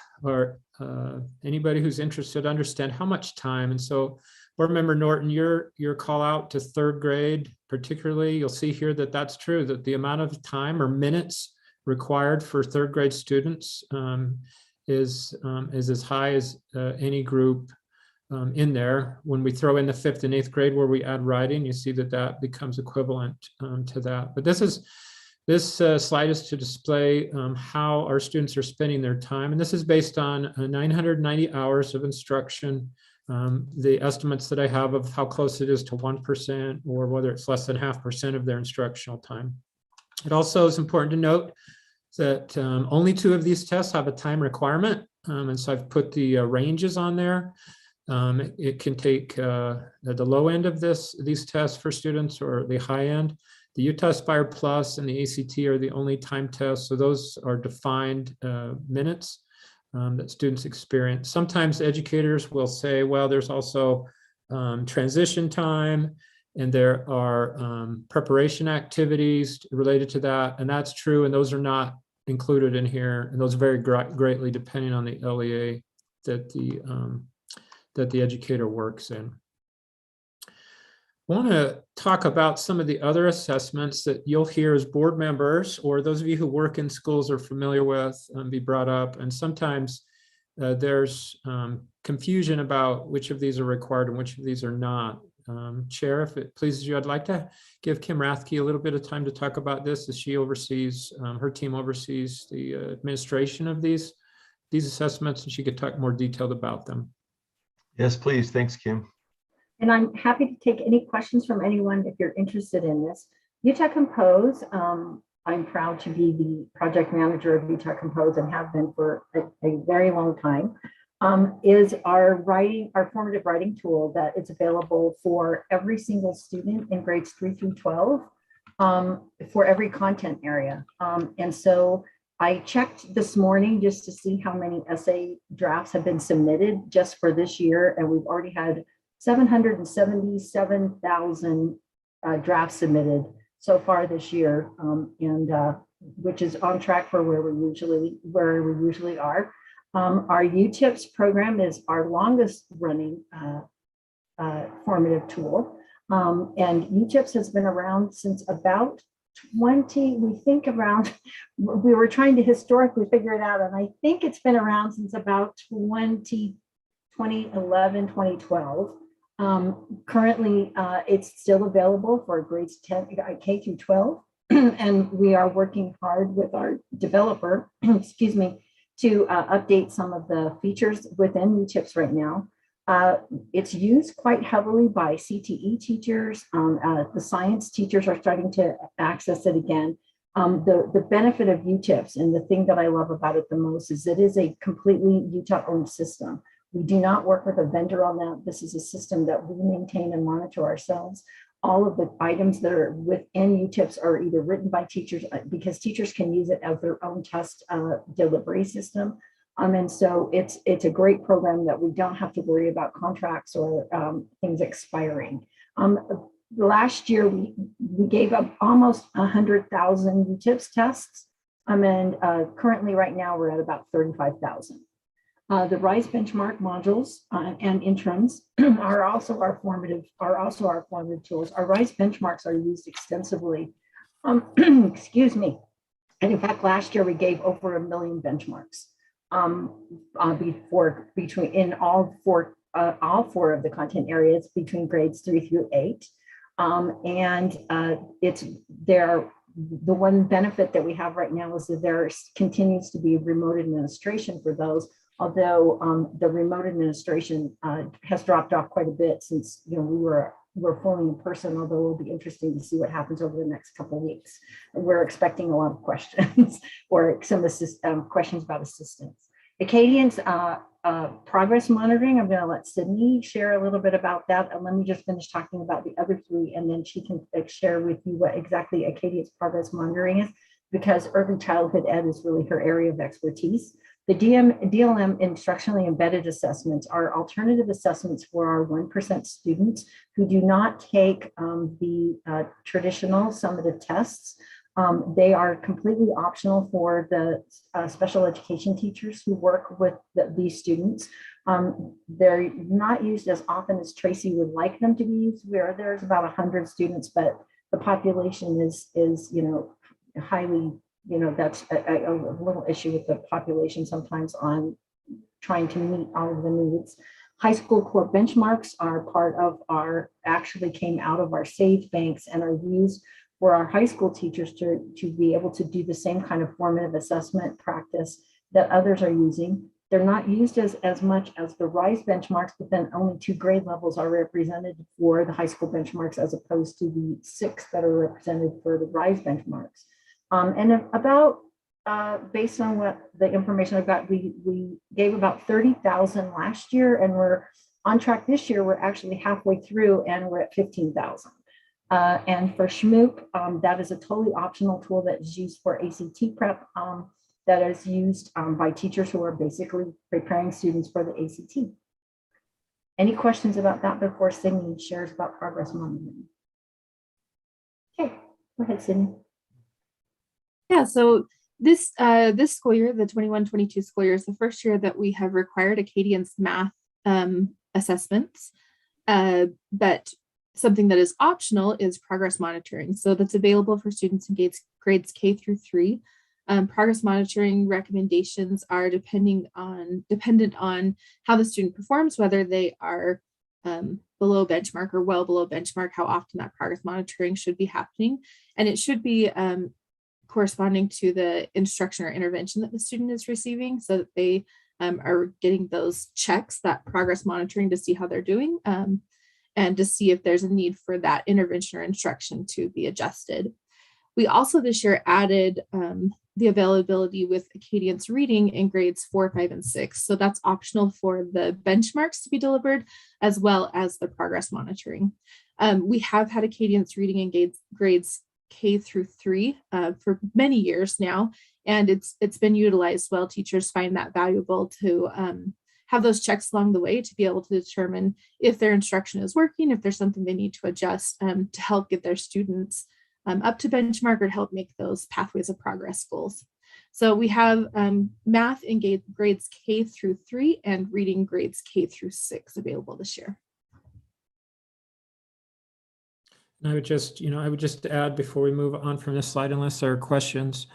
anybody who's interested understand how much time. And so Board Member Norton, your call out to third grade, particularly, you'll see here that that's true, that the amount of time or minutes required for third grade students is as high as any group in there. When we throw in the 5th and 8th grade where we add writing, you see that that becomes equivalent to that. But this slide is to display how our students are spending their time. And this is based on 990 hours of instruction. The estimates that I have of how close it is to 1% or whether it's less than 0.5% of their instructional time. It also is important to note that only 2 of these tests have a time requirement. And so I've put the ranges on there. It can take the low end of these tests for students or the high end. The Utah Aspire Plus and the ACT are the only time tests. So those are defined minutes. that students experience. Sometimes educators will say, well, there's also transition time, and there are preparation activities related to that, and that's true, and those are not included in here, and those vary greatly depending on the LEA that the educator works in. I want to talk about some of the other assessments that you'll hear as board members, or those of you who work in schools are familiar with, be brought up. And sometimes there's confusion about which of these are required and which of these are not. Chair, if it pleases you, I'd like to give Kim Rathke a little bit of time to talk about this, as she oversees, her team oversees the administration of these assessments, and she could talk more detailed about them. Yes, please. Thanks, Kim. And I'm happy to take any questions from anyone if you're interested in this. Utah Compose, I'm proud to be the project manager of Utah Compose and have been for a very long time, is our formative writing tool that is available for every single student in grades 3 through 12 for every content area. And so I checked this morning just to see how many essay drafts have been submitted just for this year, and we've already had 777,000 drafts submitted so far this year, which is on track for where we usually are. Our UTIPS program is our longest running formative tool, and UTIPS has been around since about we were trying to historically figure it out, and I think it's been around since about 2011, 2012. Currently, it's still available for grades 10, K through 12, and we are working hard with our developer, excuse me, to update some of the features within UTIPS right now. It's used quite heavily by CTE teachers. The science teachers are starting to access it again. The benefit of UTIPS, and the thing that I love about it the most, is it is a completely Utah-owned system. We do not work with a vendor on that. This is a system that we maintain and monitor ourselves. All of the items that are within UTIPS are either written by teachers, because teachers can use it as their own test delivery system. And so it's a great program that we don't have to worry about contracts or things expiring. Last year, we gave up almost 100,000 UTIPS tests. And currently right now we're at about 35,000. The RISE benchmark modules and interims are also our formative tools. Our RISE benchmarks are used extensively. Excuse me. And in fact, last year we gave over 1 million benchmarks in all four of the content areas between grades 3 through 8. The one benefit that we have right now is that there continues to be remote administration for those. Although the remote administration has dropped off quite a bit since we're fully in person, although it'll be interesting to see what happens over the next couple of weeks. We're expecting a lot of questions or some questions about assistance. Acadian's progress monitoring, I'm going to let Sydney share a little bit about that. And let me just finish talking about the other three, and then she can share with you what exactly Acadian's progress monitoring is, because early childhood ed is really her area of expertise. The DLM instructionally embedded assessments are alternative assessments for our 1% students who do not take the traditional summative tests. They are completely optional for the special education teachers who work with these students. They're not used as often as Tracy would like them to be used, where there's about 100 students, but the population is highly, that's a little issue with the population sometimes on trying to meet all of the needs. High school core benchmarks are actually came out of our SAVE banks and are used for our high school teachers to be able to do the same kind of formative assessment practice that others are using. They're not used as much as the RISE benchmarks, but then only 2 grade levels are represented for the high school benchmarks, as opposed to the 6 that are represented for the RISE benchmarks. And based on what the information I've got, we gave about 30,000 last year, and we're on track this year. We're actually halfway through, and we're at 15,000. And for SHMOOP, that is a totally optional tool that is used for ACT prep that is used by teachers who are basically preparing students for the ACT. Any questions about that before Sydney shares about progress monitoring? Okay, go ahead, Sydney. Yeah, so this school year, the 21-22 school year, is the first year that we have required Acadian's math assessments. But something that is optional is progress monitoring. So that's available for students in grades K through 3. Progress monitoring recommendations are dependent on how the student performs, whether they are below benchmark or well below benchmark, how often that progress monitoring should be happening. And it should be corresponding to the instruction or intervention that the student is receiving, so that they are getting those checks, that progress monitoring, to see how they're doing, and to see if there's a need for that intervention or instruction to be adjusted. We also this year added the availability with Acadian's reading in grades 4, 5, and 6. So that's optional for the benchmarks to be delivered, as well as the progress monitoring. We have had Acadian's reading in grades K through 3 for many years now, and it's been utilized well. Teachers find that valuable to have those checks along the way to be able to determine if their instruction is working, if there's something they need to adjust to help get their students up to benchmark or to help make those pathways of progress goals. So we have math in grades K through 3 and reading grades K through 6 available this year. And I would just add before we move on from this slide, unless there are questions,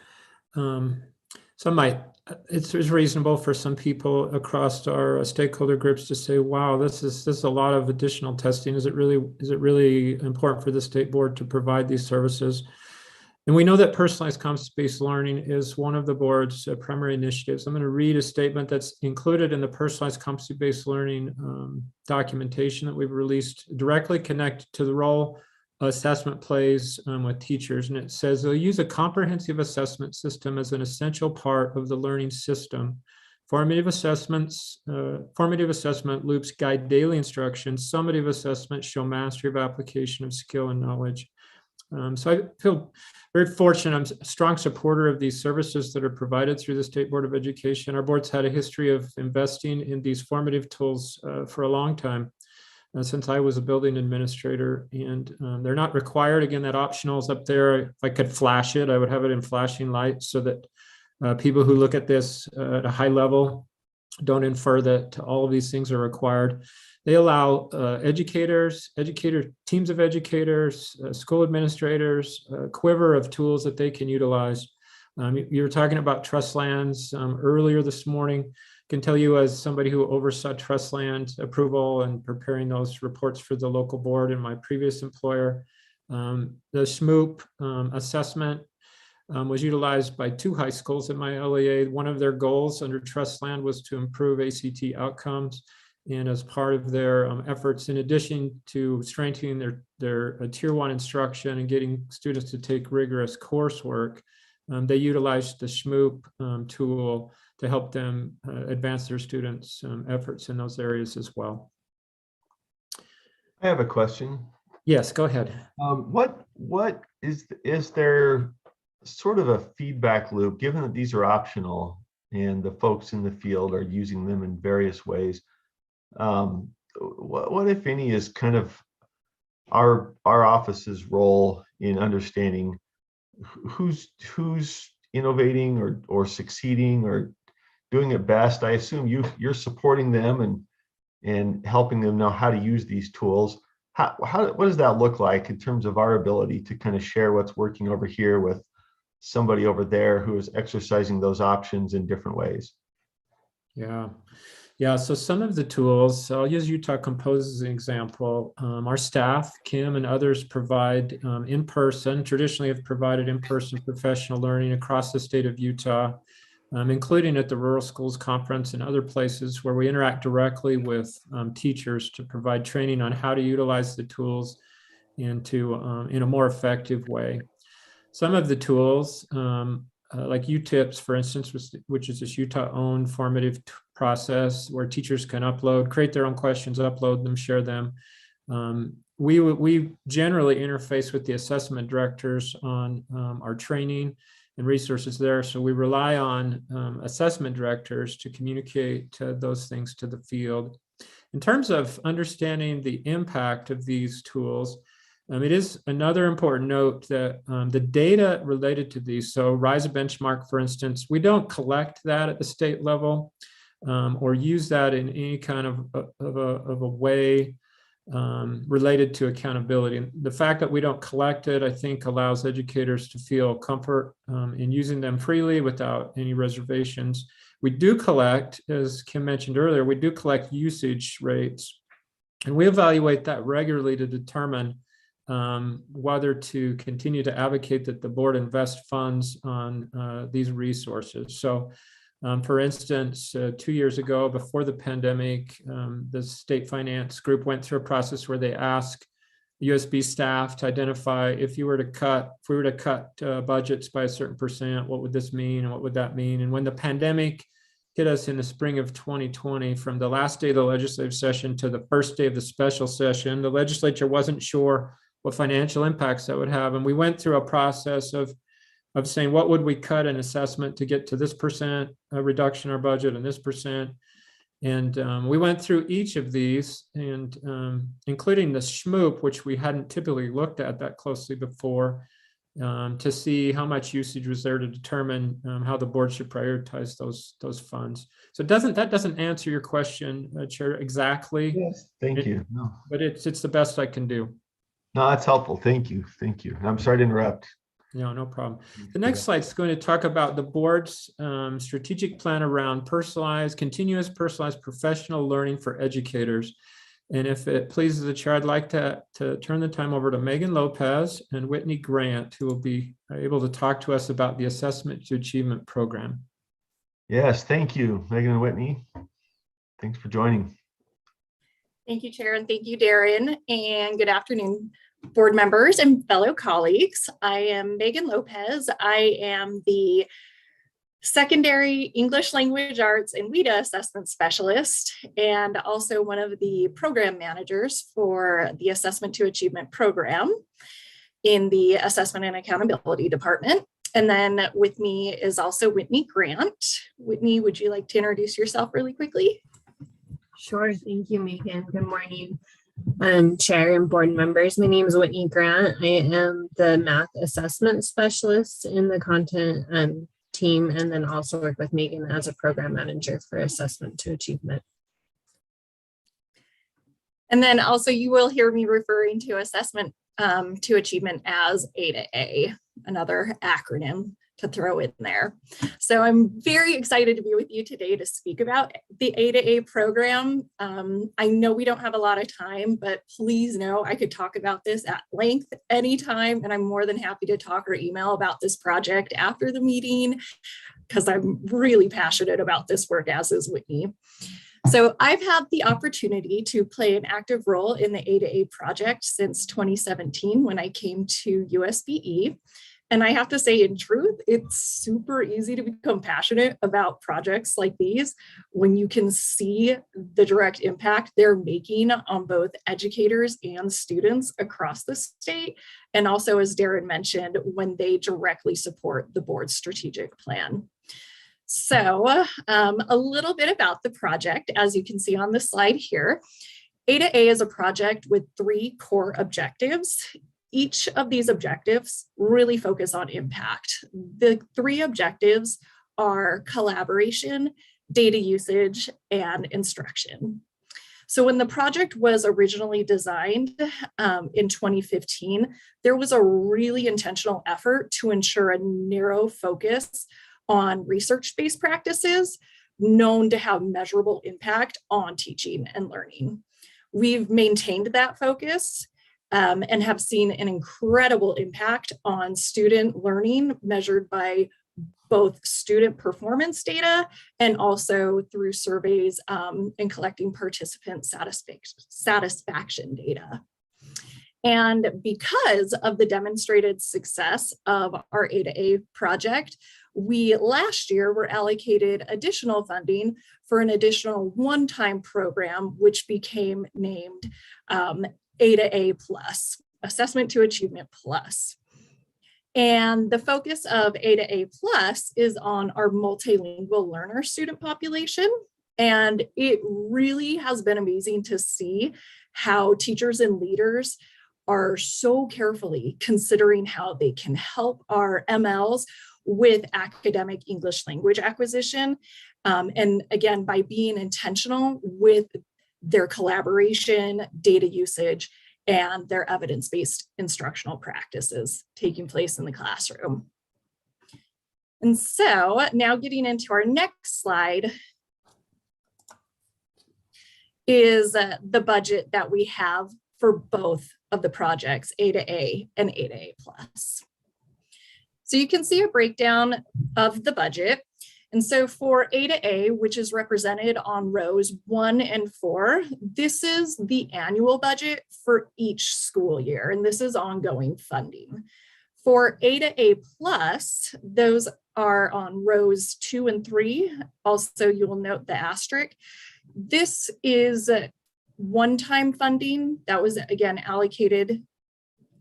it's reasonable for some people across our stakeholder groups to say, wow, this is a lot of additional testing. Is it really important for the state board to provide these services? And we know that personalized competency-based learning is one of the board's primary initiatives. I'm going to read a statement that's included in the personalized competency-based learning documentation that we've released, directly connected to the role assessment plays with teachers. And it says they'll use a comprehensive assessment system as an essential part of the learning system. Formative assessment loops guide daily instruction. Summative assessments show mastery of application of skill and knowledge. So I feel very fortunate. I'm a strong supporter of these services that are provided through the State Board of Education. Our board's had a history of investing in these formative tools for a long time. Since I was a building administrator, and they're not required. Again, that optional is up there. If I could flash it, I would have it in flashing lights so that people who look at this at a high level don't infer that all of these things are required. They allow teams of educators, school administrators, a quiver of tools that they can utilize. You were talking about trust lands earlier this morning. Can tell you, as somebody who oversaw trust land approval and preparing those reports for the local board in my previous employer, the SMOOP assessment was utilized by 2 high schools in my LEA. One of their goals under trust land was to improve ACT outcomes. And as part of their efforts, in addition to strengthening their tier 1 instruction and getting students to take rigorous coursework, they utilized the SMOOP tool to help them advance their students' efforts in those areas as well. I have a question. Yes, go ahead. What is there sort of a feedback loop, given that these are optional and the folks in the field are using them in various ways? What if any is kind of our office's role in understanding who's innovating or succeeding or doing it best? I assume you're supporting them and helping them know how to use these tools. What does that look like in terms of our ability to kind of share what's working over here with somebody over there who is exercising those options in different ways? Yeah, so some of the tools, so I'll use Utah Compose as an example. Our staff, Kim and others, provide traditionally have provided in-person professional learning across the state of Utah, including at the Rural Schools Conference and other places where we interact directly with teachers to provide training on how to utilize the tools and in a more effective way. Some of the tools, like UTIPS, for instance, which is this Utah-owned formative process where teachers can create their own questions, upload them, share them. We generally interface with the assessment directors on our training and resources there. So we rely on assessment directors to communicate those things to the field. In terms of understanding the impact of these tools, it is another important note that the data related to these, so RISE benchmark, for instance, we don't collect that at the state level or use that in any kind of a way related to accountability. And the fact that we don't collect it, I think, allows educators to feel comfort in using them freely without any reservations. We do collect, as Kim mentioned earlier, we do collect usage rates, and we evaluate that regularly to determine whether to continue to advocate that the board invest funds on these resources. So for instance, 2 years ago, before the pandemic, the state finance group went through a process where they asked USB staff to identify if we were to cut budgets by a certain percent, what would this mean and what would that mean? And when the pandemic hit us in the spring of 2020, from the last day of the legislative session to the first day of the special session, the legislature wasn't sure what financial impacts that would have. And we went through a process of saying, what would we cut in assessment to get to this percent reduction in our budget and this percent? And we went through each of these, and including the SHMOOP, which we hadn't typically looked at that closely before, to see how much usage was there to determine how the board should prioritize those funds. So that doesn't answer your question, Chair, exactly. Yes, thank you. No. But it's the best I can do. No, that's helpful. Thank you. Thank you. I'm sorry to interrupt. No problem. The next slide is going to talk about the board's strategic plan around continuous personalized professional learning for educators. And if it pleases the chair, I'd like to turn the time over to Megan Lopez and Whitney Grant, who will be able to talk to us about the Assessment to Achievement program. Yes, thank you, Megan and Whitney. Thanks for joining. Thank you, Chair, and thank you, Darren, and good afternoon, board members and fellow colleagues. I am Megan Lopez. I am the Secondary English Language Arts and WIDA Assessment Specialist, and also one of the program managers for the Assessment to Achievement program in the Assessment and Accountability Department. And then with me is also Whitney Grant. Whitney, would you like to introduce yourself really quickly? Sure, thank you, Megan. Good morning, Chair and board members. My name is Whitney Grant. I am the math assessment specialist in the content team, and then also work with Megan as a program manager for Assessment to Achievement. And then also you will hear me referring to Assessment to Achievement as A2A, another acronym to throw in there. So I'm very excited to be with you today to speak about the A2A program. I know we don't have a lot of time, but please know I could talk about this at length anytime, and I'm more than happy to talk or email about this project after the meeting, because I'm really passionate about this work, as is Whitney. So I've had the opportunity to play an active role in the A2A project since 2017 when I came to USBE. And I have to say, in truth, it's super easy to become passionate about projects like these when you can see the direct impact they're making on both educators and students across the state. And also, as Darren mentioned, when they directly support the board's strategic plan. So a little bit about the project, as you can see on the slide here. A2A is a project with 3 core objectives. Each of these objectives really focus on impact. The 3 objectives are collaboration, data usage, and instruction. So when the project was originally designed in 2015, there was a really intentional effort to ensure a narrow focus on research-based practices known to have measurable impact on teaching and learning. We've maintained that focus and have seen an incredible impact on student learning measured by both student performance data and also through surveys and collecting participant satisfaction data. And because of the demonstrated success of our A2A project, we last year were allocated additional funding for an additional one-time program, which became named A2A Plus, Assessment to Achievement Plus. And the focus of A to A Plus is on our multilingual learner student population. And it really has been amazing to see how teachers and leaders are so carefully considering how they can help our MLs with academic English language acquisition. And again, by being intentional with their collaboration, data usage, and their evidence-based instructional practices taking place in the classroom. And so now getting into our next slide is the budget that we have for both of the projects, A to A and A to A Plus. So you can see a breakdown of the budget. And so for A to A, which is represented on rows 1 and 4, this is the annual budget for each school year, and this is ongoing funding. For A to A Plus, those are on rows 2 and 3. Also, you will note the asterisk. This is one-time funding that was, again, allocated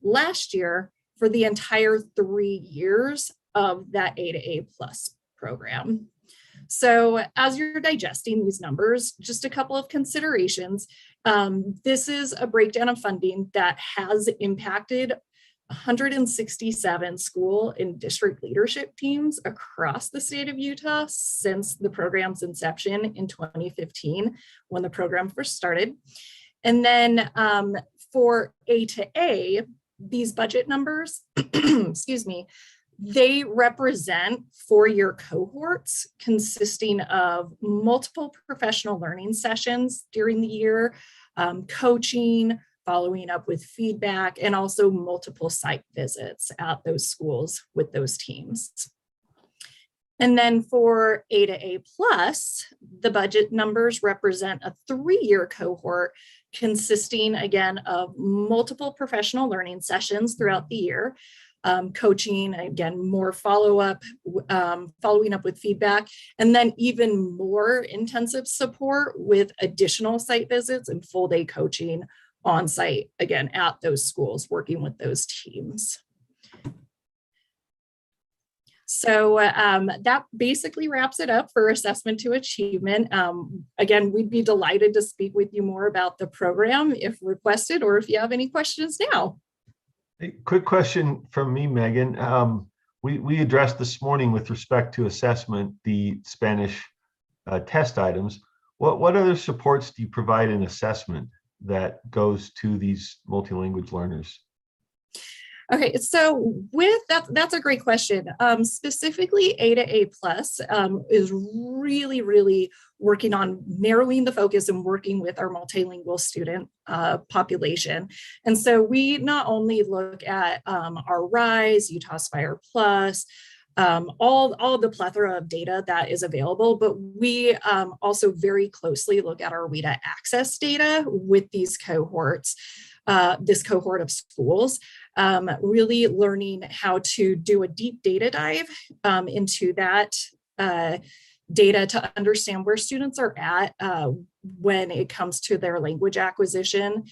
last year for the entire 3 years of that A to A Plus program. So as you're digesting these numbers, just a couple of considerations. This is a breakdown of funding that has impacted 167 school and district leadership teams across the state of Utah since the program's inception in 2015, when the program first started. And then for A to A, these budget numbers, excuse me, they represent 4-year cohorts consisting of multiple professional learning sessions during the year, coaching, following up with feedback, and also multiple site visits at those schools with those teams. And then for A to A Plus, the budget numbers represent a 3-year cohort consisting, again, of multiple professional learning sessions throughout the year, coaching, again, more follow-up, following up with feedback, and then even more intensive support with additional site visits and full-day coaching on site, again, at those schools, working with those teams. So that basically wraps it up for assessment to achievement. Again, we'd be delighted to speak with you more about the program if requested, or if you have any questions now. Hey, quick question from me, Megan. We addressed this morning with respect to assessment, the Spanish test items. What other supports do you provide in assessment that goes to these multilingual learners? Okay, so with that's a great question. Specifically, A to A Plus is really working on narrowing the focus and working with our multilingual student population. And so we not only look at our RISE, Utah Aspire Plus, all the plethora of data that is available, but we also very closely look at our WIDA access data with these cohorts, this cohort of schools, really learning how to do a deep data dive into that data to understand where students are at when it comes to their language acquisition.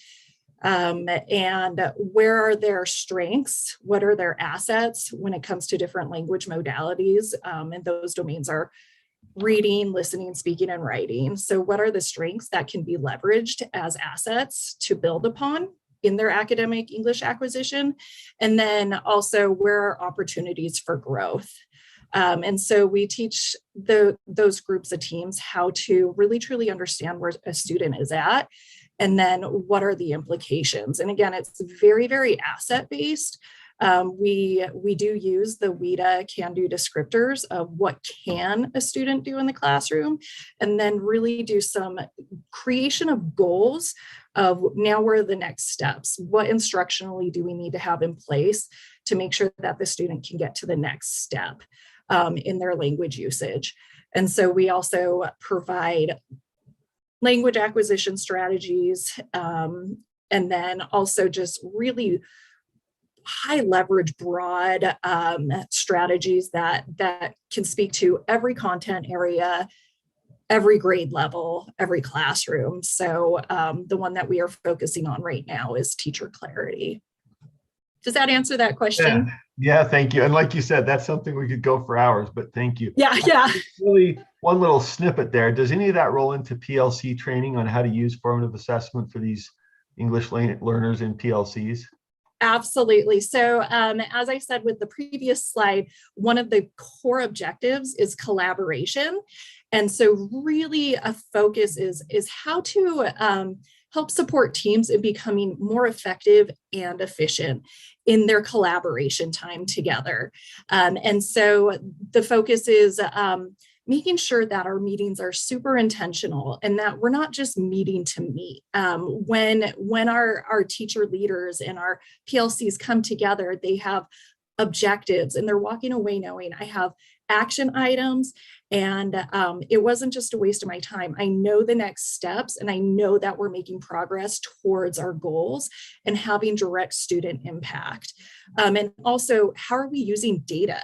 And where are their strengths? What are their assets when it comes to different language modalities? And those domains are reading, listening, speaking, and writing. So what are the strengths that can be leveraged as assets to build upon in their academic English acquisition? And then also, where are opportunities for growth? And so we teach those groups of teams how to really truly understand where a student is at, and then what are the implications. And again, it's very asset-based. We do use the WIDA can-do descriptors of what can a student do in the classroom, and then really do some creation of goals of now where are the next steps? What instructionally do we need to have in place to make sure that the student can get to the next step in their language usage? And so we also provide language acquisition strategies, and then also just really high leverage, broad strategies that can speak to every content area, every grade level, every classroom. So the one that we are focusing on right now is teacher clarity. Does that answer that question? Yeah, thank you. And like you said, that's something we could go for hours, but thank you. Yeah. Really, one little snippet there. Does any of that roll into PLC training on how to use formative assessment for these English learners in PLCs? Absolutely. So as I said with the previous slide, one of the core objectives is collaboration. And so really a focus is how to help support teams in becoming more effective and efficient in their collaboration time together. And so the focus is making sure that our meetings are super intentional and that we're not just meeting to meet. When our teacher leaders and our PLCs come together, they have objectives and they're walking away knowing I have action items and it wasn't just a waste of my time. I know the next steps and I know that we're making progress towards our goals and having direct student impact. And also, how are we using data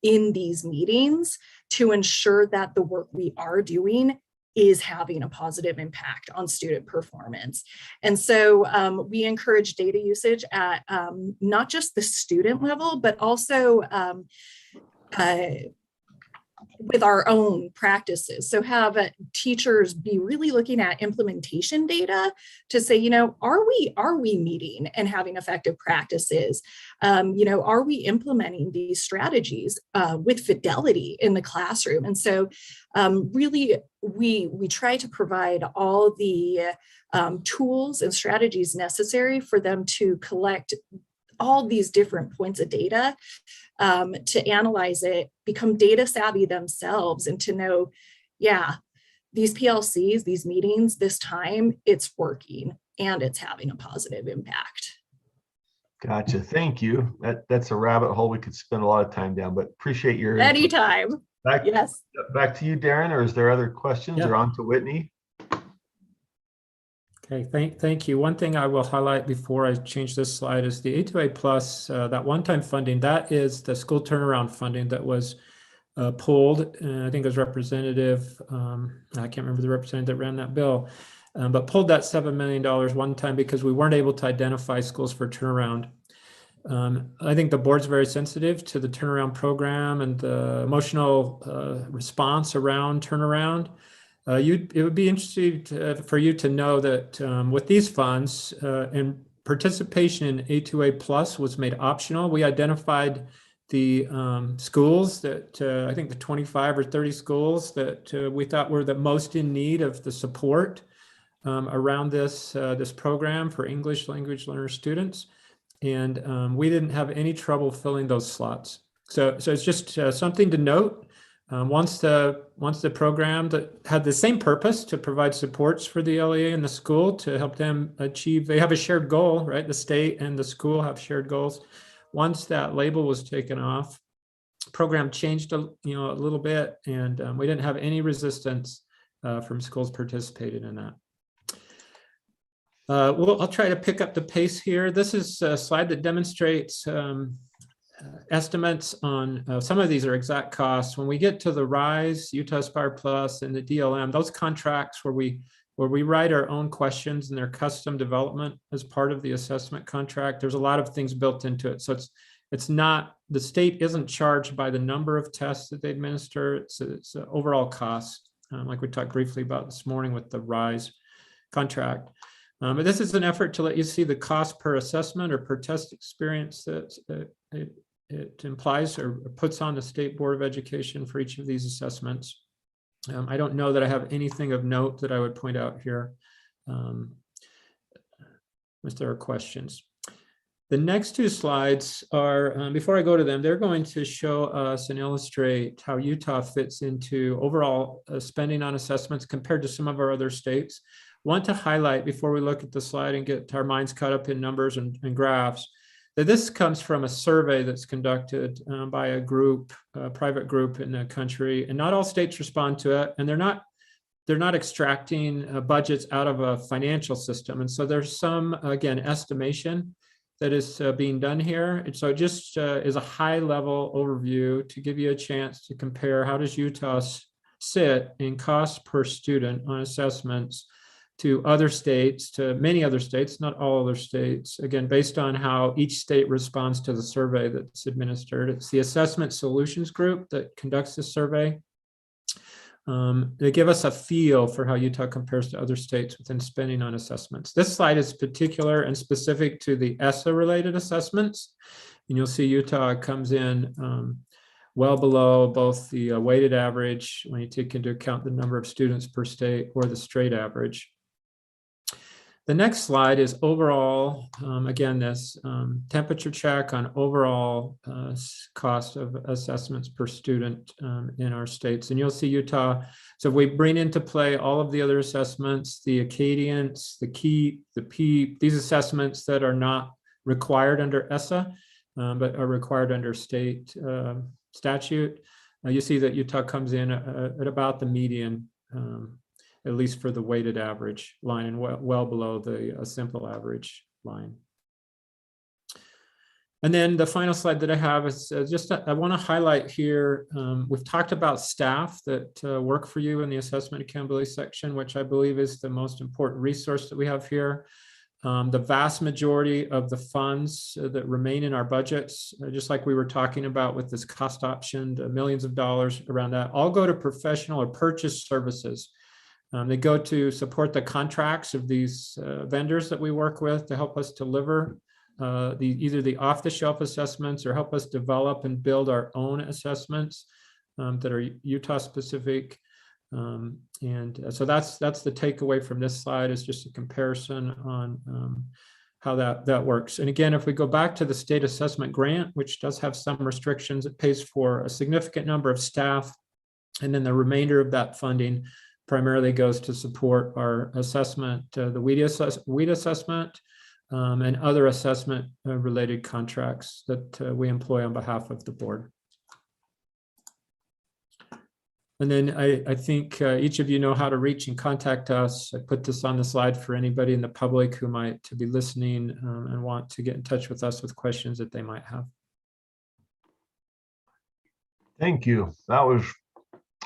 in these meetings to ensure that the work we are doing is having a positive impact on student performance. And so we encourage data usage at not just the student level, but also with our own practices. So have teachers be really looking at implementation data to say, you know, are we meeting and having effective practices? You know, are we implementing these strategies with fidelity in the classroom? And so really we try to provide all the tools and strategies necessary for them to collect all these different points of data to analyze it, become data savvy themselves, and to know, yeah, these PLCs, these meetings, this time, it's working and it's having a positive impact. Gotcha. Thank you. That's a rabbit hole we could spend a lot of time down, but appreciate your input. Anytime. Yes. Back to you, Darren, or is there other questions or on to Whitney? Okay, thank you. One thing I will highlight before I change this slide is the A2A Plus, that one-time funding. That is the school turnaround funding that was pulled. I think it was Representative, I can't remember the representative that ran that bill, but pulled that $7 million one time because we weren't able to identify schools for turnaround. I think the board's very sensitive to the turnaround program and the emotional response around turnaround. It would be interesting for you to know that with these funds and participation in A2A Plus was made optional. We identified the schools that I think the 25 or 30 schools that we thought were the most in need of the support around this program for English language learner students. And we didn't have any trouble filling those slots. So it's just something to note. Once the program that had the same purpose to provide supports for the LEA and the school to help them achieve, they have a shared goal, right? The state and the school have shared goals. Once that label was taken off, program changed a little bit, and we didn't have any resistance from schools participating in that. I'll try to pick up the pace here. This is a slide that demonstrates estimates on some of these are exact costs. When we get to the RISE, Utah Aspire Plus, and the DLM, those contracts where we write our own questions and their custom development as part of the assessment contract, there's a lot of things built into it. So it's not, the state isn't charged by the number of tests that they administer. It's an overall cost, like we talked briefly about this morning with the RISE contract. But this is an effort to let you see the cost per assessment or per test experience that it implies or puts on the State Board of Education for each of these assessments. I don't know that I have anything of note that I would point out here if there are questions. The next two slides are, before I go to them, they're going to show us and illustrate how Utah fits into overall spending on assessments compared to some of our other states. Want to highlight before we look at the slide and get our minds caught up in numbers and graphs, that this comes from a survey that's conducted by a group, a private group in the country, and not all states respond to it, and they're not extracting budgets out of a financial system. And so there's some, again, estimation that is being done here. And so it just is a high level overview to give you a chance to compare how does Utah sit in cost per student on assessments to other states, to many other states, not all other states, again, based on how each state responds to the survey that's administered. It's the Assessment Solutions Group that conducts this survey. They give us a feel for how Utah compares to other states within spending on assessments. This slide is particular and specific to the ESSA-related assessments. And you'll see Utah comes in well below both the weighted average when you take into account the number of students per state or the straight average. The next slide is overall, again, this temperature check on overall cost of assessments per student in our states. And you'll see Utah, so if we bring into play all of the other assessments, the Acadians, the KEEP, the PEEP, these assessments that are not required under ESSA, but are required under state statute, you see that Utah comes in at about the median, at least for the weighted average line, and well below the simple average line. And then the final slide that I have is I want to highlight here, we've talked about staff that work for you in the assessment accountability section, which I believe is the most important resource that we have here. The vast majority of the funds that remain in our budgets, just like we were talking about with this cost option, millions of dollars around that, all go to professional or purchase services. They go to support the contracts of these vendors that we work with to help us deliver either the off-the-shelf assessments or help us develop and build our own assessments that are Utah specific. So that's the takeaway from this slide, is just a comparison on how that works. And again, if we go back to the state assessment grant, which does have some restrictions, it pays for a significant number of staff, and then the remainder of that funding primarily goes to support our assessment, the WEED assessment, and other assessment related contracts that we employ on behalf of the board. And then I think each of you know how to reach and contact us. I put this on the slide for anybody in the public who might be listening and want to get in touch with us with questions that they might have. Thank you. That was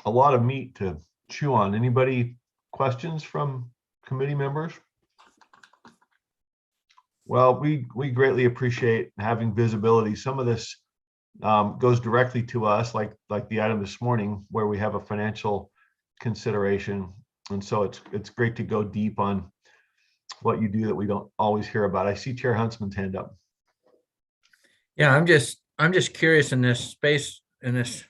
a lot of meat to chew on. Anybody questions from committee members? Well, we greatly appreciate having visibility. Some of this goes directly to us, like the item this morning, where we have a financial consideration, and so it's great to go deep on what you do that we don't always hear about. I see Chair Huntsman's hand up. Yeah, I'm just curious in this space, in this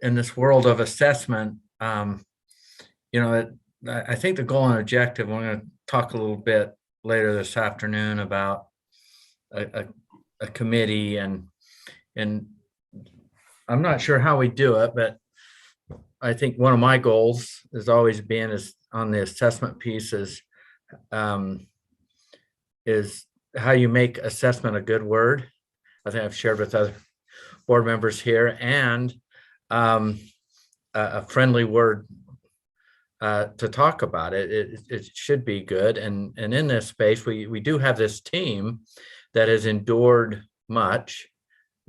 in this world of assessment. You know, I think the goal and objective, we're going to talk a little bit later this afternoon about a committee, and I'm not sure how we do it, but I think one of my goals has always been is on the assessment piece is how you make assessment a good word. I think I've shared with other board members here, and a friendly word to talk about it. It should be good. And in this space, we do have this team that has endured much.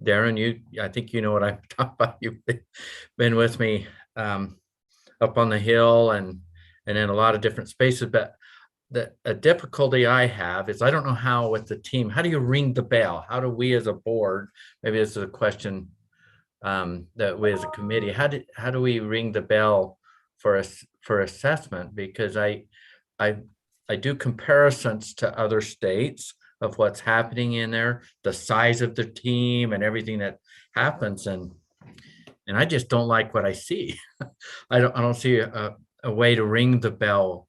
Darren, I think you know what I'm talking about. You've been with me up on the Hill and in a lot of different spaces. But a difficulty I have is I don't know how with the team, how do you ring the bell? How do we as a board, maybe this is a question that we as a committee, how do we ring the bell for assessment? Because I do comparisons to other states of what's happening in there, the size of the team and everything that happens, and I just don't like what I see. I don't see a way to ring the bell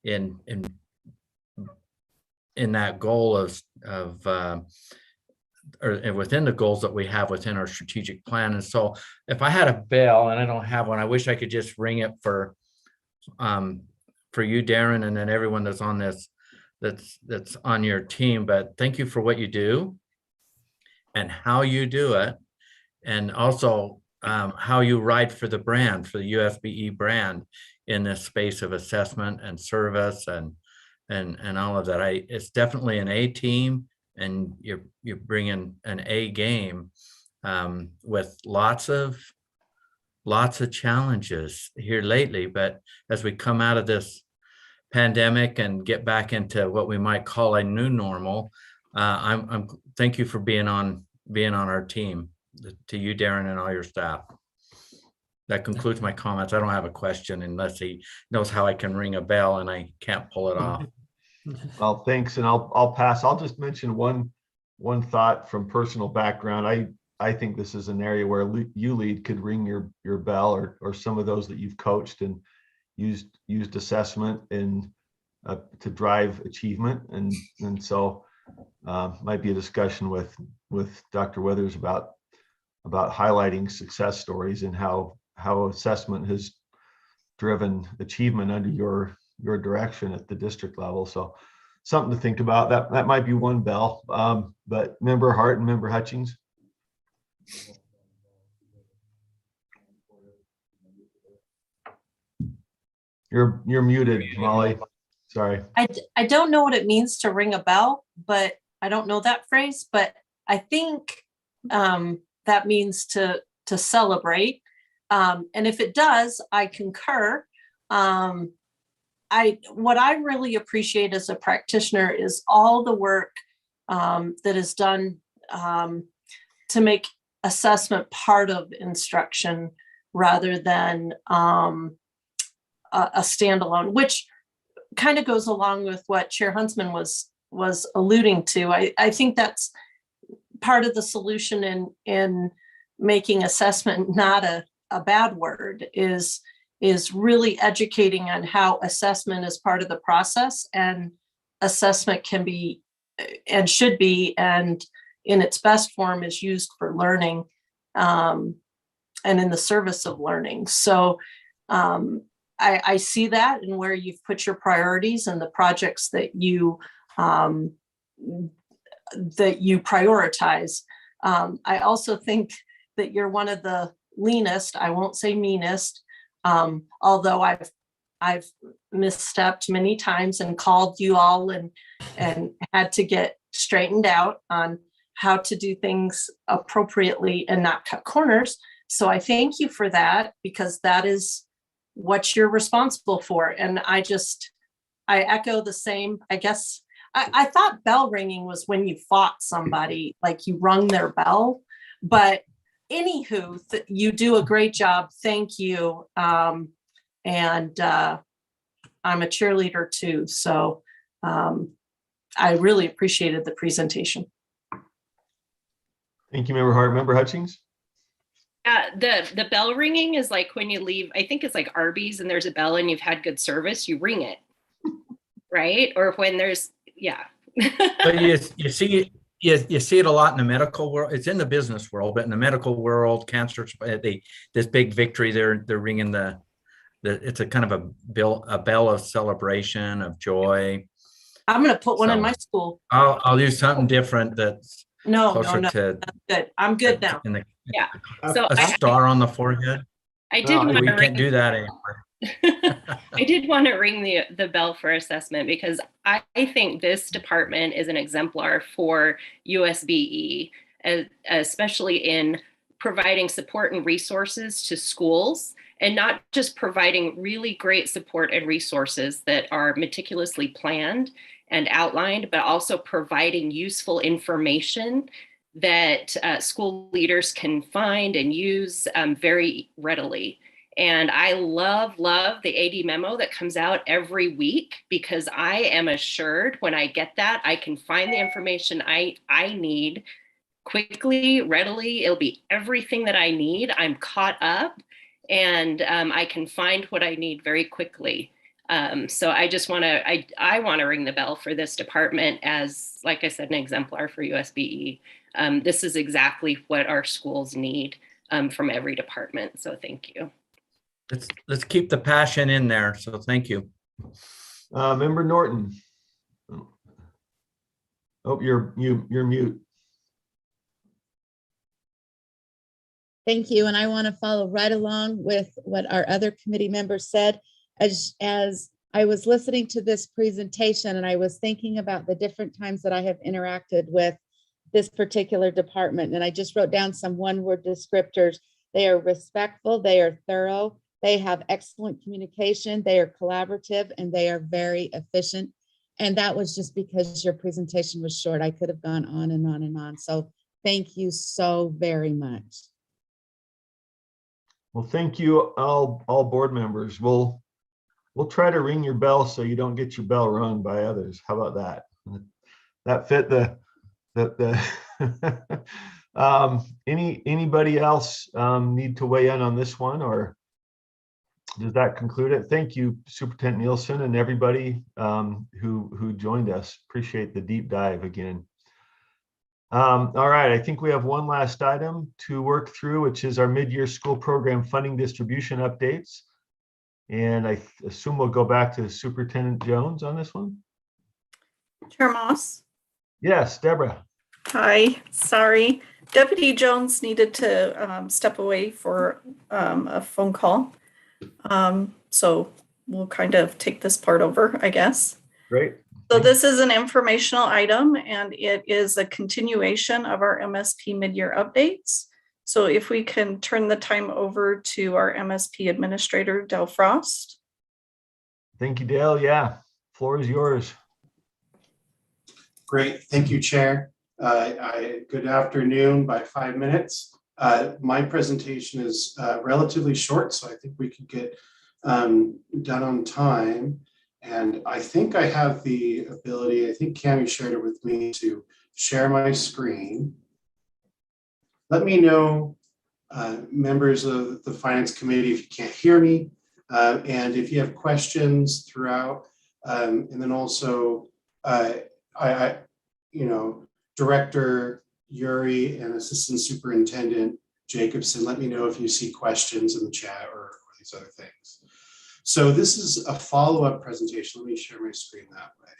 in that goal of or within the goals that we have within our strategic plan. And so if I had a bell, and I don't have one, I wish I could just ring it for you, Darren, and then everyone that's on this, that's on your team. But thank you for what you do and how you do it, and also how you ride for the brand, for the USBE brand in this space of assessment and service and all of that. It's definitely an A team, and you're bringing an A game with lots of challenges here lately. But as we come out of this pandemic and get back into what we might call a new normal. I'm thank you for being on our team, to you, Darren, and all your staff. That concludes my comments. I don't have a question unless he knows how I can ring a bell and I can't pull it off. Well, thanks, and I'll pass. I'll just mention one thought from personal background. I think this is an area where you lead could ring your bell, or some of those that you've coached and used assessment and to drive achievement, and so might be a discussion with Dr. Withers about highlighting success stories and how assessment has driven achievement under your direction at the district level. So something to think about. That might be one bell. But Member Hart and Member Hutchings. You're muted, Molly. Sorry. I don't know what it means to ring a bell, but I don't know that phrase, but I think that means to celebrate. And if it does, I concur. What I really appreciate as a practitioner is all the work that is done to make assessment part of instruction rather than a standalone, which kind of goes along with what Chair Huntsman was alluding to. I think that's part of the solution in making assessment not a bad word is really educating on how assessment is part of the process, and assessment can be and should be, and in its best form is used for learning and in the service of learning. So I see that in where you've put your priorities and the projects that you prioritize. I also think that you're one of the leanest, I won't say meanest, although I've misstepped many times and called you all and had to get straightened out on how to do things appropriately and not cut corners. So I thank you for that, because that is what you're responsible for. And I echo the same. I guess I thought bell ringing was when you fought somebody, like you rung their bell. But anywho, you do a great job. Thank you. And I'm a cheerleader too. So I really appreciated the presentation. Thank you, Member Hart. Member Hutchings? The bell ringing is like when you leave, I think it's like Arby's and there's a bell and you've had good service, you ring it, right? Or when there's, yeah. But you see it a lot in the medical world. It's in the business world, but in the medical world, cancer, this big victory, they're ringing it's a kind of a bell of celebration, of joy. I'm going to put one in my school. I'll use something different that's no, that's good. I'm good now. Yeah. So a star on the forehead. I did want we to can't do that anymore. I did want to ring the bell for assessment, because I think this department is an exemplar for USBE, especially in providing support and resources to schools, and not just providing really great support and resources that are meticulously planned and outlined, but also providing useful information that school leaders can find and use very readily. And I love the AD memo that comes out every week, because I am assured when I get that, I can find the information I need quickly, readily. It'll be everything that I need. I'm caught up, and I can find what I need very quickly. So I just want to, I want to ring the bell for this department as, like I said, an exemplar for USBE. This is exactly what our schools need from every department. So thank you. Let's keep the passion in there. So thank you. Member Norton. Oh, you're mute. Thank you. And I want to follow right along with what our other committee members said. As I was listening to this presentation, and I was thinking about the different times that I have interacted with this particular department, and I just wrote down some one-word descriptors. They are respectful, they are thorough, They have excellent communication, they are collaborative, and they are very efficient. And that was just because your presentation was short. I could have gone on and on and on. So thank you so very much. Well, thank you, all board members. We'll try to ring your bell so you don't get your bell rung by others. How about that? That fit the anybody else need to weigh in on this one, or does that conclude it? Thank you, Superintendent Nielsen, and everybody who joined us. Appreciate the deep dive again. All right, I think we have one last item to work through, which is our mid-year school program funding distribution updates. And I assume we'll go back to Superintendent Jones on this one. Chair Moss. Yes, Deborah. Hi, sorry. Deputy Jones needed to step away for a phone call. So we'll kind of take this part over, I guess. Great. So this is an informational item, and it is a continuation of our MSP mid-year updates. So if we can turn the time over to our MSP administrator, Dale Frost. Thank you, Dale. Yeah, floor is yours. Great. Thank you, Chair. Good afternoon by 5 minutes. My presentation is relatively short, so I think we could get done on time. And I think I have the ability, I think Cammie shared it with me, to share my screen. Let me know, members of the Finance Committee, if you can't hear me, and if you have questions throughout. And then also, Director Yuri and Assistant Superintendent Jacobson, let me know if you see questions in the chat or these other things. So this is a follow-up presentation. Let me share my screen that way.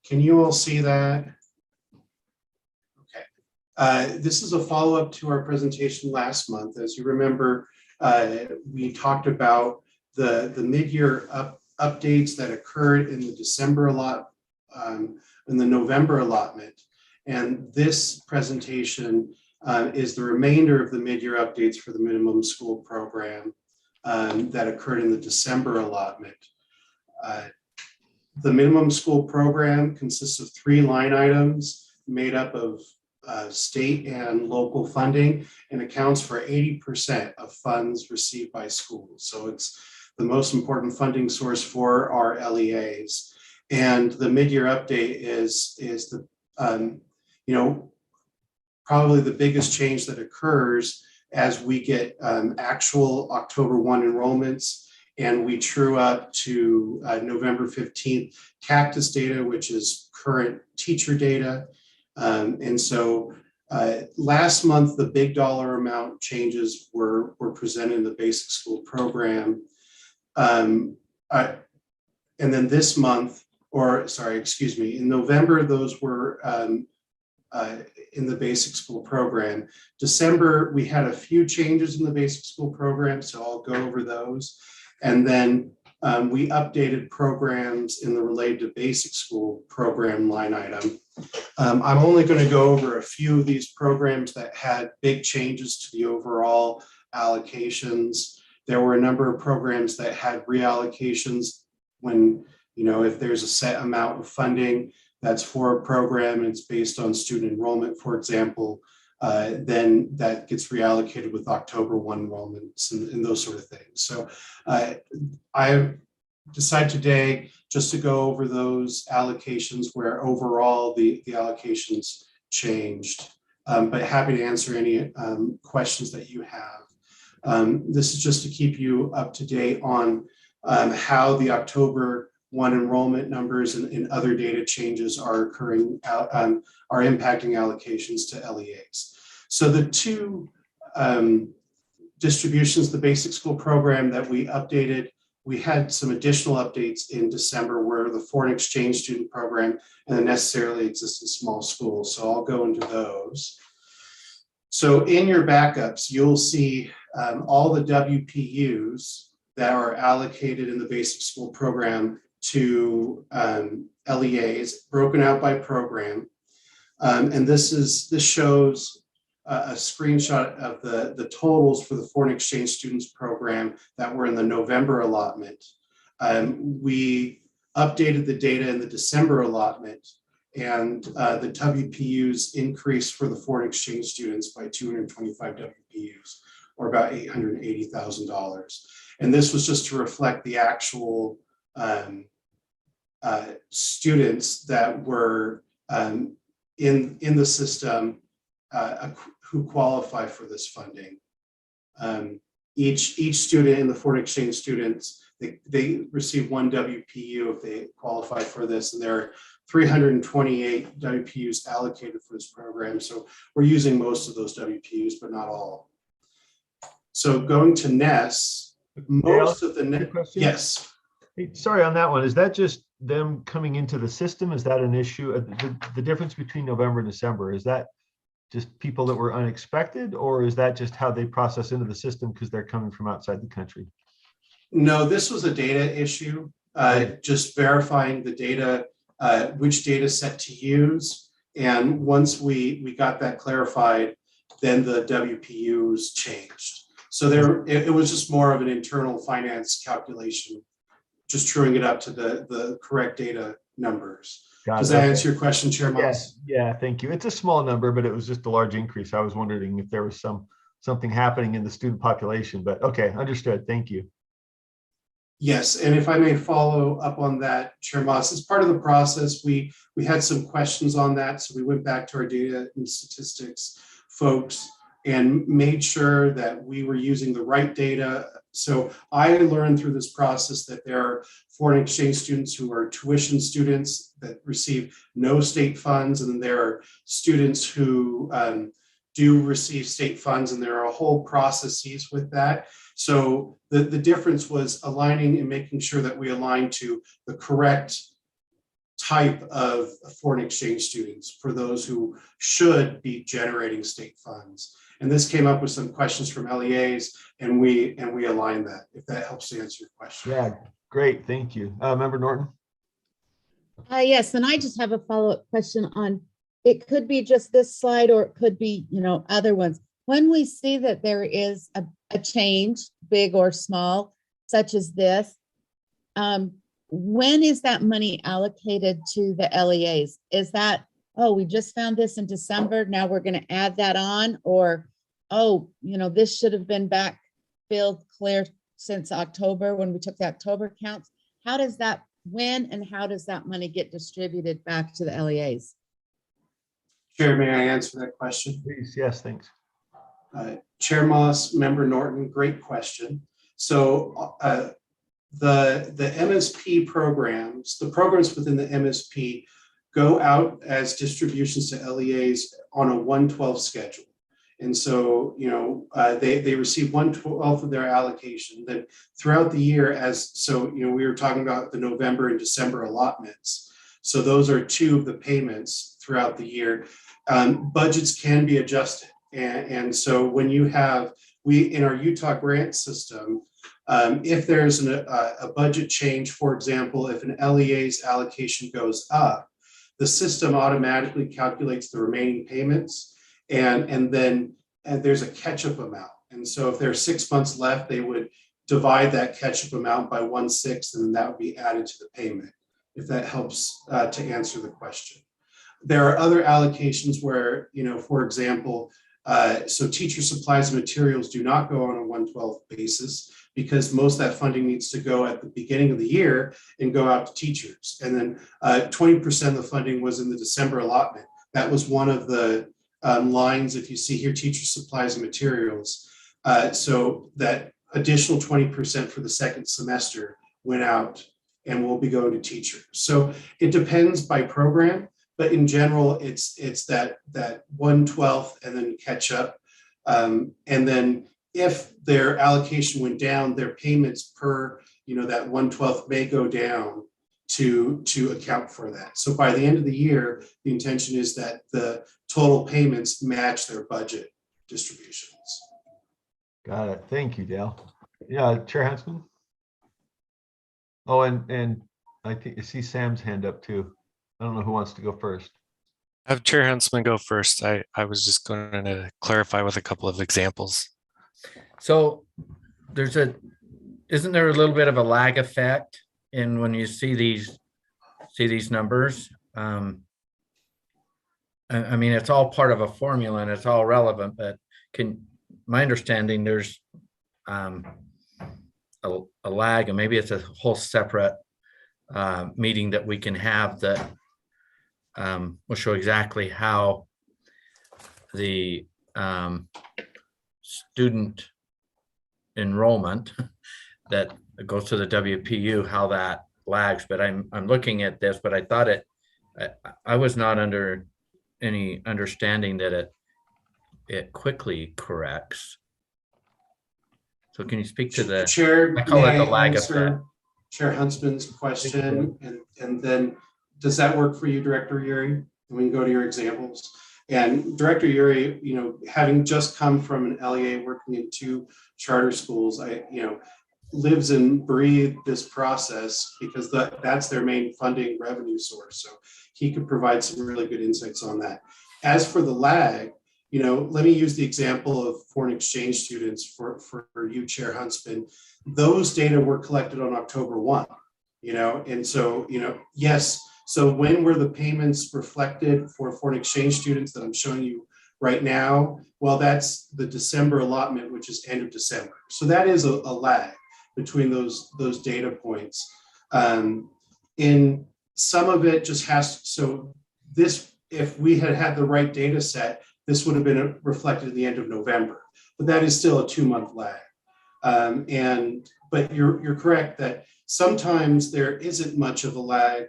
Can you all see that? Okay. This is a follow-up to our presentation last month. As you remember, we talked about the mid-year updates that occurred in the December in the November allotment. And this presentation is the remainder of the mid-year updates for the minimum school program that occurred in the December allotment. The minimum school program consists of 3 line items made up of state and local funding, and accounts for 80% of funds received by schools. So it's the most important funding source for our LEAs. And the mid-year update is the probably the biggest change that occurs as we get actual October 1 enrollments, and we true up to November 15th Cactus data, which is current teacher data. And so last month, the big dollar amount changes were presented in the basic school program. And then this month, in November, those were in the basic school program. December, we had a few changes in the basic school program, so I'll go over those. And then we updated programs in the related to basic school program line item. I'm only going to go over a few of these programs that had big changes to the overall allocations. There were a number of programs that had reallocations when, if there's a set amount of funding that's for a program and it's based on student enrollment, for example, then that gets reallocated with October 1 enrollments and those sort of things. So I decided today just to go over those allocations where overall the allocations changed, but happy to answer any questions that you have. This is just to keep you up to date on how the October 1 enrollment numbers and other data changes are occurring, are impacting allocations to LEAs. So the 2 distributions, the basic school program that we updated, we had some additional updates in December where the foreign exchange student program and the necessarily existent small schools. So I'll go into those. So in your backups, you'll see all the WPUs that are allocated in the basic school program to LEAs broken out by program. And this shows a screenshot of the totals for the foreign exchange students program that were in the November allotment. We updated the data in the December allotment, and the WPUs increased for the foreign exchange students by 225 WPUs, or about $880,000. And this was just to reflect the actual students that were in the system who qualify for this funding. Each student in the foreign exchange students, they receive 1 WPU if they qualify for this, and there are 328 WPUs allocated for this program. So we're using most of those WPUs, but not all. So going to NES, most of the yes. Hey, sorry on that one. Is that just them coming into the system? Is that an issue? The difference between November and December, is that just people that were unexpected, or is that just how they process into the system because they're coming from outside the country? No, this was a data issue, just verifying the data, which data set to use. And once we got that clarified, then the WPUs changed. So it was just more of an internal finance calculation, just truing it up to the correct data numbers. Does that answer your question, Chair Moss? Yeah, thank you. It's a small number, but it was just a large increase. I was wondering if there was something happening in the student population, but okay, understood. Thank you. Yes, and if I may follow up on that, Chair Moss, as part of the process, we had some questions on that. So we went back to our data and statistics folks and made sure that we were using the right data. So I learned through this process that there are foreign exchange students who are tuition students that receive no state funds, and then there are students who do receive state funds, and there are a whole processes with that. So the difference was aligning and making sure that we align to the correct type of foreign exchange students for those who should be generating state funds. And this came up with some questions from LEAs, and we aligned that, if that helps to answer your question. Yeah, great, thank you. Member Norton? Yes, and I just have a follow-up question on, it could be just this slide, or it could be, other ones. When we see that there is a change, big or small, such as this, when is that money allocated to the LEAs? Is that, oh, we just found this in December, now we're going to add that on? Or, oh, this should have been backfilled clear since October when we took the October counts? How does that, when and how does that money get distributed back to the LEAs? Chair, may I answer that question? Please, yes, thanks. Chair Moss, Member Norton, great question. So the MSP programs, the programs within the MSP go out as distributions to LEAs on a 1/12 schedule. And so, they receive 1/12 of their allocation. Then throughout the year, we were talking about the November and December allotments. So those are 2 of the payments throughout the year. Budgets can be adjusted. And so when you have, in our Utah grant system, if there's a budget change, for example, if an LEA's allocation goes up, the system automatically calculates the remaining payments, and then there's a catch-up amount. And so if there's 6 months left, they would divide that catch-up amount by 1/6, and then that would be added to the payment, if that helps to answer the question. There are other allocations where, for example, so teacher supplies and materials do not go on a 1/12 basis, because most of that funding needs to go at the beginning of the year and go out to teachers. And then 20% of the funding was in the December allotment. That was one of the lines, if you see here, teacher supplies and materials. So that additional 20% for the second semester went out and will be going to teachers. So it depends by program. But in general, it's that 1/12 and then catch up. And then if their allocation went down, their payments per that 1/12 may go down to account for that. So by the end of the year, the intention is that the total payments match their budget distributions. Got it. Thank you, Dale. Yeah, Chair Huntsman. Oh, and I think I see Sam's hand up too. I don't know who wants to go first. Have Chair Huntsman go first. I was just going to clarify with a couple of examples. So isn't there a little bit of a lag effect in when you see these numbers? I mean, it's all part of a formula and it's all relevant, but my understanding there's a lag, and maybe it's a whole separate meeting that we can have that will show exactly how the student enrollment that goes to the WPU, how that lags. But I'm looking at this, but I thought I was not under any understanding that it quickly corrects. So can you speak to the Chair? I call May it the I lag answer effect. Chair Huntsman's question, and then does that work for you, Director Uri? And we can go to your examples. And Director Uri, having just come from an LEA working in 2 charter schools, lives and breathed this process because that's their main funding revenue source. So he could provide some really good insights on that. As for the lag, let me use the example of foreign exchange students for you, Chair Huntsman. Those data were collected on October 1, and so, yes. So when were the payments reflected for foreign exchange students that I'm showing you right now? Well, that's the December allotment, which is end of December. So that is a lag between those data points. In some of it just if we had the right data set, this would have been reflected at the end of November, but that is still a 2-month lag. But you're correct that sometimes there isn't much of a lag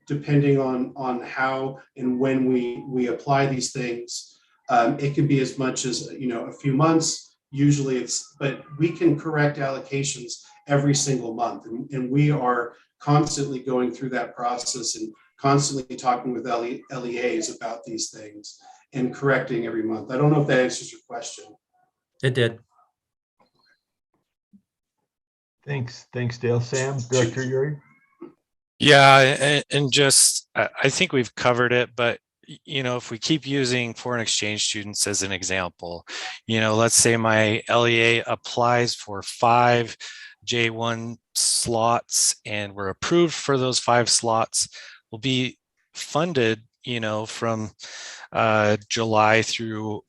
depending on how and when we apply these things. It can be as much as a few months. Usually but we can correct allocations every single month, and we are constantly going through that process and constantly talking with LEAs about these things and correcting every month. I don't know if that answers your question. It did. Thanks, Dale. Sam, Director Uri? Yeah, and just, I think we've covered it, but if we keep using foreign exchange students as an example, let's say my LEA applies for 5 J1 slots and we're approved for those 5 slots, will be funded, from July through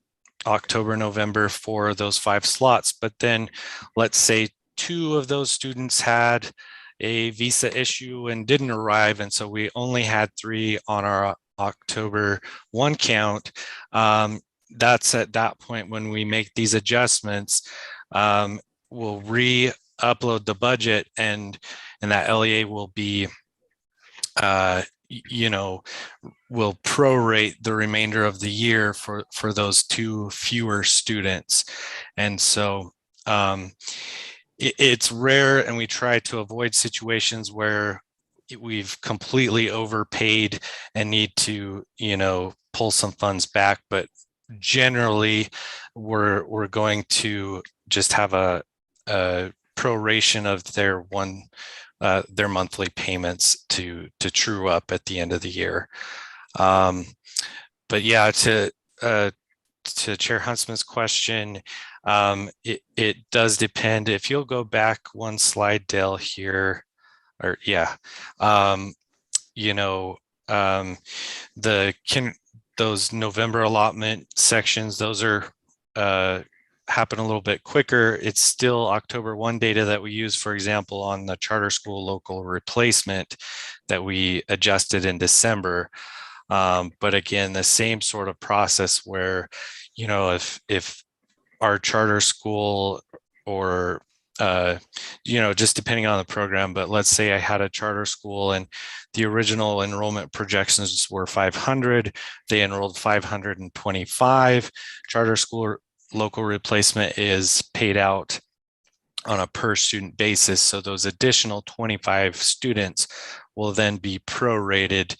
October, November for those 5 slots. But then let's say 2 of those students had a visa issue and didn't arrive, and so we only had 3 on our October 1 count. That's at that point when we make these adjustments, we'll re-upload the budget, and that LEA will be will prorate the remainder of the year for those 2 fewer students. And so it's rare, and we try to avoid situations where we've completely overpaid and need to, pull some funds back. But generally, we're going to just have a proration of their monthly payments to true up at the end of the year. But yeah, to Chair Huntsman's question, it does depend. If you'll go back 1 slide, Dale, here, or yeah, those November allotment sections, those are happen a little bit quicker. It's still October 1 data that we use, for example, on the charter school local replacement that we adjusted in December. But again, the same sort of process where, if our charter school or, just depending on the program, but let's say I had a charter school and the original enrollment projections were 500, they enrolled 525. Charter school local replacement is paid out on a per student basis. So those additional 25 students will then be prorated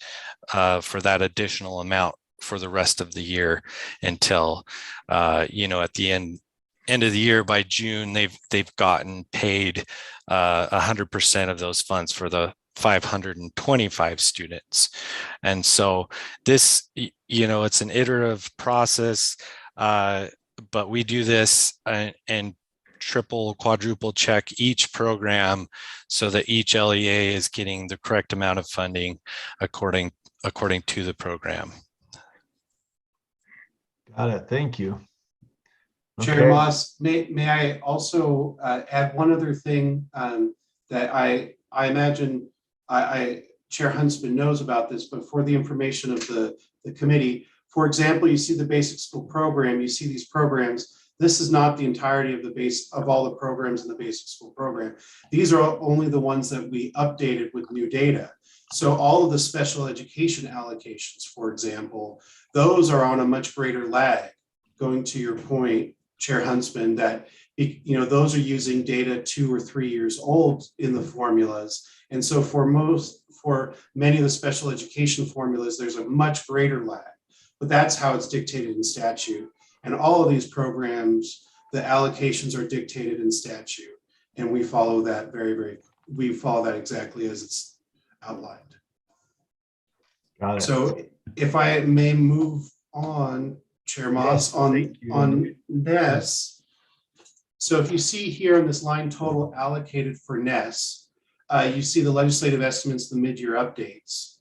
for that additional amount for the rest of the year until, at the end of the year, by June, they've gotten paid 100% of those funds for the 525 students. And so this, it's an iterative process, but we do this and triple, quadruple check each program so that each LEA is getting the correct amount of funding according to the program. Got it. Thank you. Chair Moss, may I also add one other thing that I imagine Chair Huntsman knows about this, but for the information of the committee, for example, you see the basic school program, you see these programs. This is not the entirety of of all the programs in the basic school program. These are only the ones that we updated with new data. So all of the special education allocations, for example, those are on a much greater lag. Going to your point, Chair Huntsman, that those are using data 2 or 3 years old in the formulas. And so for many of the special education formulas, there's a much greater lag, but that's how it's dictated in statute. And all of these programs, the allocations are dictated in statute, and we follow that we follow that exactly as it's outlined. Got it. So if I may move on, Chair Moss, on NES. So if you see here on this line total allocated for NES, you see the legislative estimates, the mid-year updates.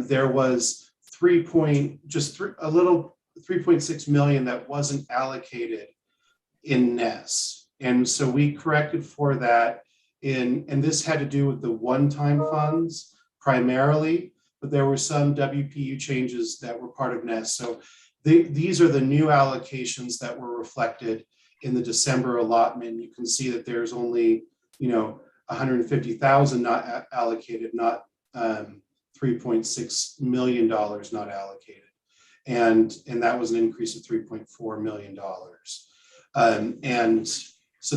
There was 3.6 million that wasn't allocated in NES. And so we corrected for that and this had to do with the one-time funds primarily, but there were some WPU changes that were part of NES. So these are the new allocations that were reflected in the December allotment. You can see that there's only, 150,000 not allocated, not $3.6 million not allocated. And that was an increase of $3.4 million. And so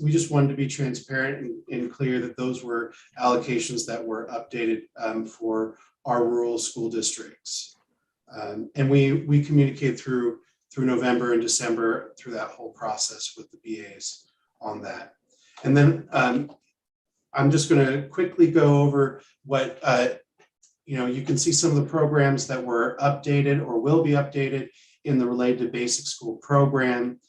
we just wanted to be transparent and clear that those were allocations that were updated for our rural school districts. And we communicate through November and December through that whole process with the BAs on that. And then I'm just going to quickly go over what, you can see some of the programs that were updated or will be updated in the Related to Basic School program.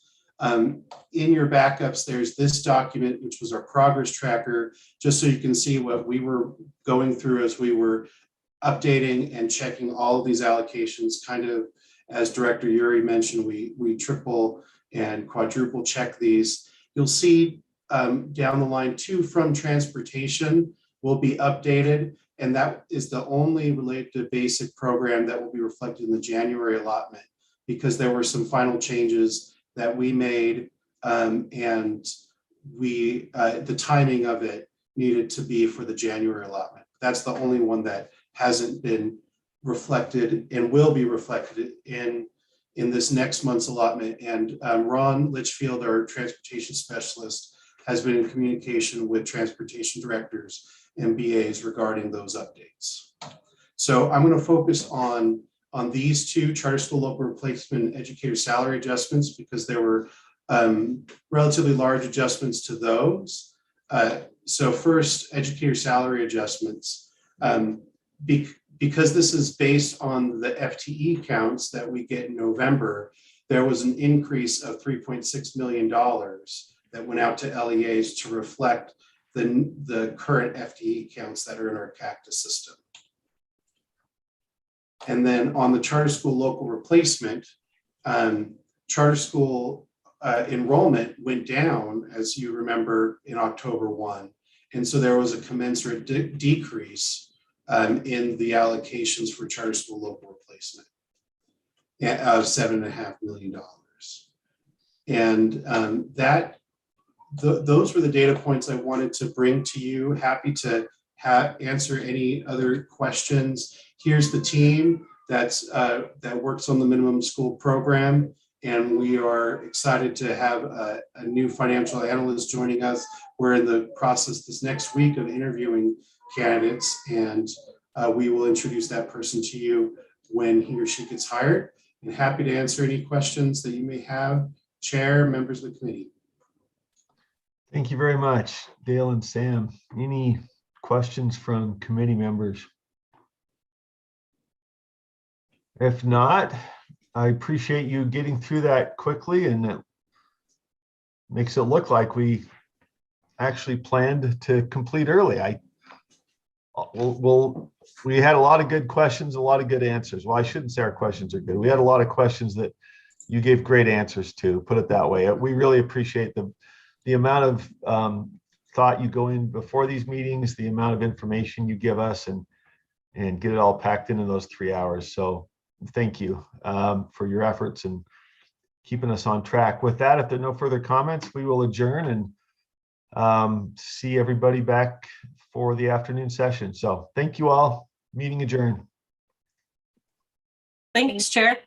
In your backups, there's this document, which was our progress tracker, just so you can see what we were going through as we were updating and checking all of these allocations. Kind of as Director Yuri mentioned, we triple and quadruple check these. You'll see down the line too, from transportation will be updated, and that is the only Related to Basic program that will be reflected in the January allotment, because there were some final changes that we made, and the timing of it needed to be for the January allotment. That's the only one that hasn't been reflected and will be reflected in this next month's allotment. And Ron Litchfield, our transportation specialist, has been in communication with transportation directors and BAs regarding those updates. So I'm going to focus on these two charter school local replacement educator salary adjustments, because there were relatively large adjustments to those. So first, educator salary adjustments. Because this is based on the FTE counts that we get in November, there was an increase of $3.6 million that went out to LEAs to reflect the current FTE counts that are in our Cactus system. And then on the charter school local replacement, charter school enrollment went down, as you remember, in October 1. And so there was a commensurate decrease in the allocations for charter school local replacement of $7.5 million. And those were the data points I wanted to bring to you. Happy to answer any other questions. Here's the team that works on the minimum school program, and we are excited to have a new financial analyst joining us. We're in the process this next week of interviewing candidates, and we will introduce that person to you when he or she gets hired. And happy to answer any questions that you may have, Chair, members of the committee. Thank you very much, Dale and Sam. Any questions from committee members? If not, I appreciate you getting through that quickly, and it makes it look like we actually planned to complete early. We had a lot of good questions, a lot of good answers. Well, I shouldn't say our questions are good. We had a lot of questions that you gave great answers to, put it that way. We really appreciate the amount of thought you go in before these meetings, the amount of information you give us, and get it all packed into those 3 hours. So thank you for your efforts and keeping us on track. With that, if there are no further comments, we will adjourn and see everybody back for the afternoon session. So thank you all. Meeting adjourned. Thanks, Chair.